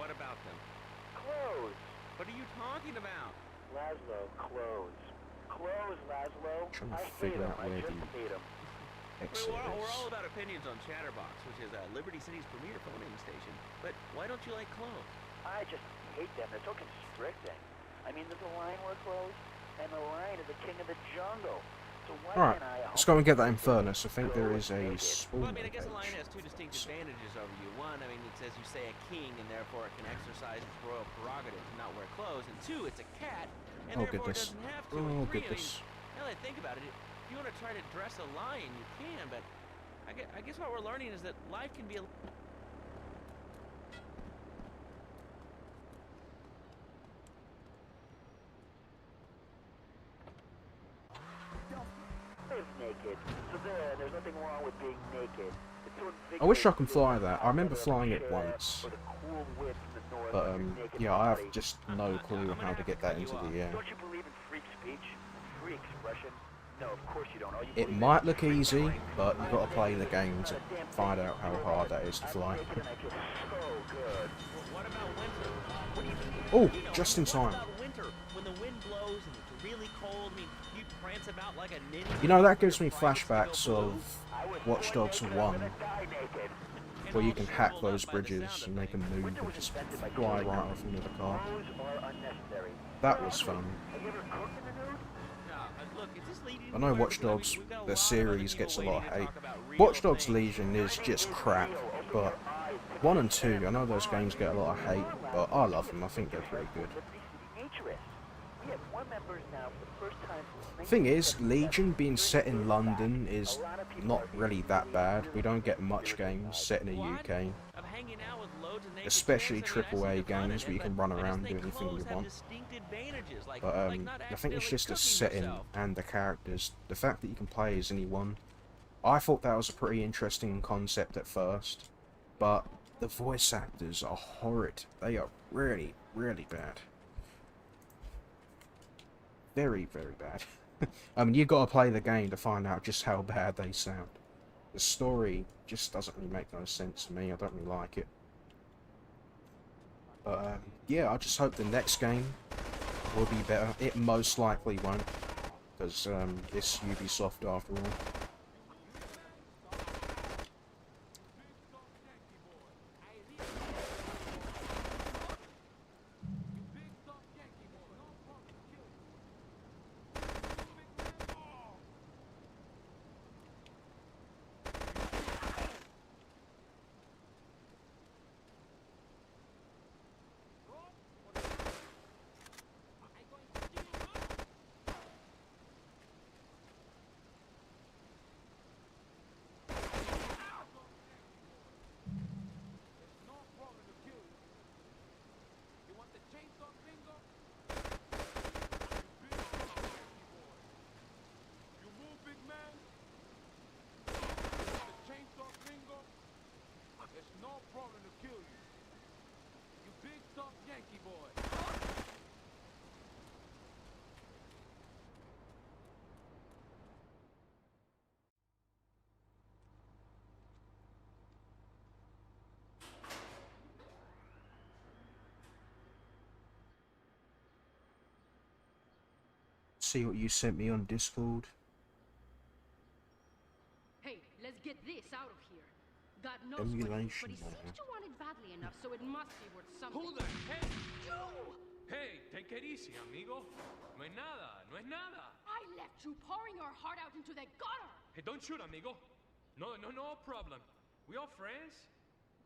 What about them? Clothes. What are you talking about? Laszlo, clothes. Clothes, Laszlo. Trying to I hate figure 'em. out I where just the hate 'em. exit We're is. all about opinions on Chatterbox, which is Liberty City's premier phoning station. But why don't you like clothes? I just hate them. They're so constricting. I mean, there's a lion wear clothes, and the lion is the king of the jungle. So why Alright, can't I let's go and get that Infernus. I think there is a Well, spawn I mean, I guess a lion page. has two distinct advantages over you. One, I mean, it says you say a king, and therefore it can exercise its royal prerogative to not wear clothes. And two, it's a cat, and Oh, therefore goodness. it doesn't have to. Oh, And three, goodness. I mean, now that I think about it, if you want to try to dress a lion, you can, but I guess what we're learning is that life can be a... live naked. So there's nothing wrong with being naked. It's so I wish I could fly that. I remember flying it once. or the cool wind from the north. But, of your naked yeah, I have body. just no clue how to get that into the air. Don't you believe in free speech? Free expression? No, of course you don't. All you It believe might in look is easy, free but you've got to play the game to find out how hard that is to fly. naked and I feel so good. What about winter? What do you Oh, you know, just in what time. about winter? When the wind blows and it's really cold, I mean, you prance about like a ninja. You know, that gives me flashbacks of Watch Dogs 1, where you can hack those bridges and they can move and just fly right off into the car. Clothes are unnecessary. That was fun. Have you ever cooked in the nude? Look, is this leading I know anywhere? Watch Because, I mean, Dogs, we've got a the lot of series other gets a people lot of waiting hate. to talk about real Watch Dogs things. Legion is just crap, but 1 and 2, I know those games get a lot of hate, but I love them, I think they're pretty good. We have one members now for the first time since Thing is, Legion being set in London is not really that bad. We don't get much games set in the UK. Of hanging out with loads of naked Especially chicks. I mean, I see AAA the fun in games it, where you but can run I just around and do think anything you clothes have want. distinct advantages, like, But like not I think it's just the accidentally cooking setting yourself. and the characters. The fact that you can play as anyone. I thought that was a pretty interesting concept at first, but the voice actors are horrid. They are really, really bad. Very, very bad. I mean, you've got to play the game to find out just how bad they sound. The story just doesn't really make no sense to me. I don't really like it. But yeah, I just hope the next game will be better. It most likely won't, because it's Ubisoft after all. see what you sent me on Discord. Hey, let's get this out of here. God knows what it is, Emulation, but he seems man. to want it badly enough, so it must be worth something. Who the heck? You! Hey, take it easy, amigo. No es nada, no es nada. I left you pouring your heart out into the gutter! Hey, don't shoot, amigo. No problem. We all friends.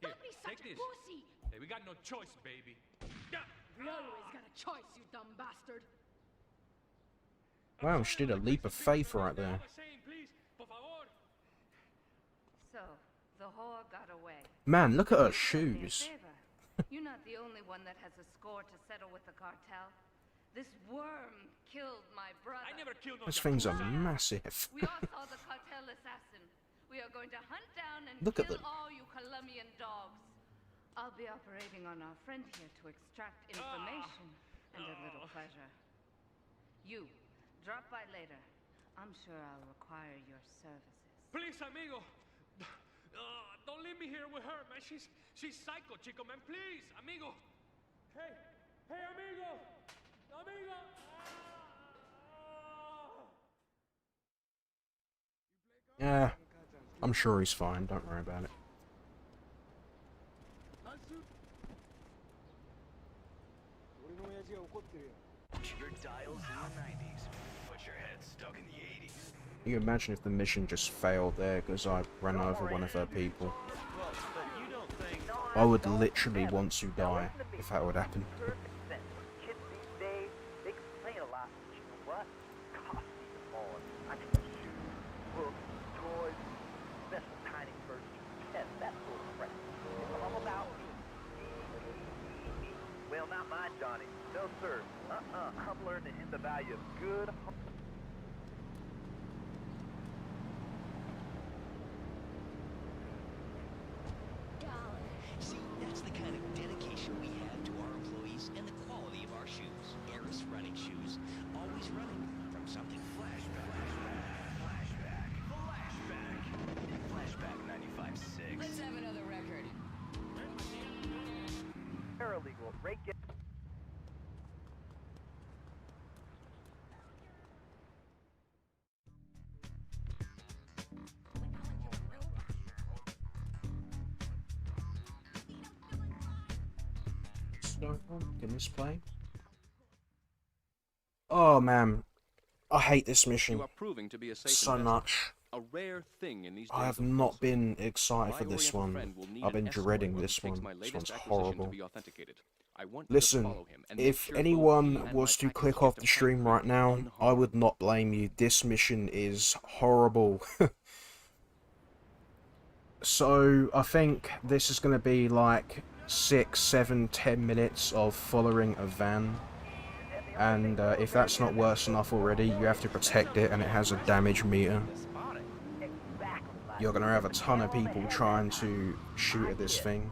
Here, Don't be take such a this. pussy! Hey, we got no choice, baby. We always got a choice, you dumb bastard. Wow, she did a leap of faith right there. So, the whore got away. Man, look at her You did me a shoes. favor. You're not the only one that has a score to settle with the cartel. This worm killed my brother. I never killed Those things are massive. We all saw the cartel assassin. We are going to hunt down and Look at kill them. all you Colombian dogs. I'll be operating on our friend here to extract information and a little pleasure. You, drop by later. I'm sure I'll require your services. Please, amigo. Don't leave me here with her, man. She's psycho, chico, man. Please, amigo. Hey, amigo. Amigo. Yeah, I'm sure he's fine. Don't worry about it. Your dials in the 90s. Put your head stuck in the 80s. Can you imagine if the mission just failed there because I ran over one of her people? I would literally want to die if that would happen. Kids these days, they complain a lot, but you know what? Costs even more. I can get shoes, books, toys, special tiny versions of pets, that sort of crap. It's all about me. Me. Well, not mine, Johnny. No, sir. I'm learning the value of good. See, that's the kind of dedication we have to our employees and the quality of our shoes. Eris running shoes, always running from something. Flashback 95.6. Let's have another record. Paralegal, rake it. Can this play? Oh man, I hate this mission You are proving to be a safe so investment. much. A rare thing in these I days have of not been excited for My this Oriental one. friend will need I've been an escort dreading when he this takes one. my This latest one's acquisition horrible. to be authenticated. I want you to Listen, follow him and make if sure both anyone he and was my to click package off get the stream right now, I would not blame you. This mission is horrible. So, I think this is going to be like 6, 7, 10 minutes of following a van. And if that's not worse enough already, you have to protect it and it has a damage meter. You're going to have a ton of people trying to shoot at this thing.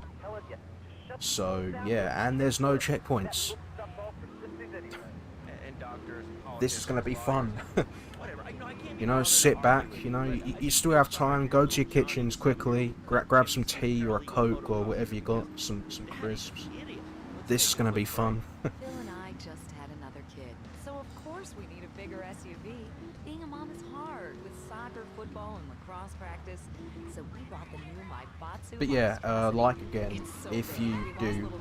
So, yeah, and there's no checkpoints. This is going to be fun. You know, sit back, you know, you still have time, go to your kitchens quickly, grab some tea or a Coke or whatever you got, some crisps. This is going to be fun. Phil and I just had another kid, so of course we need a bigger SUV. Being a mom is hard with soccer, football, and lacrosse practice, so we bought the new Maibatsu. But yeah, like again, if you do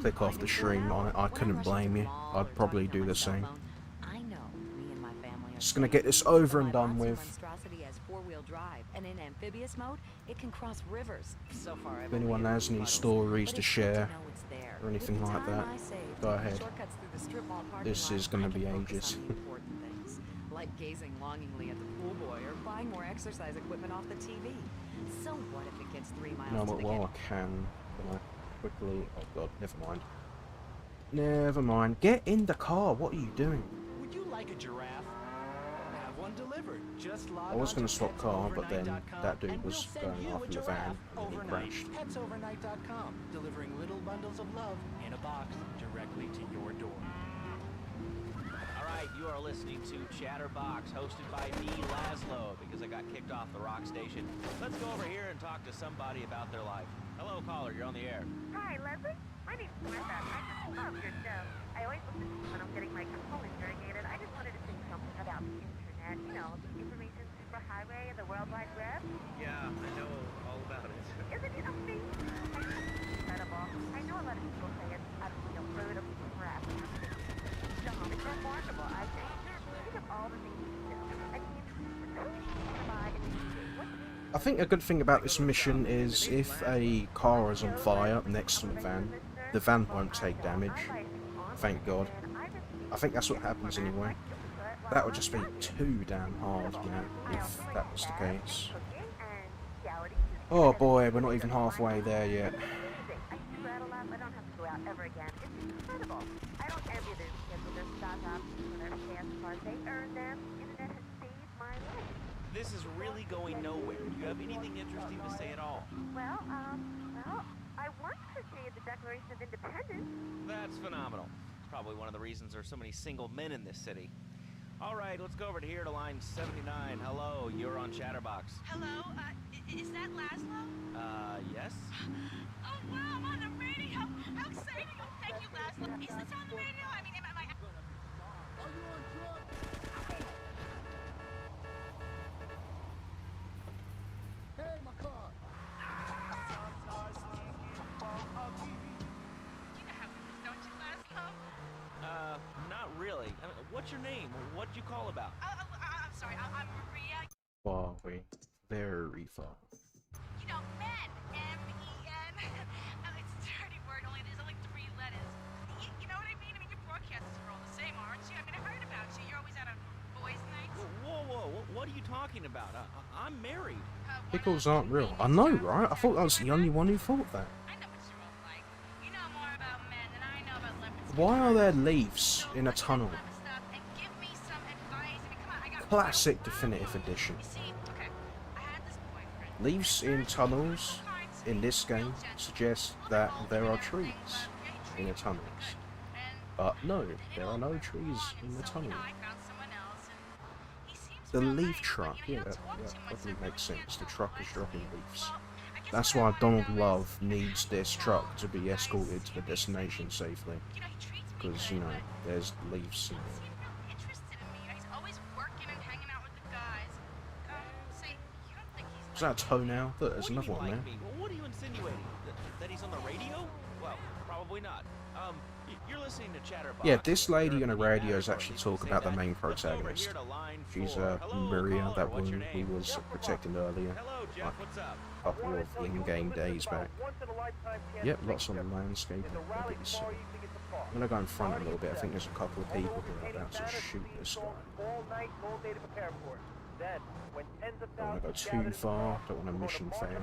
click off the stream, I couldn't blame you. I'd probably do the same. I know, me and my family are Just gonna get this over and done with. monstrosity has four-wheel drive, and in amphibious mode, it can cross rivers. So far, If anyone has any stories to share or anything like that, go ahead. This is gonna be ages. Like gazing longingly at the pool boy or buying more exercise equipment off the TV. So what if it gets 3 miles No, to but the while I can I quickly... Oh god, never mind. Never mind. Get in the car, what are you doing? Would you like a giraffe? Have one delivered. Just log I was on going to to swap car, but then petsovernight.com that dude and was we'll send going you off a in the giraffe van and he overnight. crashed. Petsovernight.com, delivering little bundles of love in a box directly to your door. Alright, you are listening to Chatterbox, hosted by me, Laszlo, because I got kicked off the rock station. Let's go over here and talk to somebody about their life. Hello, caller, you're on the air. Hi, Leslie. My name's Martha. I just love your show. I always listen to you when I'm getting my components irrigated. I just wanted to say I think a good thing about this mission is if a car is on fire next to the van won't take damage. Thank God. I think that's what happens anyway. That would just be too damn hard, man, if that was the case. Oh boy, we're not even halfway there yet. This is really going nowhere. Do you have anything interesting to say at all? Well, I once appreciated the Declaration of Independence. That's phenomenal. It's probably one of the reasons there's so many single men in this city. All right, let's go over to here to line 79. Hello, you're on Chatterbox. Hello, is that Laszlo? Yes? Oh, wow, I'm on the radio. How exciting. Oh, thank you, Laszlo. Is this on the radio? I mean, am I... Hey, my car! You know how it is, don't you, Laszlo? Not really. I mean, what's your name? What'd you call about? I'm sorry, I'm Maria. Far away. Very far. You know, men. M-E-N. It's a dirty word, only there's only 3 letters. You know what I mean? I mean, your broadcasters are all the same, aren't you? I mean, I heard about you. You're always out on boys' nights. Whoa, what are you talking about? I'm married. Pickles aren't real. I know, right? I thought I was the only one who thought that. I know what you're all like. You know more about men than I know about leopards. Why are there leaves in a tunnel? And give me some advice. I mean, come on, I got... Classic definitive edition. You see, okay, I had this boyfriend. Leaves in tunnels in this game suggest that there are trees in the tunnels. But no, there are no trees in the tunnel. The leaf truck, yeah, that probably makes sense. The truck is dropping leaves. That's why Donald Love needs this truck to be escorted to the destination safely. Because, you know, there's leaves in there. Is that a toenail? Look, there's another one there. What are you insinuating? That he's on the radio? Well, probably not. You're listening to Chatterbox. Yeah, this lady on the radio is actually talking about the main protagonist. She's Maria, that woman who was protected earlier, like a couple of in-game days back. Yep, lots of landscape. I'm gonna go in front a little bit. I think there's a couple of people who are about to shoot this guy. Don't want to go too far. Don't want to mission fail.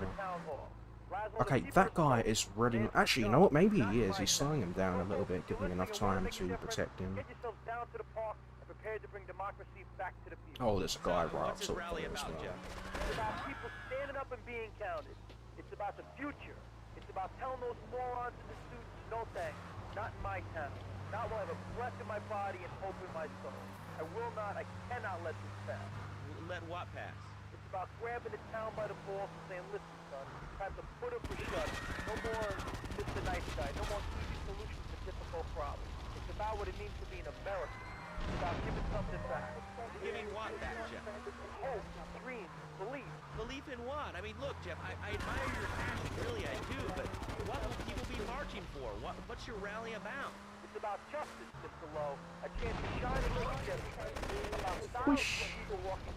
Okay, that guy is ready. Actually, you know what? Maybe he is. He's slowing him down a little bit, giving him enough time to protect him. Oh, there's a guy right up top there as well. It's about people standing up and being counted. It's about the future. It's about telling those morons in the suits, no thanks. Not in my town. Not while I have a breath in my body and hope in my soul. I will not, I cannot let this pass. Let what pass? It's about grabbing the town by the balls and saying, listen, son, time to put up or shut up. No more Mr. Nice Guy. No more easy solutions to difficult problems. It's about what it means to be an American. It's about giving something back. Giving what back, Jeff? Hope, dreams, belief. Belief in what? I mean, look, Jeff, I admire your passion. Really, I do. But what will people be marching for? What's your rally about? It's about justice, Mr. Lowe. A chance to shine and look at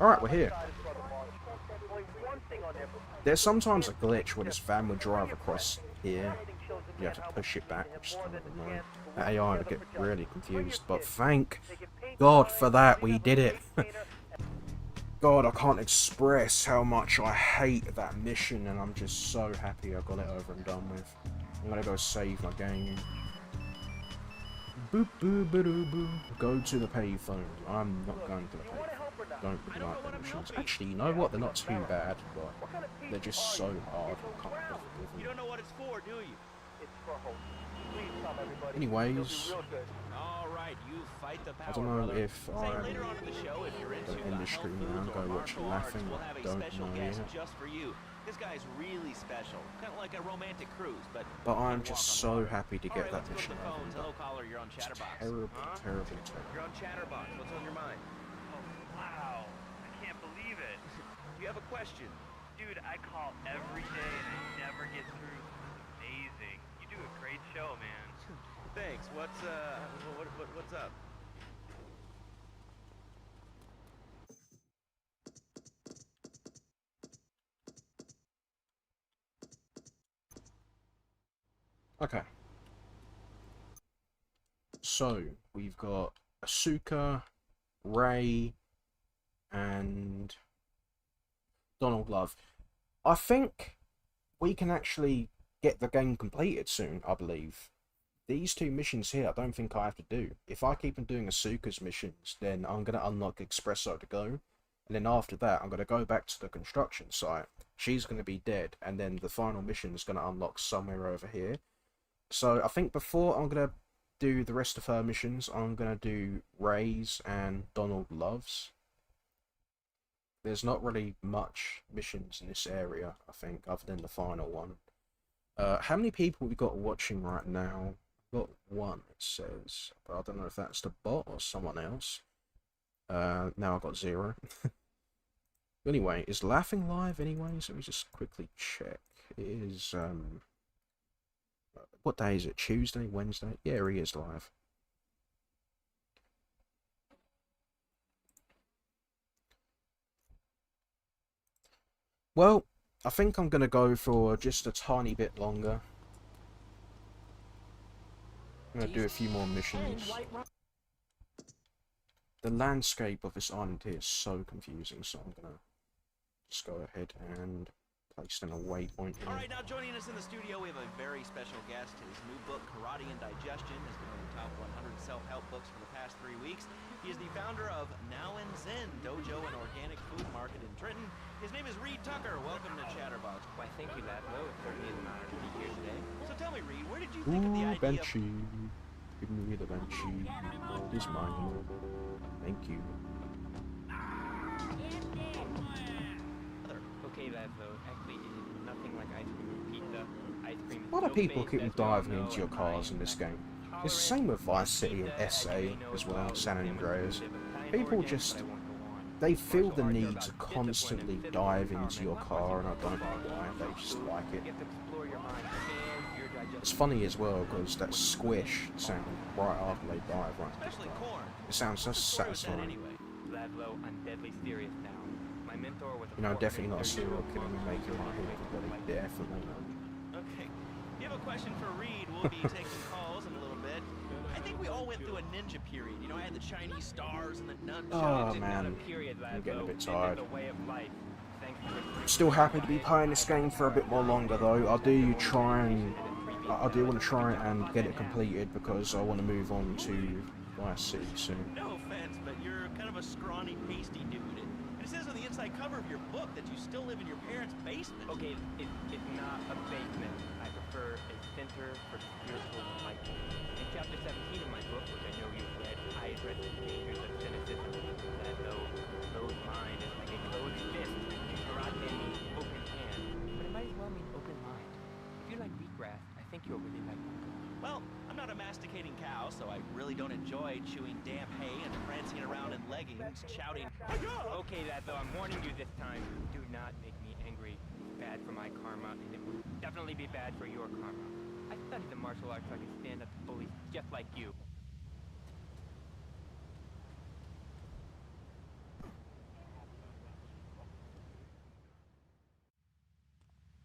Alright, we're here. There's sometimes a glitch where this van will drive across here. You have to push it back, which is kind of annoying. The AI would get really confused, but thank God for that, we did it. God, I can't express how much I hate that mission, and I'm just so happy I got it over and done with. I'm gonna go save my game. Boop boop boo boo. Go to the payphone. I'm not going to the payphone. Don't really like the missions. Actually, you know what? They're not too bad, but they're just so hard. I can't bother with them. You don't know what it's for, do you? It's for hope. Please come, everybody. Anyways, all right, you fight the power, I don't know if I'm later on in the show, if you're into in the stream now and go watch Laughing. we'll have a Don't special know guest yet. just for you. This guy's really special, kind of like a romantic cruise, but I'm just so happy to get that mission over and Hello, done. caller, you're on Chatterbox. Terrible, Huh? terrible, terrible. You're on Chatterbox. What's on your mind? Oh, wow. I can't believe it. You have a question? Dude, I call every day and I never get through. This is amazing. You do a great show, man. Thanks. What's up? Okay. So, we've got Asuka, Ray, and Donald Love. I think we can actually get the game completed soon, I believe. These two missions here, I don't think I have to do. If I keep on doing Asuka's missions, then I'm going to unlock Espresso to go. And then after that, I'm going to go back to the construction site. She's going to be dead. And then the final mission is going to unlock somewhere over here. So I think before I'm going to do the rest of her missions, I'm going to do Ray's and Donald Love's. There's not really much missions in this area, I think, other than the final one. How many people we got watching right now? We've got one, it says, but I don't know if that's the bot or someone else. Now I've got 0. Anyway, is Laughing live anyway? So let me just quickly check. It is, what day is it? Tuesday? Wednesday? Yeah, he is live. Well, I think I'm going to go for just a tiny bit longer. I'm going to do a few more missions. The landscape of this island here is so confusing, so I'm going to just go ahead and place in a waypoint here. All right, now joining us in the studio, we have a very special guest. His new book, Karate and Digestion, has been in the top 100 self-help books for the past 3 weeks. He is the founder of Now and Zen Dojo and Organic Food Market in Trenton. His name is Reed Tucker. Welcome to Chatterbox. Why, thank you, Laszlo. It certainly is an honor to be here today. So tell me, Reed, where did you think of the idea Banshee. Give me the Banshee. All is mine. Thank you. Okay, Laszlo. Actually, it is nothing like ice cream or pizza. Ice cream is A lot of people milk-based, keep as we all diving know, into your and cars in this game. It's the same with Vice City and SA as well, San Andreas. People just, they feel the need to constantly dive into your car, and I don't know why, they just like it. It's funny as well, because that squish sound right after they dive right into the car. It sounds so satisfying. Laszlo, I'm deadly serious now. My mentor was You know, definitely not a serial killer maker right here, everybody. Definitely not. Okay. If you have a question for Reed, we'll be taking calls in a little bit. I think we all went through a ninja period. You know, I had the Chinese stars and the nunchucks. Oh man, I'm getting a bit tired. I'm still happy to be playing this game for a bit more longer though. I do want to try and get it completed because I want to move on to Vice City soon. No offense, but you're kind of a scrawny, pasty dude. And it says on the inside cover of your book that you still live in your parents' basement. Okay, it's not a basement. I prefer a center for spiritual enlightenment. In chapter 17 of my book, which I know you've read, I address the dangers of cynicism. That though closed mind is like a closed fist, karate means open hand, but it might as well mean open mind. If you like wheatgrass, I think you'll really like my book. Well, I'm not a masticating cow, so I really don't enjoy chewing damp hay and prancing around in leggings, shouting, Okay, Laszlo, I'm warning you this time. Do not make me angry. It's bad for my karma, and it would definitely be bad for your karma. I studied the martial arts so I can stand up to bullies just like you.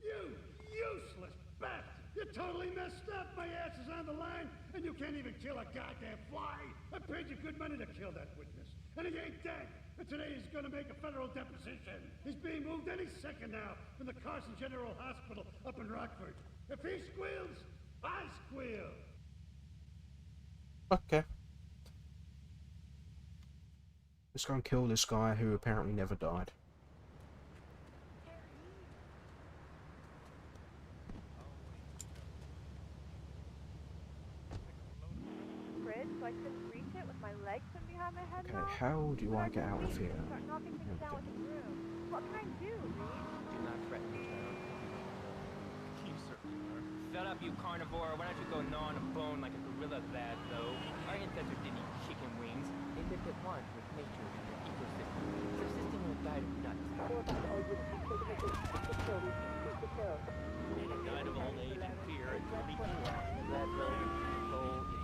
You useless bastard! You totally messed up! My ass is on the line, and you can't even kill a goddamn fly! I paid you good money to kill that witness, and he ain't dead! And today he's gonna make a federal deposition! He's being moved any second now from the Carson General Hospital up in Rockford. If he squeals, I squeal! Okay. Let's go and kill this guy who apparently never died. Fridge, so I couldn't reach it with my legs pinned behind my head. Okay, how do I get out of here? Start knocking things down with the broom. What can I do, Reed? Do not threaten me, child. You certainly are. Shut up, you carnivore. Why don't you go gnaw on a bone like a gorilla, Laszlo? Our ancestors didn't eat chicken wings. They lived at one with nature and their ecosystem, subsisting on a diet of nuts. they died of old age and fear and will be Laszlo, soul is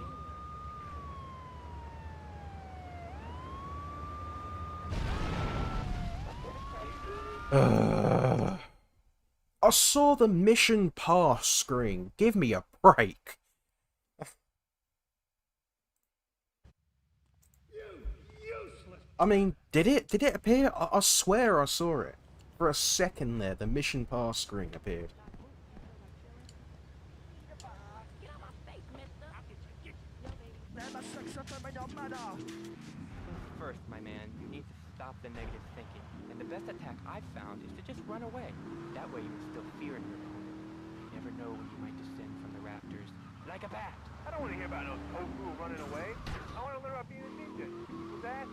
I saw the mission pass screen. Give me a break. I mean, did it appear? I swear I saw it. For a second there, the mission pass screen appeared. First, my man, you need to stop the negative thinking. And the best attack I've found is to just run away. That way you instill fear in your opponent. You never know when you might descend from the rafters like a bat. I don't want to hear about no tofu running away. I want to learn about being a ninja. With that?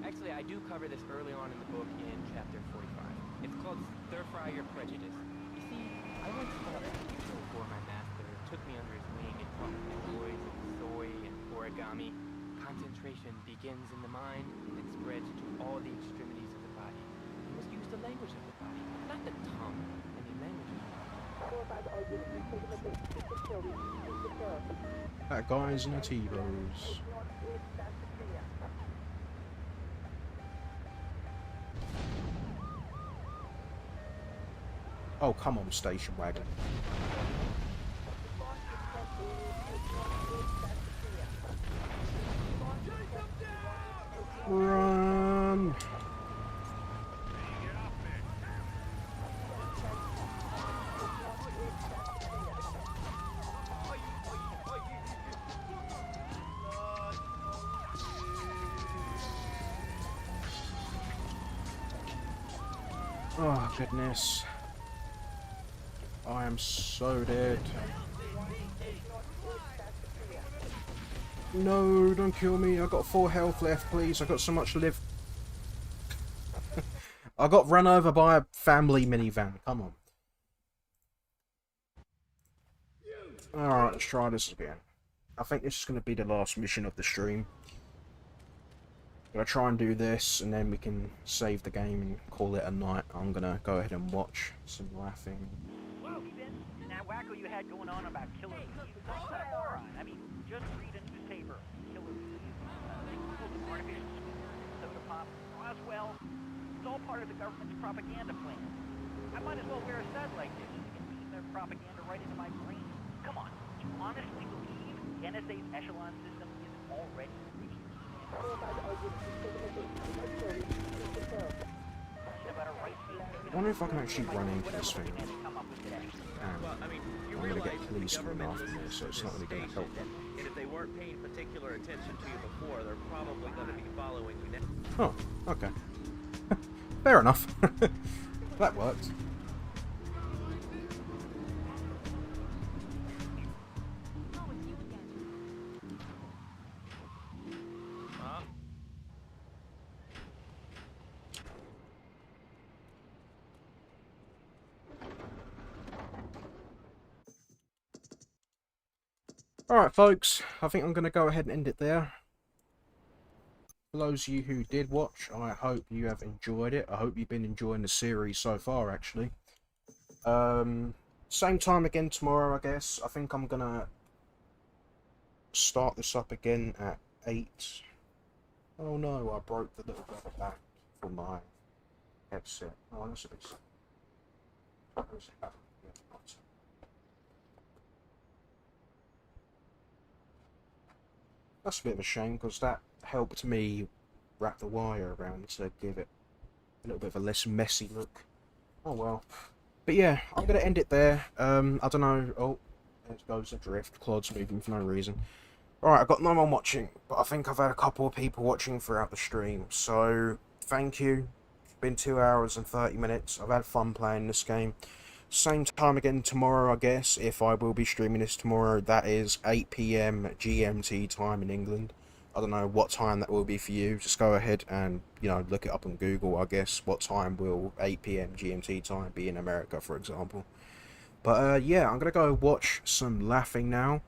Actually, I do cover this early on in the book in chapter 45. It's called Stir Fry Your Prejudice. You see, I once thought that before my master took me under his wing and taught me boys of soy and origami. Concentration begins in the mind and spreads to all the extremities of the body. You must use the language of the body, not the tongue and the language of the body. That guy's in a T-Rose. Oh, come on, station wagon. Run! Oh, goodness. I am so dead. No, don't kill me. I got 4 health left, please. I got so much live. I got run over by a family minivan. Come on. Alright, let's try this again. I think this is going to be the last mission of the stream. I'm going to try and do this, and then we can save the game and call it a night. I'm going to go ahead and watch some laughing. That wacko you had going on about killer bees, that's not a moron. I mean, just read a newspaper. Killer bees, artificial sweeteners, soda pop, Roswell. It's all part of the government's propaganda plan. I might as well wear a stud like this so we can beam their propaganda right into my brain. Come on, you honestly believe the NSA's echelon system isn't already reaching? I wonder if I can actually run into this thing. I'm going to get police coming after me, so it's not really going to help them. And if they weren't paying particular attention to you before, they're probably going to be following you now. Oh, okay. Fair enough. That worked. Alright folks, I think I'm going to go ahead and end it there. For those of you who did watch, I hope you have enjoyed it. I hope you've been enjoying the series so far, actually. Same time again tomorrow, I guess. I think I'm going to start this up again at 8. Oh no, I broke the little rubber band for my headset. Oh, that's a bit sad. That's a bit of a shame, because that helped me wrap the wire around to give it a little bit of a less messy look. Oh well. But yeah, I'm going to end it there. I don't know. Oh, there goes adrift. Claude's moving for no reason. Alright, I've got no one watching, but I think I've had a couple of people watching throughout the stream. So, thank you. It's been 2 hours and 30 minutes. I've had fun playing this game. Same time again tomorrow, I guess, if I will be streaming this tomorrow. That is 8 PM GMT time in England. I don't know what time that will be for you. Just go ahead and, you know, look it up on Google, I guess. What time will 8 PM GMT time be in America, for example. But, yeah, I'm going to go watch some laughing now.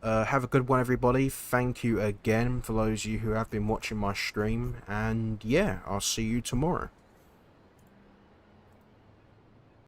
Have a good one, everybody. Thank you again for those of you who have been watching my stream. And, yeah, I'll see you tomorrow.